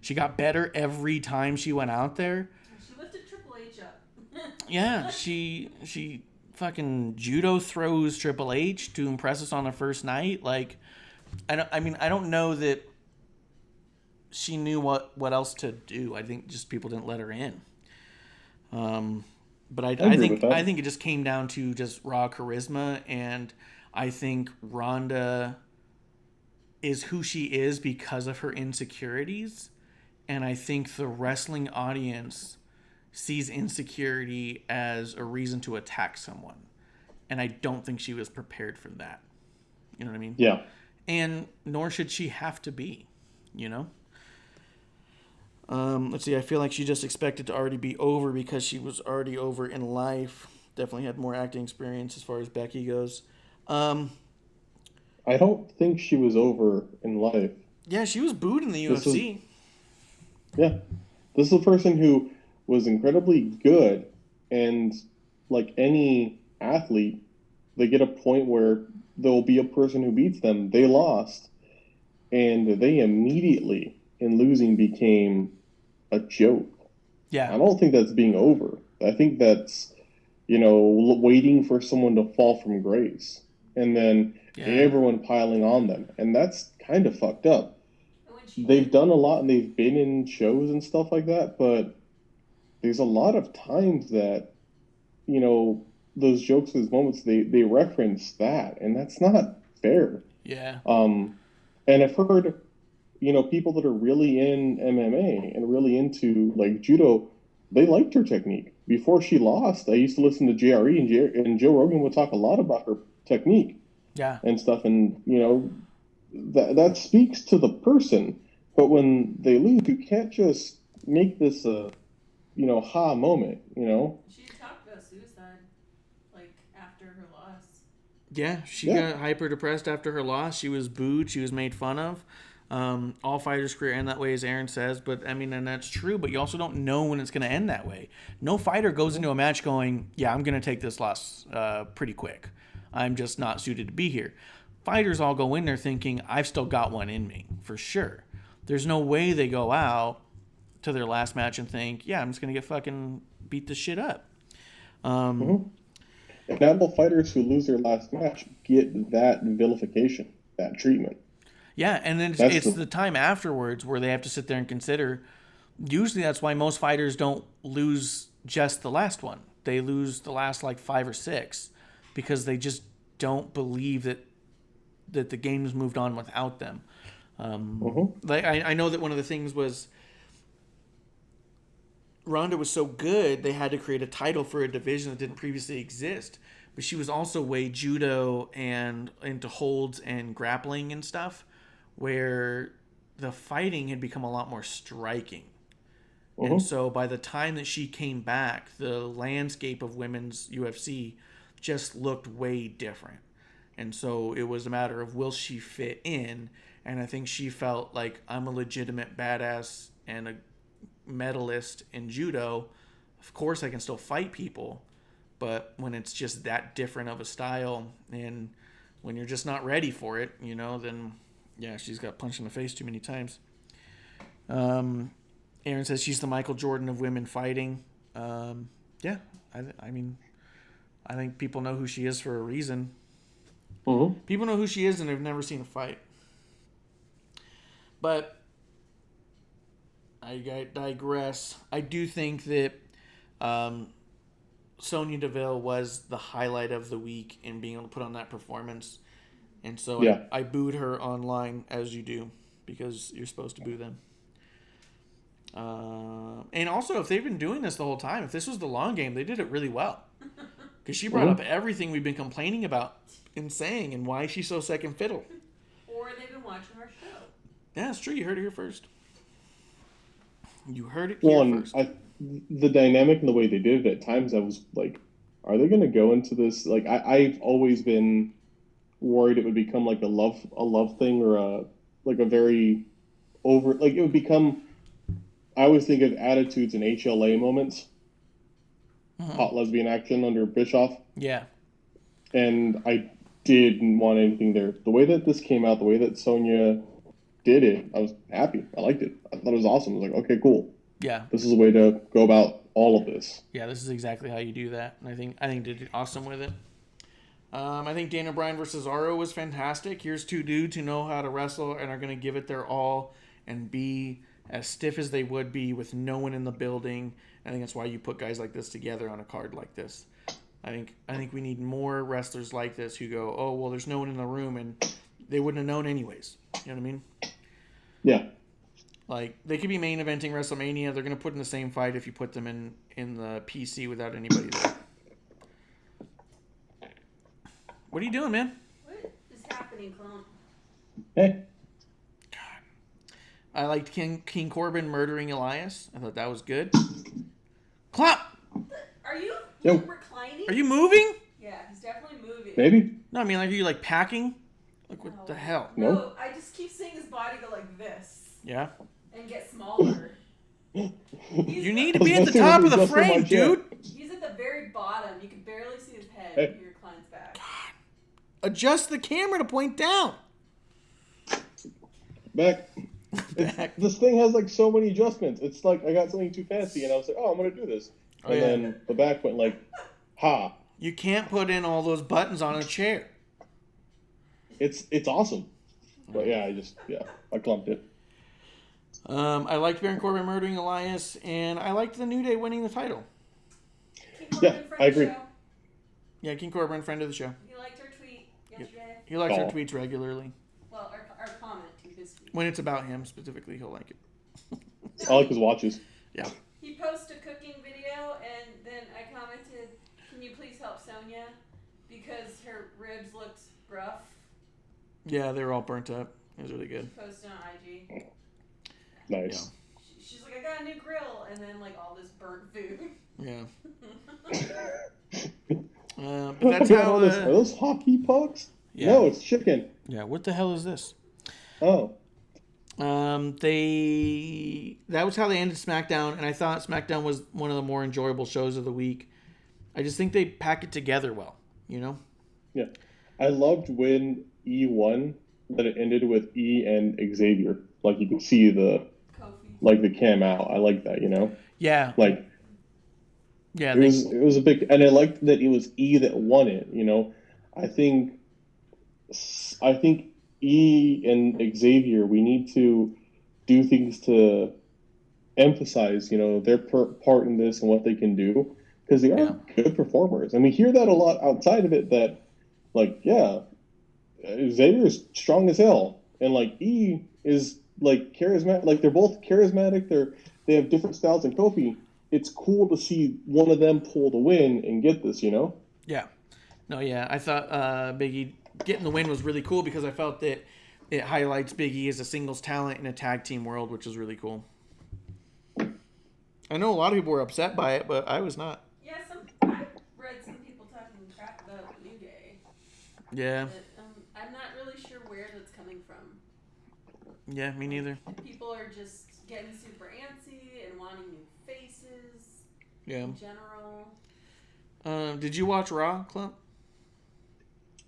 She got better every time she went out there. She lifted Triple H up. Yeah, she fucking judo throws Triple H to impress us on the first night. Like, I don't know that she knew what else to do. I think just people didn't let her in. But I think it just came down to just raw charisma, and I think Ronda is who she is because of her insecurities, and I think the wrestling audience sees insecurity as a reason to attack someone, and I don't think she was prepared for that. You know what I mean? Yeah. And nor should she have to be, you know? Let's see. I feel like she just expected to already be over because she was already over in life. Definitely had more acting experience as far as Becky goes. I don't think she was over in life. Yeah, she was booed in the UFC. This is a person who was incredibly good, and like any athlete, they get a point where there'll be a person who beats them. They lost, and they immediately, in losing, became a joke. Yeah. I don't think that's being over. I think that's, waiting for someone to fall from grace, and then everyone piling on them. And that's kind of fucked up. They've done a lot, and they've been in shows and stuff like that, but there's a lot of times that, those jokes, those moments, they reference that, and that's not fair. Yeah. And I've heard, people that are really in MMA and really into like judo, they liked her technique. Before she lost, I used to listen to JRE, and Joe Rogan would talk a lot about her technique. Yeah. And stuff, and that speaks to the person. But when they lose, you can't just make this a ha moment. She talked about suicide, like after her loss. Yeah, she got hyper depressed after her loss. She was booed. She was made fun of. All fighters' career end that way, as Aaron says. But I mean, and that's true. But you also don't know when it's going to end that way. No fighter goes into a match going, "Yeah, I'm going to take this loss pretty quick. I'm just not suited to be here." Fighters all go in there thinking, "I've still got one in me for sure." There's no way they go out to their last match and think, "Yeah, I'm just going to get fucking beat the shit up." And notable fighters who lose their last match get that vilification, that treatment. Yeah, and then it's the time afterwards where they have to sit there and consider. Usually that's why most fighters don't lose just the last one. They lose the last like 5 or 6 because they just don't believe that the game's moved on without them. Like I know that one of the things was Ronda was so good they had to create a title for a division that didn't previously exist. But she was also way judo and into holds and grappling and stuff, where the fighting had become a lot more striking. And so by the time that she came back, the landscape of women's UFC just looked way different. And so it was a matter of, will she fit in? And I think she felt like, I'm a legitimate badass and a medalist in judo. Of course I can still fight people. But when it's just that different of a style, and when you're just not ready for it, then, yeah, she's got punched in the face too many times. Aaron says she's the Michael Jordan of women fighting. Yeah, I mean, I think people know who she is for a reason. People know who she is, and they've never seen a fight. But I digress. I do think that Sonya Deville was the highlight of the week in being able to put on that performance. And so I booed her online, as you do, because you're supposed to boo them. And also, if they've been doing this the whole time, if this was the long game, they did it really well. Because she brought up everything we've been complaining about and saying, and why she's so second fiddle. Or they've been watching our show. Yeah, it's true. You heard it here first. You heard it here first. The dynamic and the way they did it, at times I was like, are they going to go into this? Like, I've always been worried it would become like a love thing, or a very over, like it would become, I always think of attitudes and HLA moments. Hot lesbian action under Bischoff. Yeah. And I didn't want anything there. The way that this came out, the way that Sonya did it, I was happy. I liked it. I thought it was awesome. I was like, okay, cool. Yeah. This is a way to go about all of this. Yeah, this is exactly how you do that. And I think they did awesome with it. I think Daniel Bryan versus Cesaro was fantastic. Here's two dudes who know how to wrestle and are going to give it their all and be as stiff as they would be with no one in the building. I think that's why you put guys like this together on a card like this. I think we need more wrestlers like this who go, oh, well, there's no one in the room, and they wouldn't have known anyways. You know what I mean? Yeah. Like, they could be main eventing WrestleMania. They're going to put in the same fight if you put them in the PC without anybody there. What are you doing, man? What is happening, clone? Hey. I liked King Corbin murdering Elias. I thought that was good. Clap! Are you Yo. reclining? Are you moving? Yeah, he's definitely moving. Maybe? No, I mean, like, are you, like, packing? Like, what the hell? No. No, I just keep seeing his body go like this Yeah? and get smaller. You need to be at the top of the frame, dude. He's at the very bottom. You can barely see his head Hey. when he reclines back. Adjust the camera to point down. Back. This thing has like so many adjustments. It's like I got something too fancy and I was like, oh, I'm going to do this. And then the back went like, ha. You can't put in all those buttons on a chair. It's awesome. But yeah, I clumped it. I liked Baron Corbin murdering Elias, and I liked the New Day winning the title. Yeah, I agree. Yeah, King Corbin, friend of the show. He liked our tweet yesterday. He likes our tweets regularly. Well, our comment to his tweet. When it's about him specifically, he'll like it. I like his watches. Yeah. He posted a cooking video, and then I commented, "Can you please help Sonya because her ribs looked rough." Yeah, they were all burnt up. It was really good. She posted on IG. Nice. Yeah. She's like, "I got a new grill," and then like all this burnt food. Yeah. But that's how. Are those hockey pucks? Yeah. No, it's chicken. Yeah. What the hell is this? Oh. That was how they ended SmackDown, and I thought SmackDown was one of the more enjoyable shows of the week. I just think they pack it together well, you know? Yeah. I loved when E won, that it ended with E and Xavier. Like you could see the cam out. I like that, you know? Yeah. Like yeah, it was a big, and I liked that it was E that won it, you know? I think E and Xavier, we need to do things to emphasize, you know, their part in this and what they can do, because they are good performers. And we hear that a lot outside of it, that, like, yeah, Xavier's strong as hell, and, like, E is, like, charismatic. Like, they're both charismatic. They have different styles than Kofi. It's cool to see one of them pull the win and get this, you know? Yeah. No, yeah. I thought Big E getting the win was really cool because I felt that it highlights Big E as a singles talent in a tag team world, which is really cool. I know a lot of people were upset by it, but I was not. Yeah, I've read some people talking crap about the New Day. Yeah. But, I'm not really sure where that's coming from. Yeah, me neither. People are just getting super antsy and wanting new faces. Yeah. In general. Did you watch Raw, Clump?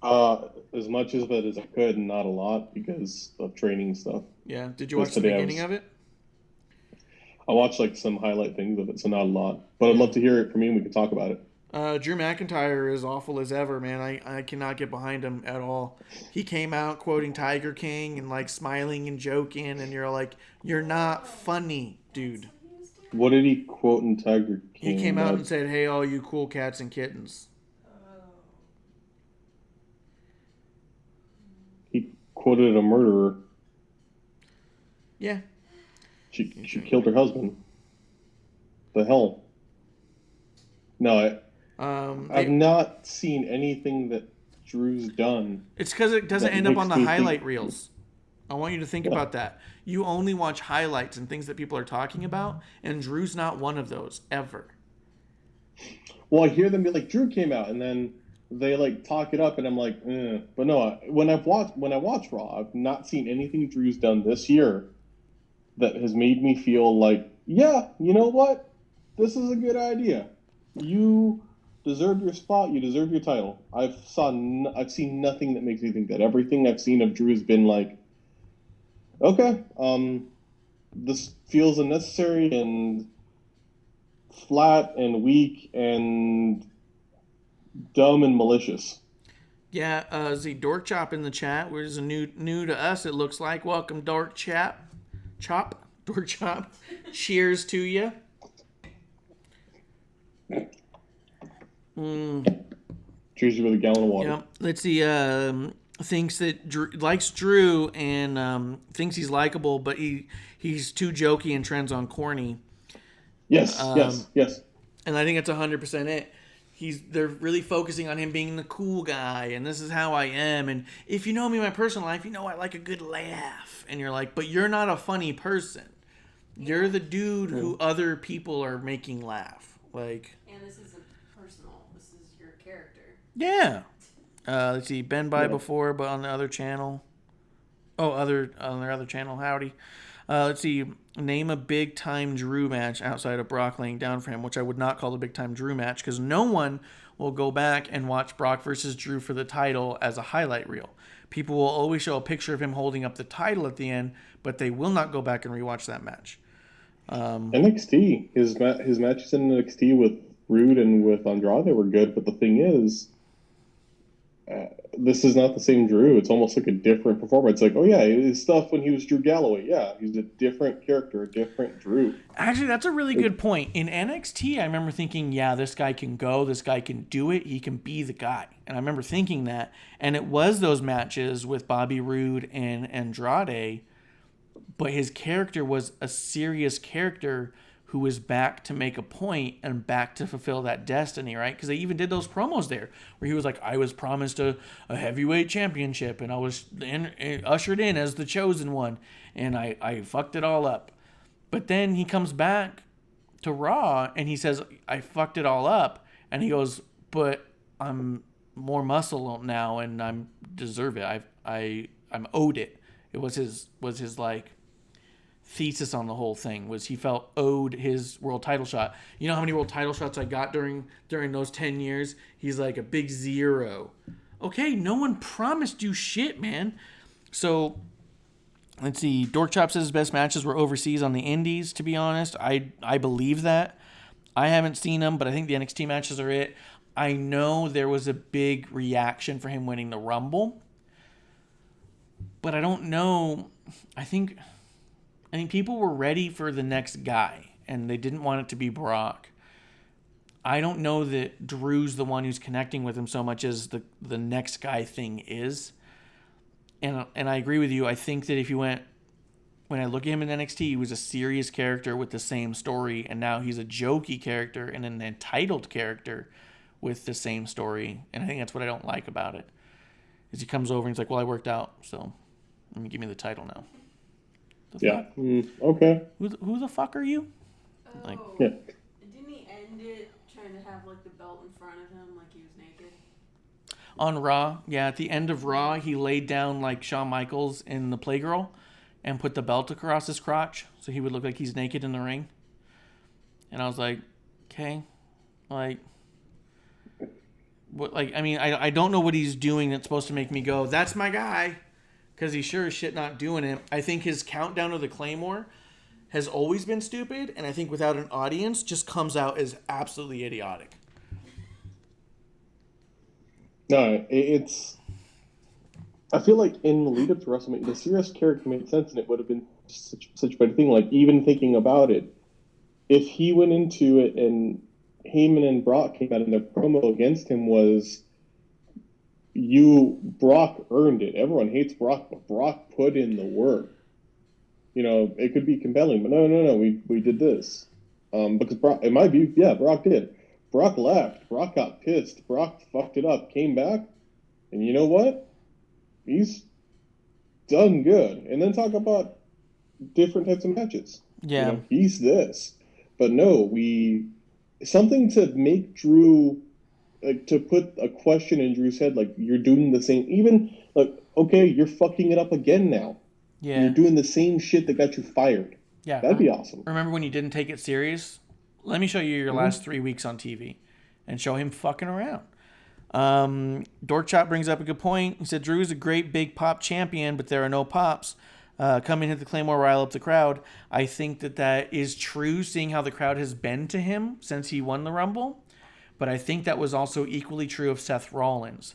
As much of it as I could, and not a lot because of training stuff. Yeah. Did you watch the beginning of it? I watched like some highlight things of it, so not a lot. But I'd love to hear it from you and we can talk about it. Drew McIntyre is awful as ever, man. I cannot get behind him at all. He came out quoting Tiger King and like smiling and joking, and you're like, you're not funny, dude. What did he quote in Tiger King? He came out and said, "Hey, all you cool cats and kittens." He quoted a murderer. Yeah. She killed her husband. The hell? No, I've not seen anything that Drew's done. It's because it doesn't end up on the highlight reels. I want you to think about that. You only watch highlights and things that people are talking about, and Drew's not one of those, ever. Well, I hear them be like, Drew came out, and then they like talk it up, and I'm like, eh. But no, when I watch Raw, I've not seen anything Drew's done this year that has made me feel like, yeah, you know what? This is a good idea. You deserve your spot. You deserve your title. I've seen nothing that makes me think that. Everything I've seen of Drew has been like, okay, this feels unnecessary and flat and weak and dumb and malicious. Yeah, the Dork Chop in the chat, which is new to us, it looks like. Welcome, Dork Chap. Dork Chop. Cheers to you. Cheers with a gallon of water. Yep. Let's see. Thinks that likes Drew and thinks he's likable, but he's too jokey and trends on corny. Yes. And I think it's 100% it. They're really focusing on him being the cool guy, and this is how I am. And if you know me in my personal life, you know I like a good laugh. And you're like, but you're not a funny person. You're the dude who other people are making laugh. Like. And this isn't personal. This is your character. Yeah. Let's see. Been by before, but on the other channel. On their other channel. Howdy. Let's see. Name a big time Drew match outside of Brock laying down for him, which I would not call the big time Drew match because no one will go back and watch Brock versus Drew for the title as a highlight reel. People will always show a picture of him holding up the title at the end, but they will not go back and rewatch that match. NXT, his matches in NXT with Rude and with Andrade were good, but the thing is, this is not the same Drew. It's almost like a different performance. Like, oh yeah, his stuff when he was Drew Galloway. Yeah, he's a different character, a different Drew. Actually, that's a really good point. In NXT, I remember thinking, yeah, this guy can go. This guy can do it. He can be the guy. And I remember thinking that. And it was those matches with Bobby Roode and Andrade. But his character was a serious character who was back to make a point and back to fulfill that destiny, right? Because they even did those promos there where he was like, I was promised a heavyweight championship and I was ushered in as the chosen one and I fucked it all up. But then he comes back to Raw and he says, I fucked it all up. And he goes, but I'm more muscle now and I deserve it. I'm owed it. It was his like thesis on the whole thing was he felt owed his world title shot. You know how many world title shots I got during those 10 years? He's like a big 0. Okay, no one promised you shit, man. So let's see. Dork Chop says his best matches were overseas on the indies, to be honest. I believe that. I haven't seen them, but I think the NXT matches are it. I know there was a big reaction for him winning the Rumble. But I don't know. I think people were ready for the next guy, and they didn't want it to be Brock. I don't know that Drew's the one who's connecting with him so much as the next guy thing is. And I agree with you. I think that if you when I look at him in NXT, he was a serious character with the same story, and now he's a jokey character and an entitled character with the same story. And I think that's what I don't like about it. Is he comes over and he's like, well, I worked out, so let me give me the title now. Yeah. Okay. Who the fuck are you? Oh, Like, yeah. Didn't he end it trying to have like the belt in front of him like he was naked? On Raw, yeah, at the end of Raw, he laid down like Shawn Michaels in the Playgirl and put the belt across his crotch so he would look like he's naked in the ring. And I was like, okay, like, what? Like, I mean, I don't know what he's doing that's supposed to make me go, that's my guy. Because he's sure as shit not doing it. I think his countdown of the Claymore has always been stupid, and I think without an audience just comes out as absolutely idiotic. No, it's... I feel like in the lead-up to WrestleMania, the serious character made sense, and it would have been such a better thing. Like, even thinking about it, if he went into it and Heyman and Brock came out and their promo against him was... Brock earned it. Everyone hates Brock, but Brock put in the work. You know, it could be compelling, but no, we did this. Because Brock, in my view, yeah, Brock did. Brock left. Brock got pissed. Brock fucked it up, came back, and you know what? He's done good. And then talk about different types of matches. Yeah. You know, he's this. But no, something to make Drew... Like, to put a question in Drew's head, like, you're doing the same, even, like, okay, you're fucking it up again now. Yeah. You're doing the same shit that got you fired. Yeah. That'd be awesome. Remember when you didn't take it serious? Let me show you your last 3 weeks on TV and show him fucking around. Dork Chop brings up a good point. He said, Drew's a great big pop champion, but there are no pops. Come in, hit the Claymore, rile up the crowd. I think that is true, seeing how the crowd has been to him since he won the Rumble. But I think that was also equally true of Seth Rollins.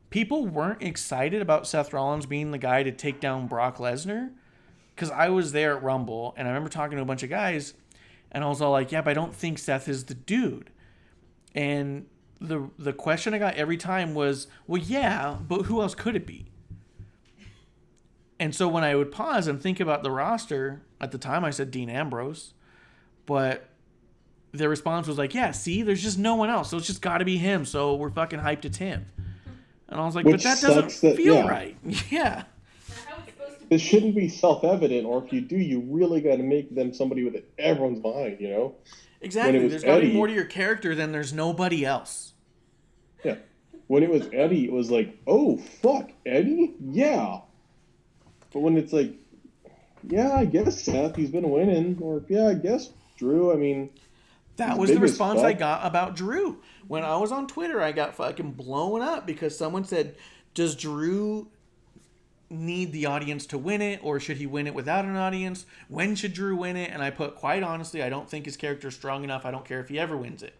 People weren't excited about Seth Rollins being the guy to take down Brock Lesnar, because I was there at Rumble, and I remember talking to a bunch of guys, and I was all like, yeah, but I don't think Seth is the dude. And the question I got every time was, well, yeah, but who else could it be? And so when I would pause and think about the roster, at the time I said Dean Ambrose, but their response was like, yeah, see, there's just no one else, so it's just got to be him, so we're fucking hyped it's him. And I was like, but that doesn't feel right. Yeah. It shouldn't be self-evident, or if you do, you really got to make them somebody with everyone's behind, you know? Exactly. There's got to be more to your character than there's nobody else. Yeah. When it was Eddie, it was like, oh, fuck, Eddie? Yeah. But when it's like, yeah, I guess Seth, he's been winning, or yeah, I guess Drew, I mean... That was the response I got about Drew. When I was on Twitter, I got fucking blown up because someone said, does Drew need the audience to win it, or should he win it without an audience? When should Drew win it? And I put, quite honestly, I don't think his character is strong enough. I don't care if he ever wins it.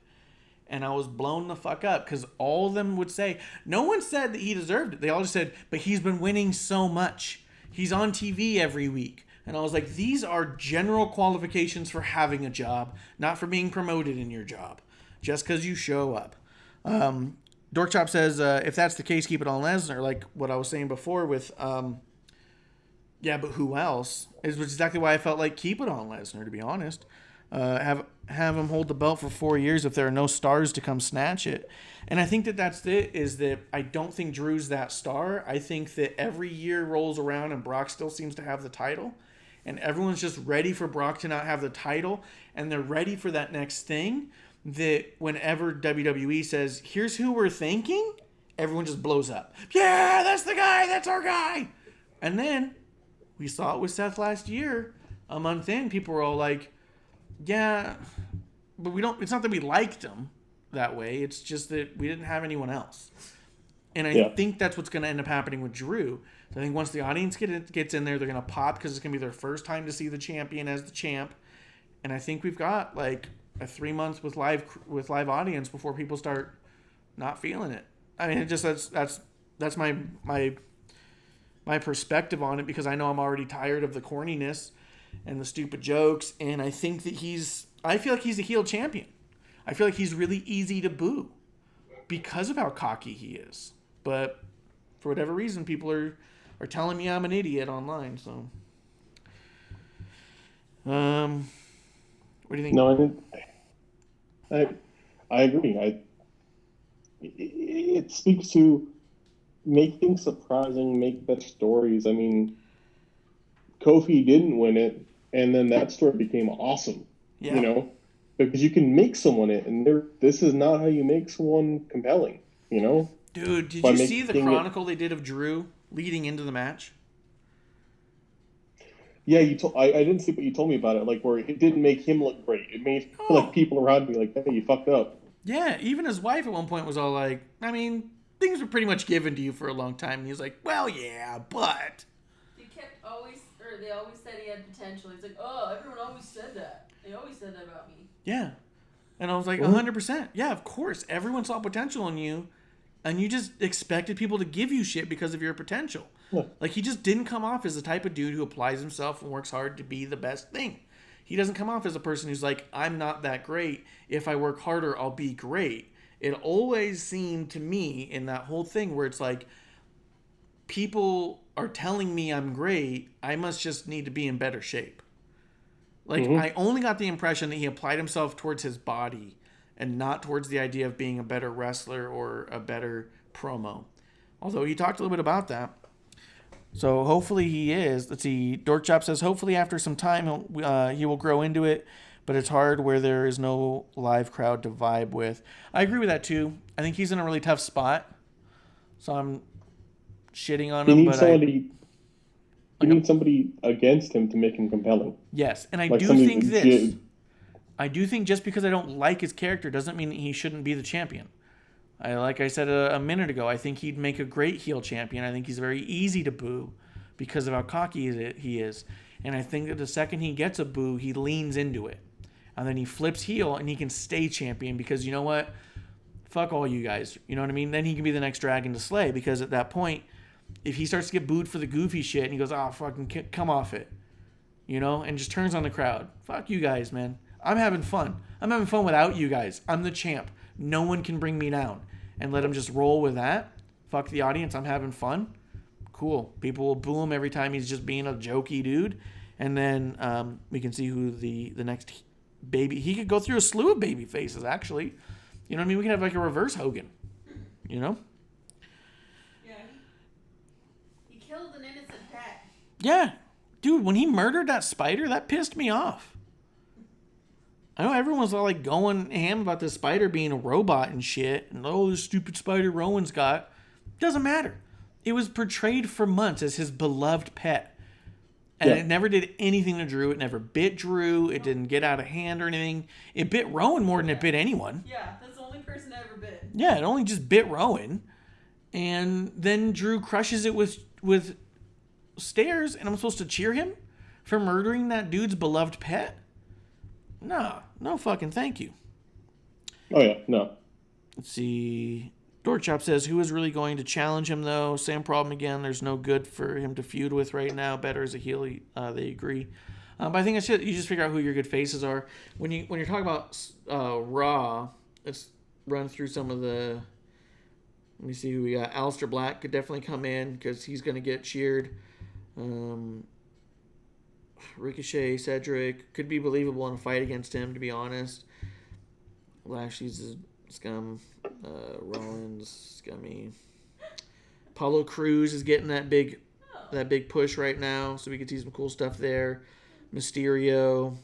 And I was blown the fuck up because all of them would say, no one said that he deserved it. They all just said, but he's been winning so much. He's on TV every week. And I was like, these are general qualifications for having a job, not for being promoted in your job, just because you show up. Dorkchop says, if that's the case, keep it on Lesnar, like what I was saying before with, yeah, but who else? Is exactly why I felt like keep it on Lesnar, to be honest. Have him hold the belt for 4 years if there are no stars to come snatch it. And I think that that's it, is that I don't think Drew's that star. I think that every year rolls around and Brock still seems to have the title. And everyone's just ready for Brock to not have the title. And they're ready for that next thing. That whenever WWE says, here's who we're thinking, everyone just blows up. Yeah, that's the guy. That's our guy. And then we saw it with Seth last year. A month in, people were all like, yeah, but we don't, it's not that we liked him that way. It's just that we didn't have anyone else. And I think that's what's going to end up happening with Drew. So I think once the audience gets in there, they're going to pop because it's going to be their first time to see the champion as the champ. And I think we've got like a 3 months with live audience before people start not feeling it. I mean, it just that's my perspective on it, because I know I'm already tired of the corniness and the stupid jokes, and I think that I feel like he's a heel champion. I feel like he's really easy to boo because of how cocky he is. But for whatever reason, people are telling me I'm an idiot online. So, what do you think? No, I agree. It speaks to make things surprising, make better stories. I mean, Kofi didn't win it, and then that story became awesome. Yeah. You know, because you can make someone it, and this is not how you make someone compelling. You know, dude, did you see the chronicle they did of Drew leading into the match? Yeah, I didn't see, but you told me about it. Like, where it didn't make him look great. It made like people around me like, hey, you fucked up. Yeah, even his wife at one point was all like, I mean, things were pretty much given to you for a long time. And he was like, well, yeah, but. They always said he had potential. He's like, oh, everyone always said that. They always said that about me. Yeah. And I was like, 100%. Yeah, of course. Everyone saw potential in you, and you just expected people to give you shit because of your potential. Yeah. Like, he just didn't come off as the type of dude who applies himself and works hard to be the best thing. He doesn't come off as a person who's like, I'm not that great. If I work harder, I'll be great. It always seemed to me in that whole thing where it's like, people are telling me I'm great, I must just need to be in better shape. Like, I only got the impression that he applied himself towards his body and not towards the idea of being a better wrestler or a better promo. Although he talked a little bit about that. So hopefully he is. Let's see. Dorkchop says, hopefully after some time he will grow into it, but it's hard where there is no live crowd to vibe with. I agree with that too. I think he's in a really tough spot. So I'm shitting on him, but you need somebody against him to make him compelling. Yes, and I do think this. I do think just because I don't like his character doesn't mean he shouldn't be the champion. Like I said a minute ago, I think he'd make a great heel champion. I think he's very easy to boo because of how cocky he is. And I think that the second he gets a boo, he leans into it. And then he flips heel and he can stay champion because, you know what? Fuck all you guys. You know what I mean? Then he can be the next dragon to slay, because at that point, if he starts to get booed for the goofy shit and he goes, oh, fucking come off it. you know, and just turns on the crowd. Fuck you guys, man. I'm having fun. I'm having fun without you guys. I'm the champ. No one can bring me down. And let him just roll with that. Fuck the audience. I'm having fun. Cool. People will boo him every time he's just being a jokey dude. And then we can see who the next baby... He could go through a slew of baby faces, actually. You know what I mean? We could have like a reverse Hogan. You know? Yeah. He killed an innocent pet. Yeah. Dude, when he murdered that spider, that pissed me off. I know everyone's all like going ham about this spider being a robot and shit. And oh, this stupid spider Rowan's got. Doesn't matter. It was portrayed for months as his beloved pet. And it never did anything to Drew. It never bit Drew. It didn't get out of hand or anything. It bit Rowan more than it bit anyone. Yeah, that's the only person I ever bit. Yeah, it only just bit Rowan. And then Drew crushes it with stairs, and I'm supposed to cheer him for murdering that dude's beloved pet? No fucking thank you. Oh, yeah, no. Let's see. Dorkchop says, who is really going to challenge him, though? Same problem again. There's no good for him to feud with right now. Better as a heel. They agree. But I think it's you just figure out who your good faces are. When you're talking about Raw, let's run through some of the... Let me see who we got. Aleister Black could definitely come in because he's going to get cheered. Ricochet, Cedric could be believable in a fight against him, to be honest. Lashley's a scum. Rollins, scummy. Apollo Crews is getting that big push right now, so we could see some cool stuff there. Mysterio.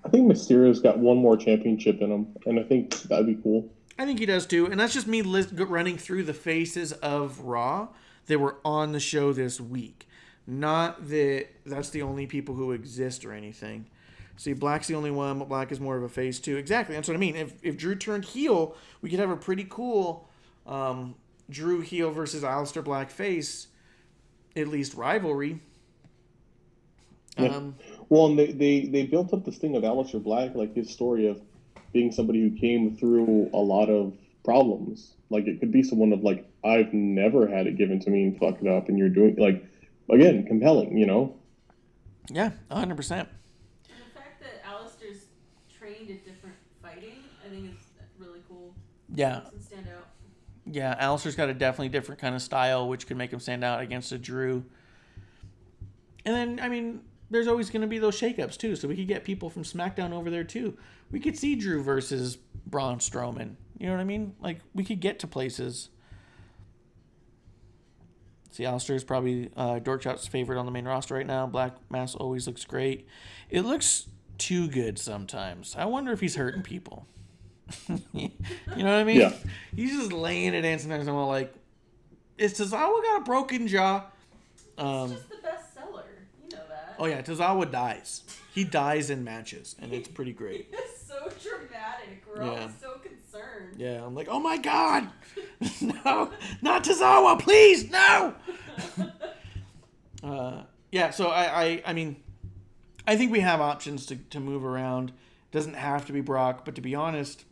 I think Mysterio's got one more championship in him, and I think that'd be cool. I think he does too, and that's just me running through the faces of Raw that were on the show this week. Not that that's the only people who exist or anything. See, Black's the only one, but Black is more of a face too. Exactly, that's what I mean. If Drew turned heel, we could have a pretty cool Drew heel versus Aleister Black face, at least rivalry. Yeah. Well, and they built up this thing of Aleister Black, like his story of being somebody who came through a lot of problems. Like, it could be someone of, like, I've never had it given to me and fucked it up, and you're doing, like, again, compelling, you know? Yeah, 100%. And the fact that Alistair's trained at different fighting, I think is really cool. Yeah. Makes him stand out. Yeah, Alistair's got a definitely different kind of style, which could make him stand out against a Drew. And then, I mean, there's always going to be those shakeups, too, so we could get people from SmackDown over there, too. We could see Drew versus Braun Strowman. You know what I mean? Like, we could get to places. See, Alistair is probably Dorkchop's favorite on the main roster right now. Black Mass always looks great. It looks too good sometimes. I wonder if he's hurting people. You know what I mean? Yeah. He's just laying it in sometimes. I'm all like, is Tozawa got a broken jaw? It's just the bestseller. You know that. Oh, yeah. Tozawa dies. He dies in matches, and it's pretty great. It's so dramatic. We're all so concerned. Yeah, I'm like, oh my god! No, not Tozawa, please, no! Yeah, so I mean, I think we have options to move around. Doesn't have to be Brock, but to be honest,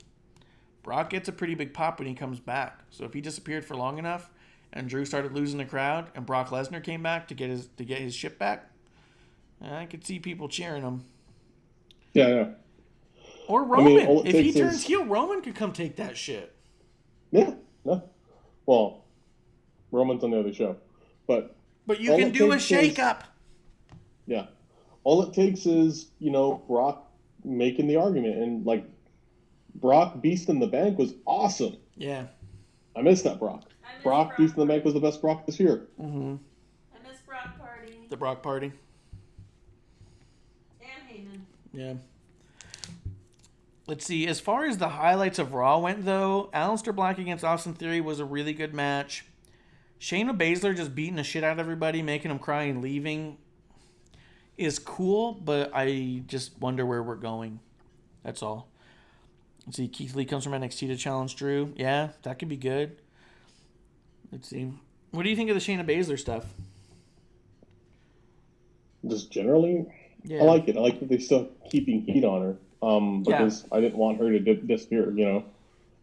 Brock gets a pretty big pop when he comes back. So if he disappeared for long enough, and Drew started losing the crowd, and Brock Lesnar came back to get his ship back, I could see people cheering him. Yeah. Or Roman. If he turns heel, Roman could come take that shit. Yeah. Well, Roman's on the other show. But you can do a shake-up. Yeah. All it takes is, Brock making the argument. And, like, Brock Beast in the Bank was awesome. Yeah. I miss that Brock. Brock Beast in the Bank was the best Brock this year. Mm-hmm. I miss Brock Party. The Brock Party. And Heyman. Yeah. Let's see. As far as the highlights of Raw went, though, Aleister Black against Austin Theory was a really good match. Shayna Baszler just beating the shit out of everybody, making them cry and leaving is cool, but I just wonder where we're going. That's all. Let's see. Keith Lee comes from NXT to challenge Drew. Yeah, that could be good. Let's see. What do you think of the Shayna Baszler stuff? Just generally, yeah. I like it. I like that they're still keeping heat on her. Because I didn't want her to disappear,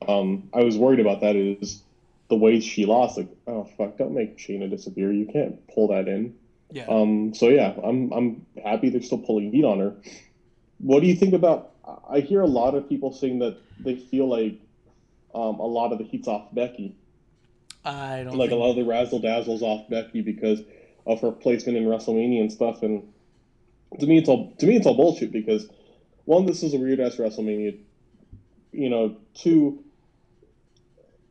I was worried about that is the way she lost. Like, oh, fuck, don't make Shayna disappear. You can't pull that in. Yeah. So yeah, I'm happy they're still pulling heat on her. What do you think about? I hear a lot of people saying that they feel like a lot of the heat's off Becky, I don't like a think. lot of the razzle dazzles off Becky because of her placement in WrestleMania and stuff. And to me it's all bullshit because one, this is a weird ass WrestleMania. Two,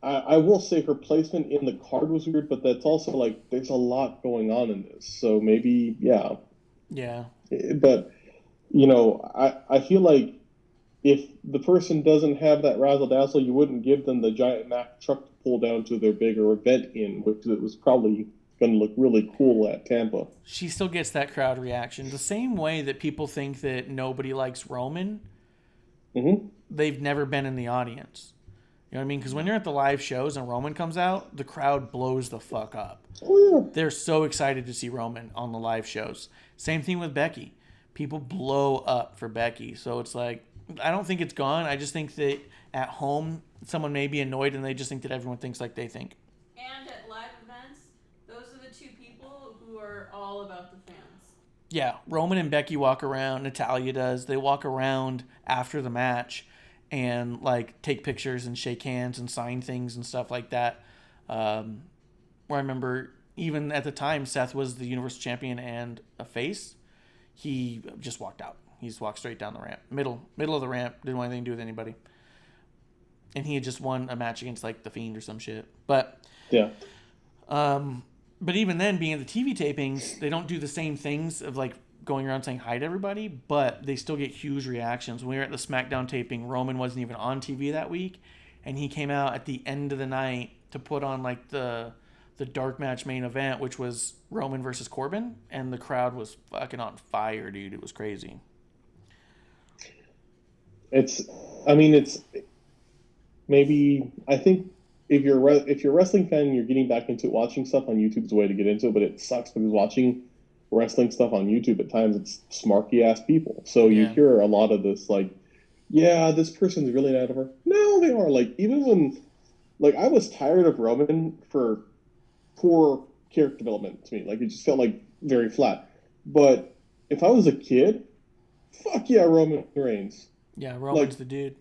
I will say her placement in the card was weird, but that's also like there's a lot going on in this, so maybe yeah. Yeah. But I feel like if the person doesn't have that razzle dazzle, you wouldn't give them the giant Mack truck to pull down to their bigger event in, which it was probably going to look really cool at Tampa. She still gets that crowd reaction. The same way that people think that nobody likes Roman, they've never been in the audience. You know what I mean? Because when you're at the live shows and Roman comes out, the crowd blows the fuck up. Oh, yeah. They're so excited to see Roman on the live shows. Same thing with Becky. People blow up for Becky. So it's like, I don't think it's gone. I just think that at home, someone may be annoyed and they just think that everyone thinks like they think. And at live events, those are the two people who are all about the fans. Yeah, Roman and Becky walk around. Natalya does. They walk around after the match and like take pictures and shake hands and sign things and stuff like that. Where I remember even at the time Seth was the Universal Champion and a face. He just walked out. He just walked straight down the ramp, middle of the ramp. Didn't want anything to do with anybody. And he had just won a match against like the Fiend or some shit. But Yeah. But even then, being at the TV tapings, they don't do the same things of like going around saying hi to everybody, but they still get huge reactions. When we were at the SmackDown taping, Roman wasn't even on TV that week, and he came out at the end of the night to put on like the dark match main event, which was Roman versus Corbin, and the crowd was fucking on fire, dude. It was crazy. It's maybe I think if you're a wrestling fan and you're getting back into watching stuff on YouTube is a way to get into it, but it sucks because watching wrestling stuff on YouTube at times it's smarky ass people. So you hear a lot of this like, yeah, this person's really not over. No, they are. Like even when like I was tired of Roman for poor character development to me. Like it just felt like very flat. But if I was a kid, fuck yeah, Roman Reigns. Yeah, Roman's the dude.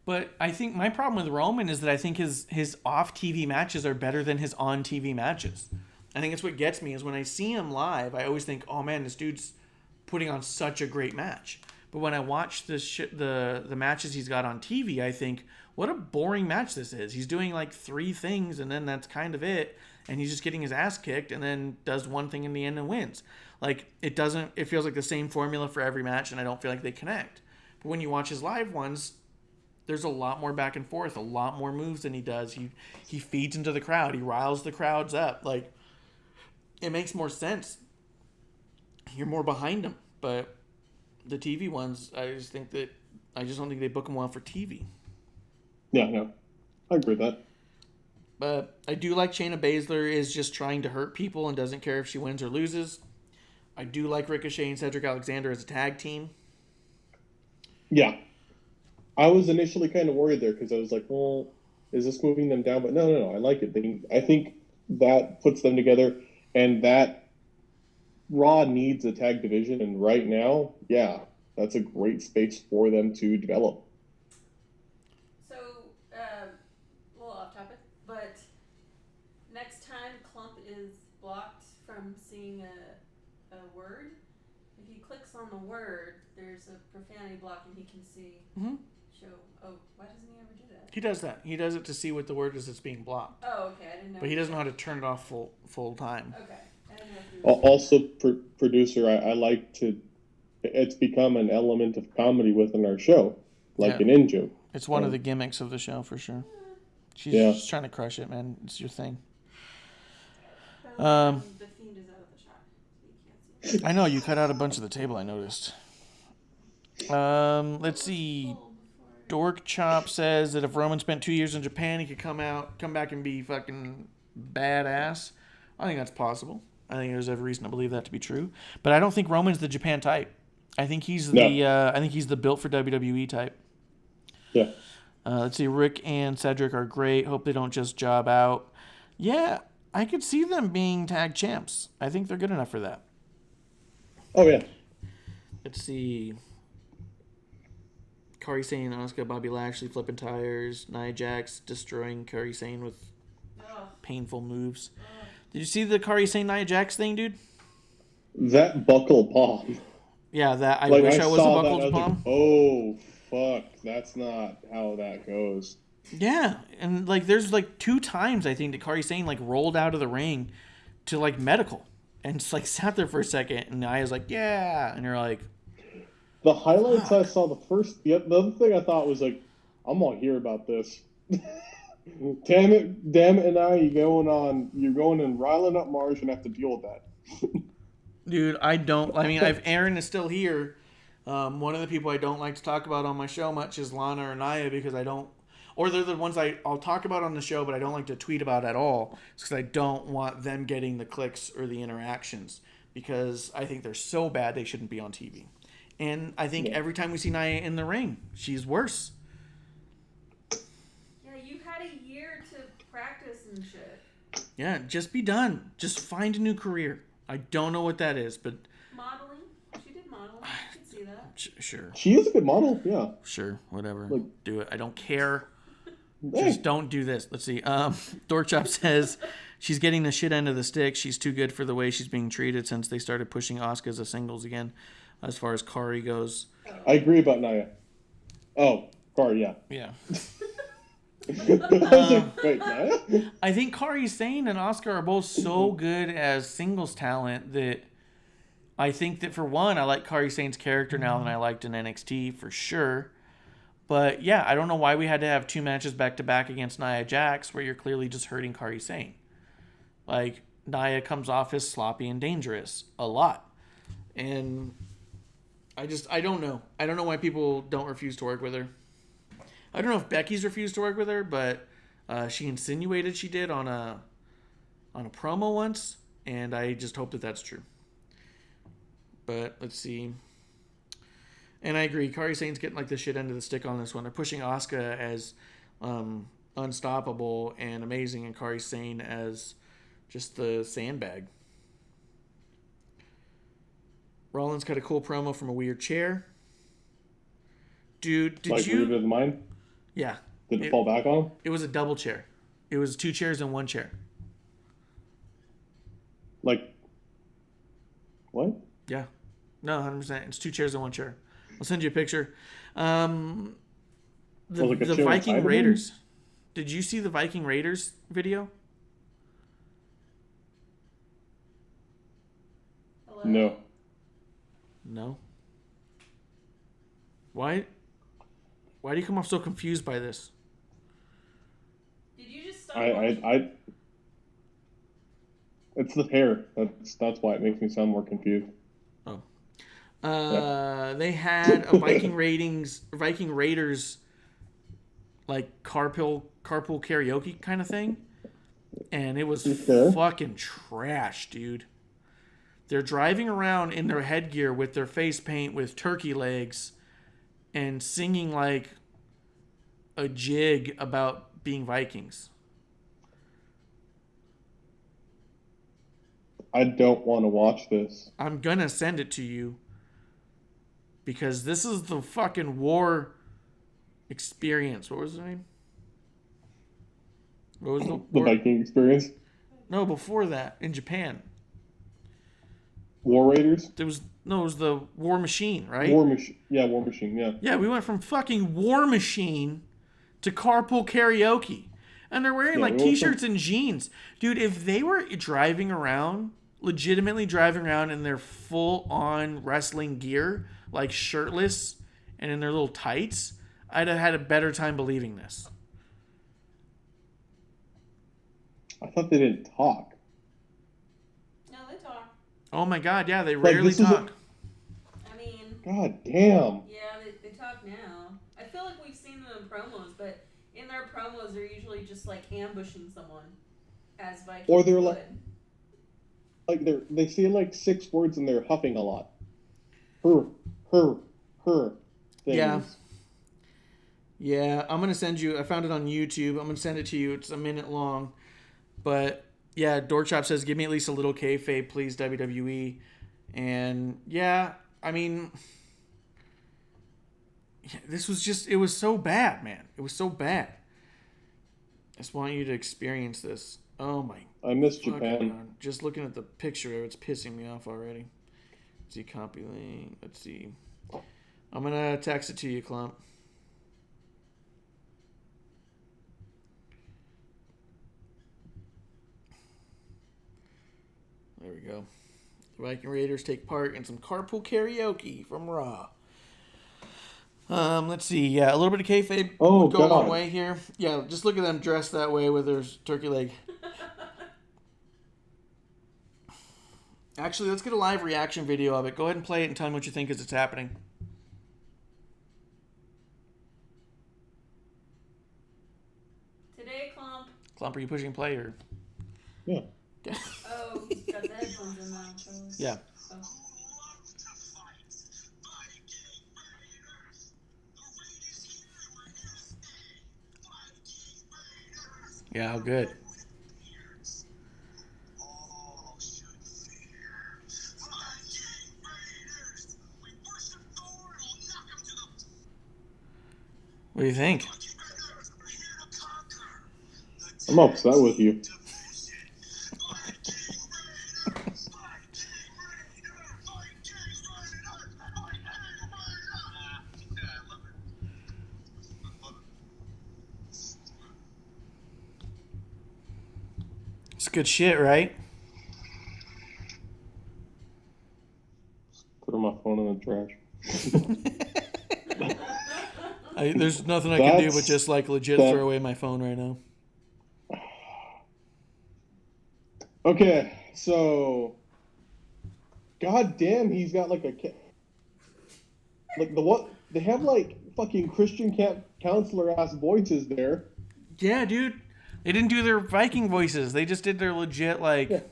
But I think my problem with Roman is that I think his off-TV matches are better than his on-TV matches. I think that's what gets me is when I see him live, I always think, oh man, this dude's putting on such a great match. But when I watch the matches he's got on TV, I think, what a boring match this is. He's doing like 3 things and then that's kind of it. And he's just getting his ass kicked and then does one thing in the end and wins. Like it feels like the same formula for every match and I don't feel like they connect. But when you watch his live ones, there's a lot more back and forth, a lot more moves than he does. He feeds into the crowd. He riles the crowds up. Like, it makes more sense. You're more behind him. But the TV ones, I just don't think they book them well for TV. Yeah, no. I agree with that. But I do like Shayna Baszler is just trying to hurt people and doesn't care if she wins or loses. I do like Ricochet and Cedric Alexander as a tag team. Yeah. I was initially kind of worried there because I was like, well, is this moving them down? But no. I like it. I think that puts them together, and that Raw needs a tag division, and right now, yeah, that's a great space for them to develop. So, a little off topic, but next time Clump is blocked from seeing a word, if he clicks on the word, there's a profanity block and he can see. Mm-hmm. Oh, why doesn't he ever do that? He does that. He does it to see what the word is that's being blocked. Oh, okay. I didn't know. But he doesn't know how to turn it off full time. Okay. I didn't know if he was Also, producer, I like to. It's become an element of comedy within our show, like an in-joke. It's one of the gimmicks of the show for sure. She's just trying to crush it, man. It's your thing. The Fiend is out of the shot, so you can't see it. I know you cut out a bunch of the table. I noticed. Let's see. Dork Chop says that if Roman spent 2 years in Japan, he could come back and be fucking badass. I think that's possible. I think there's every reason to believe that to be true. But I don't think Roman's the Japan type. I think he's the built for WWE type. Yeah. Let's see. Rick and Cedric are great. Hope they don't just job out. Yeah, I could see them being tag champs. I think they're good enough for that. Oh yeah. Let's see. Kairi Sane, Asuka, Bobby Lashley flipping tires. Nia Jax destroying Kairi Sane with painful moves. Did you see the Kairi Sane Nia Jax thing, dude? That buckle bomb. Yeah, that I wish I was a buckled bomb. Like, oh fuck, that's not how that goes. Yeah, and like there's like 2 times I think that Kairi Sane like rolled out of the ring to like medical and just like sat there for a second, and Nia's like, yeah, and you're like, the highlights I saw the other thing I thought was like, I'm gonna hear about this. damn it, and now you're going and riling up Mars and have to deal with that. Dude, I mean, if Aaron is still here, one of the people I don't like to talk about on my show much is Lana or Nia because or they're the ones I'll talk about on the show, but I don't like to tweet about at all. It's because I don't want them getting the clicks or the interactions because I think they're so bad they shouldn't be on TV. And I think every time we see Nia in the ring, she's worse. Yeah, you had a year to practice and shit. Yeah, just be done. Just find a new career. I don't know what that is, but... Modeling? She did modeling. I can see that. Sure. She is a good model, yeah. Sure, whatever. Do it. I don't care. Just don't do this. Let's see. Dorkchop says she's getting the shit end of the stick. She's too good for the way she's being treated since they started pushing Asuka as a singles again. As far as Kairi goes. I agree about Nia. Oh, Kairi, yeah. Yeah. I was like, wait, Nia? I think Kairi Sane and Asuka are both so good as singles talent that I think that for one, I like Kairi Sane's character now than I liked in NXT for sure. But yeah, I don't know why we had to have 2 matches back to back against Nia Jax where you're clearly just hurting Kairi Sane. Like, Nia comes off as sloppy and dangerous a lot. And I don't know. I don't know why people don't refuse to work with her. I don't know if Becky's refused to work with her, but she insinuated she did on a promo once, and I just hope that that's true. But let's see. And I agree, Kairi Sane's getting like the shit end of the stick on this one. They're pushing Asuka as unstoppable and amazing, and Kairi Sane as just the sandbag. Rollins got a cool promo from a weird chair. Dude, did you... Weirder than mine? Yeah. Did it fall back on him? It was a double chair. It was 2 chairs and 1 chair. Like, what? Yeah. No, 100%. It's 2 chairs and 1 chair. I'll send you a picture. The Viking Raiders. Did you see the Viking Raiders video? Hello? No. Why do you come off so confused by this? Did you just stop watching? It's the hair. That's why it makes me sound more confused. Oh. They had a Viking Raiders like carpool karaoke kind of thing. And it was fucking trash, dude. They're driving around in their headgear with their face paint with turkey legs and singing like a jig about being Vikings. I don't want to watch this. I'm gonna send it to you because this is the fucking war experience. What was the name? What was the Viking experience? No, before that, in Japan. War Raiders? It was the War Machine, right? War Machine, yeah. Yeah, we went from fucking War Machine to carpool karaoke. And they're wearing t-shirts and jeans. Dude, if they were legitimately driving around in their full-on wrestling gear, like shirtless and in their little tights, I'd have had a better time believing this. I thought they didn't talk. No, they talk. Oh my god, yeah, they rarely talk. I mean... God damn. Yeah, they talk now. I feel like we've seen them in promos, but in their promos, they're usually just like ambushing someone as Vikings. Or they're they say like 6 words and they're huffing a lot. Her things. Yeah, I'm gonna send you. I found it on YouTube. I'm gonna send it to you. It's a minute long, but yeah, Dorkchop says, "Give me at least a little kayfabe, please, WWE." And yeah, I mean, this was just, it was so bad, man. It was so bad. I just want you to experience this. Oh my. I miss Japan. God. Just looking at the picture, it's pissing me off already. Let's see, copy link. Let's see. I'm going to text it to you, Clump. There we go. The Viking Raiders take part in some carpool karaoke from Raw. Let's see. Yeah, a little bit of kayfabe would go a long way here. Yeah, just look at them dressed that way with their turkey leg. Actually, let's get a live reaction video of it. Go ahead and play it and tell me what you think as it's happening. Today, Clump. Clump, are you pushing play or? Yeah. Okay. Oh, he's got the headphones in now. So... Yeah. Oh. Yeah, how good. What do you think? I'm upset with you. It's good shit, right? Put my phone in the trash. There's nothing I can do but just like legit throw away my phone right now. Okay, so goddamn, he's got like they have like fucking Christian counselor ass voices there. Yeah, dude. They didn't do their Viking voices. They just did their legit like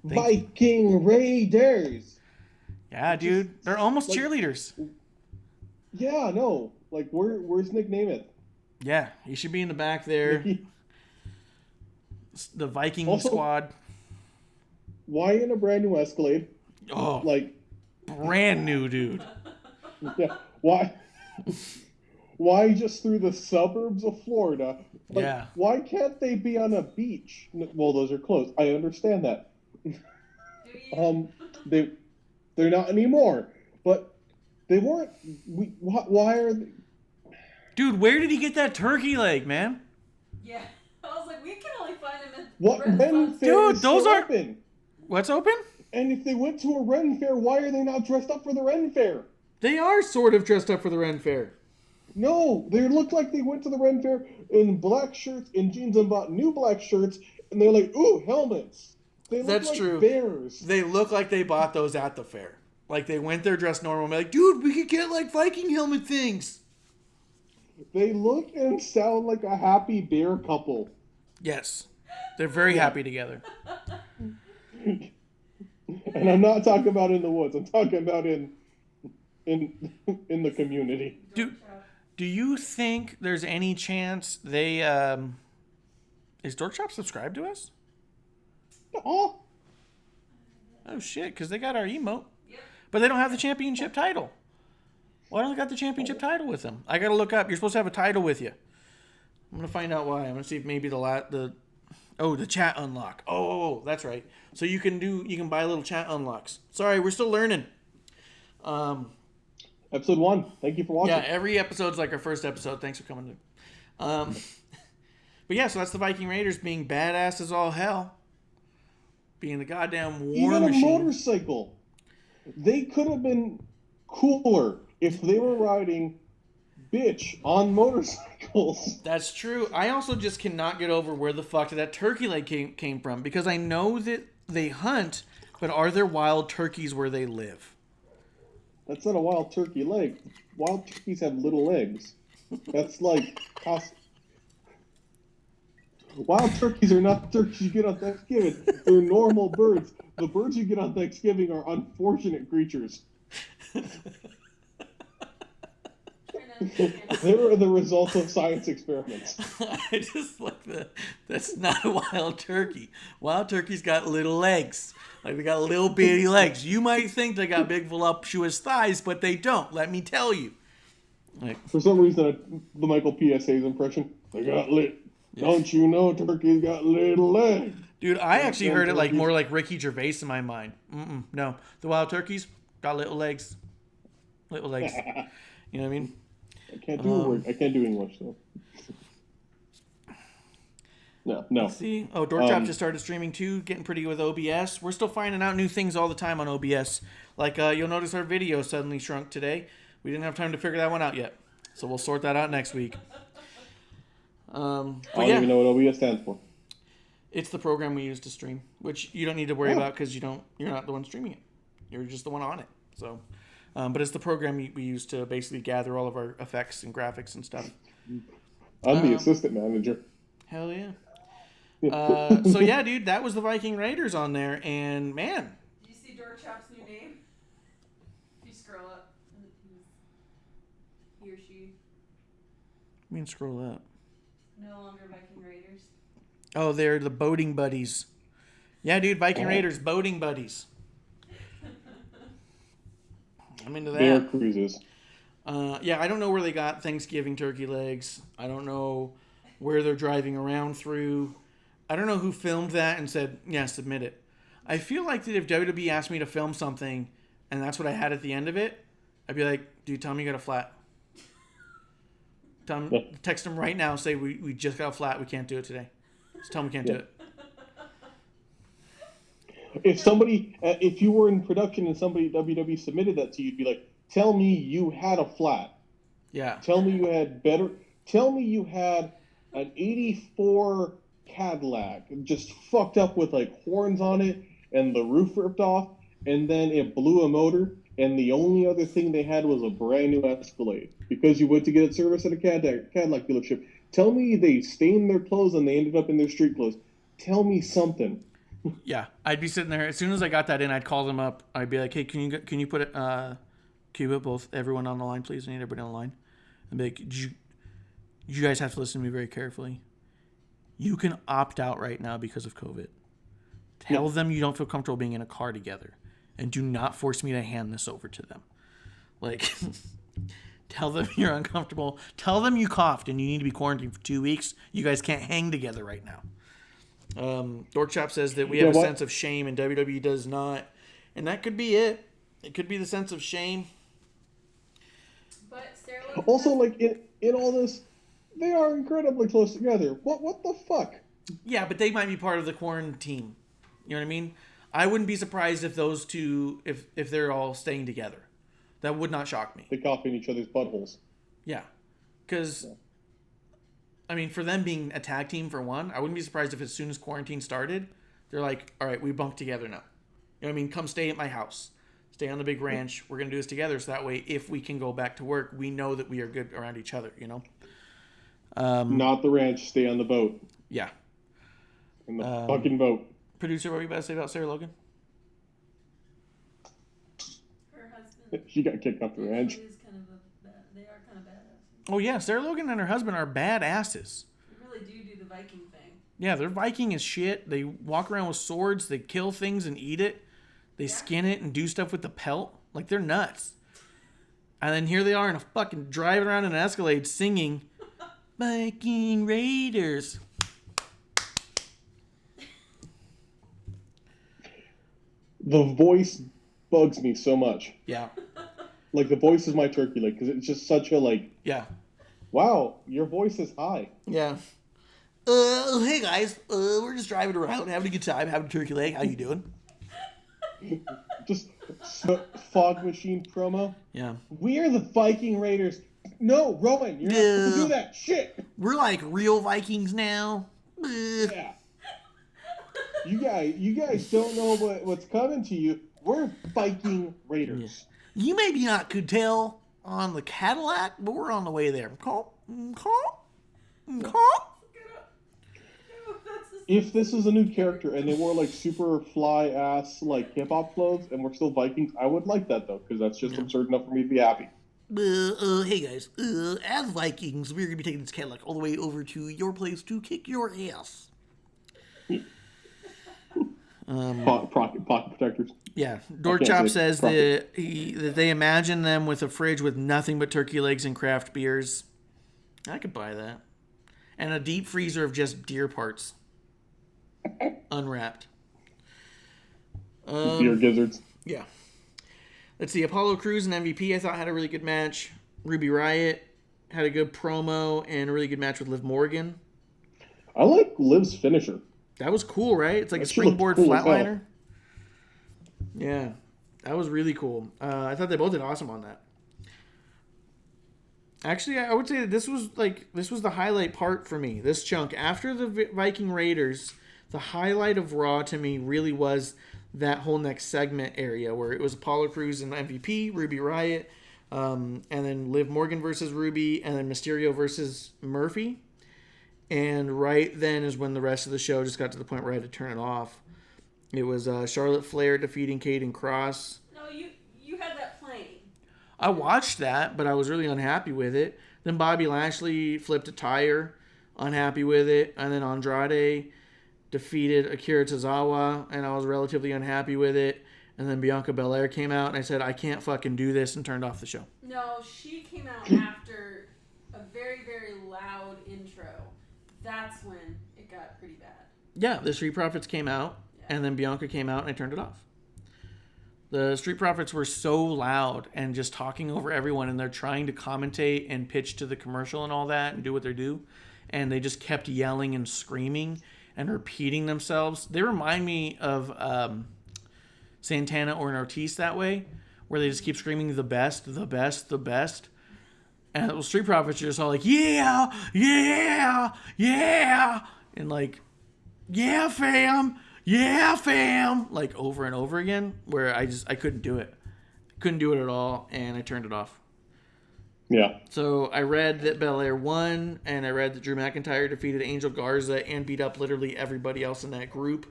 Viking Raiders. Yeah, dude. They're almost like, cheerleaders. Yeah, no. Like where's Nick Nemeth? Yeah, he should be in the back there. The Viking also, squad. Why in a brand new Escalade? Oh, like brand new, dude. Yeah. Why just through the suburbs of Florida? Like, yeah. Why can't they be on a beach? Well, those are closed. I understand that. They're not anymore. But they weren't. Why are they? Dude, where did he get that turkey leg, man? Yeah, I was like, we can only find him in. What Ren Fair? Dude, those are open. What's open? And if they went to a Ren Fair, why are they not dressed up for the Ren Fair? They are sort of dressed up for the Ren Fair. No, they look like they went to the Ren Fair in black shirts and jeans and bought new black shirts, and they're like, ooh, helmets. They look That's like true. Bears. They look like they bought those at the fair. Like they went there dressed normal and be like, dude, we could get like Viking helmet things. They look and sound like a happy bear couple. Yes. They're very happy together. And I'm not talking about in the woods. I'm talking about in the community. Do you think there's any chance they is Dork Shop subscribed to us? Oh shit, because they got our emote. Yep. But they don't have the championship title. Why don't they got the championship title with them? I gotta look up. You're supposed to have a title with you. I'm gonna find out why. I'm gonna see if maybe the chat unlock. Oh, that's right. So you can buy little chat unlocks. Sorry, we're still learning. Episode 1. Thank you for watching. Yeah, every episode's like our first episode. Thanks for coming. But yeah, so that's the Viking Raiders being badass as all hell. Being the goddamn war Even machine. a motorcycle. They could have been cooler if they were riding bitch on motorcycles. That's true. I also just cannot get over where the fuck did that turkey leg came from. Because I know that they hunt, but are there wild turkeys where they live? That's not a wild turkey leg. Wild turkeys have little legs. That's like wild turkeys are not turkeys you get on Thanksgiving. They're normal birds. The birds you get on Thanksgiving are unfortunate creatures. They were the result of science experiments. I just like that's not a wild turkey. Wild turkeys got little legs. Like, they got little bitty legs. You might think they got big voluptuous thighs, but they don't. Let me tell you. Like, for some reason, the Michael PSA's impression, they got lit. Yeah. Don't you know turkeys got little legs? Dude, I actually heard it like more like Ricky Gervais in my mind. No, the wild turkeys got little legs. Little legs. You know what I mean? I can't do English though. No. Let's see. Oh, Dorkchop just started streaming too, getting pretty good with OBS. We're still finding out new things all the time on OBS. Like, you'll notice our video suddenly shrunk today. We didn't have time to figure that one out yet. So we'll sort that out next week. I don't even know what OBS stands for. It's the program we use to stream, which you don't need to worry about because you're not the one streaming it. You're just the one on it. So, but it's the program we use to basically gather all of our effects and graphics and stuff. I'm the assistant manager. Hell yeah. So yeah, dude, that was the Viking Raiders on there, and man. Do you see Dorkchop's new name? If you scroll up, he or she. I mean, scroll up. No longer Viking Raiders. Oh, they're the boating buddies. Yeah, dude, Viking Raiders, boating buddies. I'm into that. Bear cruises. Yeah, I don't know where they got Thanksgiving turkey legs. I don't know where they're driving around through. I don't know who filmed that and said, yeah, submit it. I feel like that if WWE asked me to film something and that's what I had at the end of it, I'd be like, dude, tell me you got a flat. Text them right now, say we just got a flat, we can't do it today. Just tell them we can't do it. If you were in production and somebody WWE submitted that to you, you'd be like, tell me you had a flat. Yeah. Tell me you had an 84 Cadillac, just fucked up with like horns on it, and the roof ripped off, and then it blew a motor, and the only other thing they had was a brand new Escalade because you went to get it serviced at a Cadillac dealership. Tell me they stained their clothes and they ended up in their street clothes. Tell me something. Yeah, I'd be sitting there as soon as I got that in. I'd call them up. I'd be like, "Hey, can you put it? Can you put both everyone on the line, please? I need everybody on the line." I'd be like, "You guys have to listen to me very carefully. You can opt out right now because of COVID. Tell them you don't feel comfortable being in a car together, and do not force me to hand this over to them. Like, tell them you're uncomfortable. Tell them you coughed and you need to be quarantined for 2 weeks. You guys can't hang together right now." Dorkchop says that we have a sense of shame and WWE does not, and that could be it. It could be the sense of shame. But Sarah also, like in all this, they are incredibly close together. What the fuck? Yeah, but they might be part of the quarantine. You know what I mean? I wouldn't be surprised if those two, if they're all staying together. That would not shock me. They cough in each other's buttholes. Yeah, because. I mean, for them being a tag team, for one, I wouldn't be surprised if as soon as quarantine started, they're like, all right, we bunk together now. You know what I mean? Come stay at my house. Stay on the big ranch. We're going to do this together. So that way, if we can go back to work, we know that we are good around each other, you know? Not the ranch. Stay on the boat. Yeah. In the fucking boat. Producer, what were you about to say about Sarah Logan? her husband. She got kicked off the ranch. They are kind of badass. Oh, yeah. Sarah Logan and her husband are badasses. They really do the Viking thing. Yeah, they're Viking as shit. They walk around with swords. They kill things and eat it. They skin it and do stuff with the pelt. Like, they're nuts. And then here they are in a fucking driving around in an Escalade singing Viking Raiders. The voice bugs me so much. Yeah. Like, the voice is my turkey leg, because it's just such a, like... Yeah. Wow, your voice is high. Yeah. Hey, guys. We're just driving around, having a good time, having a turkey leg. How you doing? Just fog machine promo. Yeah. We're the Viking Raiders. No, Roman, you're not supposed to do that. Shit. We're like real Vikings now. Yeah. You guys don't know what's coming to you. We're Viking Raiders. You maybe not could tell on the Cadillac, but we're on the way there. If this is a new character and they wore like super fly ass like hip hop clothes and we're still Vikings, I would like that though, because that's just absurd enough for me to be happy. Hey guys, as Vikings, we're going to be taking this Cadillac all the way over to your place to kick your ass. Pocket protectors. Yeah, Dorkchop says that they imagine them with a fridge with nothing but turkey legs and craft beers. I could buy that. And a deep freezer of just deer parts. Unwrapped. Deer gizzards. Yeah. Let's see. Apollo Crews and MVP I thought had a really good match. Ruby Riott had a good promo and a really good match with Liv Morgan. I like Liv's finisher. That was cool, right? It's like a That shit looked springboard cool as hell. flatliner. Yeah. That was really cool. I thought they both did awesome on that. Actually, I would say that this was the highlight part for me. This chunk after the Viking Raiders, the highlight of Raw to me really was that whole next segment area where it was Apollo Crews and MVP, Ruby Riott, and then Liv Morgan versus Ruby, and then Mysterio versus Murphy. And right then is when the rest of the show just got to the point where I had to turn it off. It was Charlotte Flair defeating Kayden Kross. No, you had that playing. I watched that, but I was really unhappy with it. Then Bobby Lashley flipped a tire, unhappy with it. And then Andrade defeated Akira Tozawa, and I was relatively unhappy with it. And then Bianca Belair came out, and I said, I can't fucking do this, and turned off the show. No, she came out after a very, very loud intro. That's when it got pretty bad. Yeah, the Street Profits came out, and then Bianca came out, and I turned it off. The Street Profits were so loud and just talking over everyone, and they're trying to commentate and pitch to the commercial and all that and do what they do. And they just kept yelling and screaming and repeating themselves. They remind me of Santana or an Ortiz that way, where they just keep screaming the best, the best, the best. And the Street Profits are just all like, yeah, yeah, yeah. And like, yeah, fam. Yeah, fam! Like over and over again, where I couldn't do it. Couldn't do it at all, and I turned it off. Yeah. So I read that Belair won, and I read that Drew McIntyre defeated Angel Garza and beat up literally everybody else in that group,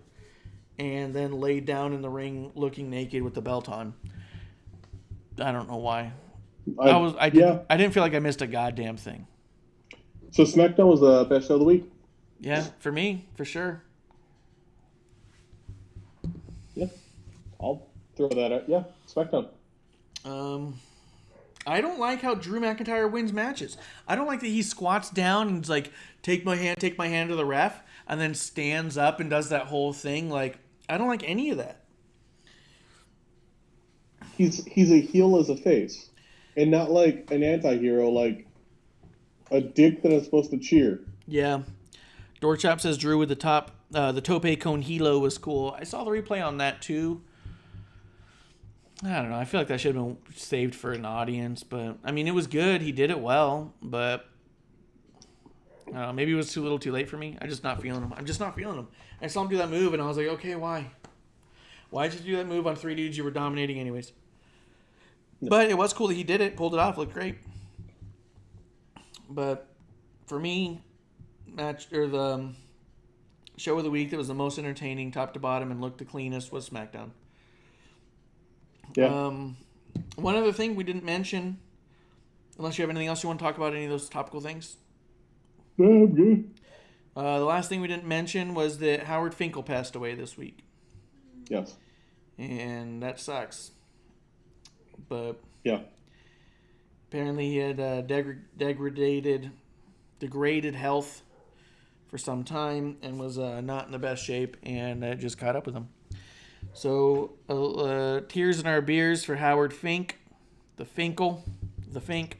and then laid down in the ring looking naked with the belt on. I don't know why. I didn't feel like I missed a goddamn thing. So SmackDown was the best show of the week? Yeah, for me, for sure. Yeah, I'll throw that out. Yeah, SmackDown. I don't like how Drew McIntyre wins matches. I don't like that he squats down and is like, take my hand to the ref, and then stands up and does that whole thing. Like, I don't like any of that. He's a heel as a face, and not like an anti-hero, like a dick that is supposed to cheer. Yeah. Dorkchop says Drew with the tope con hilo was cool. I saw the replay on that too. I don't know. I feel like that should have been saved for an audience, but I mean, it was good. He did it well, but I don't know, maybe it was too little, too late for me. I'm just not feeling him. I saw him do that move, and I was like, okay, why? Why did you do that move on three dudes you were dominating anyways? No. But it was cool that he did it, pulled it off, looked great. But for me, the show of the week that was the most entertaining, top to bottom, and looked the cleanest was SmackDown. Yeah. One other thing we didn't mention, unless you have anything else you want to talk about, any of those topical things. No, I'm good. The last thing we didn't mention was that Howard Finkel passed away this week. Yes. And that sucks. But yeah, apparently he had degraded health for some time and was not in the best shape, and it just caught up with him. So, tears in our beers for Howard Fink, the Fink.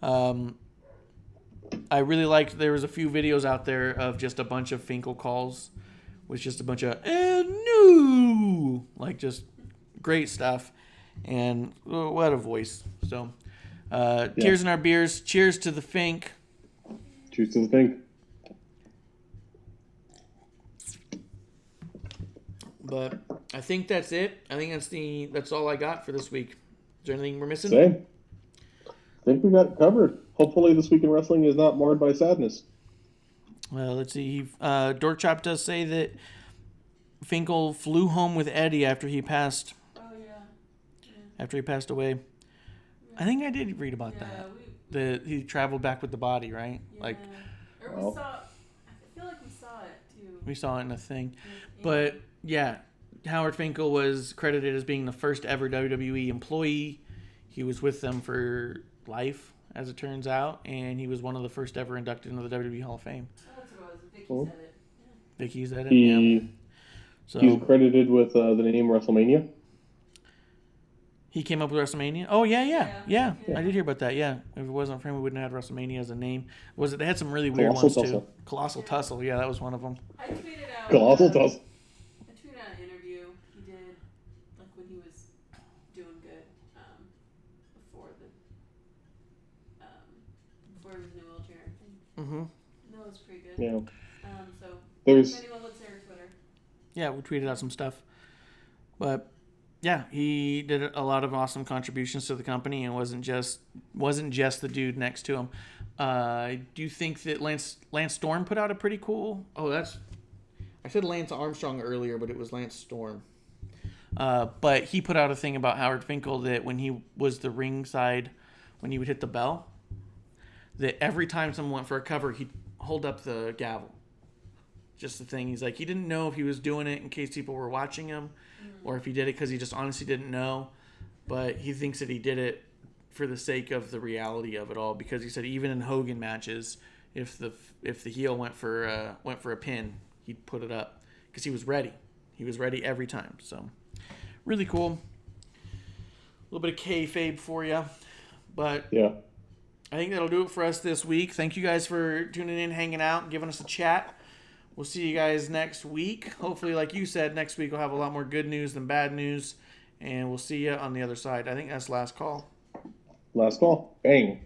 I really liked, there was a few videos out there of just a bunch of Finkel calls with just a bunch of, no, like just great stuff. And what a voice. So, tears in our beers. Cheers to the Fink. Cheers to the Fink. But I think that's it. I think that's all I got for this week. Is there anything we're missing? Same. I think we got it covered. Hopefully this week in wrestling is not marred by sadness. Well, let's see. Dorkchop does say that Finkel flew home with Eddie after he passed. Oh, yeah. After he passed away. I think I did read about that. He traveled back with the body, right? Yeah. Like, or we saw. I feel like we saw it too. We saw it in a thing, Yeah. but yeah, Howard Finkel was credited as being the first ever WWE employee. He was with them for life, as it turns out, and he was one of the first ever inducted into the WWE Hall of Fame. Oh, that's what it was. Vicky said it. Yeah. Vicky said it. Yeah. So he's credited with the name WrestleMania. He came up with WrestleMania. Oh yeah. I did hear about that. Yeah, if it wasn't for him, we wouldn't have had WrestleMania as a name. Was it? They had some really weird ones too. Colossal Tussle. Yeah, that was one of them. I tweeted out. Colossal Tussle. I tweeted out an interview he did, like when he was doing good, before his new wheelchair thing. Mm-hmm. That was pretty good. Yeah. So There's. if anyone looks at her Twitter. Yeah, we tweeted out some stuff, but. Yeah, he did a lot of awesome contributions to the company and wasn't just the dude next to him. Do you think that Lance Storm put out a pretty cool? I said Lance Armstrong earlier, but it was Lance Storm. But he put out a thing about Howard Finkel that when he was the ringside, when he would hit the bell, that every time someone went for a cover, he'd hold up the gavel. Just the thing. He's like, he didn't know if he was doing it in case people were watching him or if he did it because he just honestly didn't know. But he thinks that he did it for the sake of the reality of it all, because he said even in Hogan matches, if the heel went for a pin, he'd put it up because he was ready. He was ready every time. So really cool. A little bit of kayfabe for you. But yeah. I think that'll do it for us this week. Thank you guys for tuning in, hanging out, giving us a chat. We'll see you guys next week. Hopefully, like you said, next week we'll have a lot more good news than bad news. And we'll see you on the other side. I think that's last call. Last call. Bang.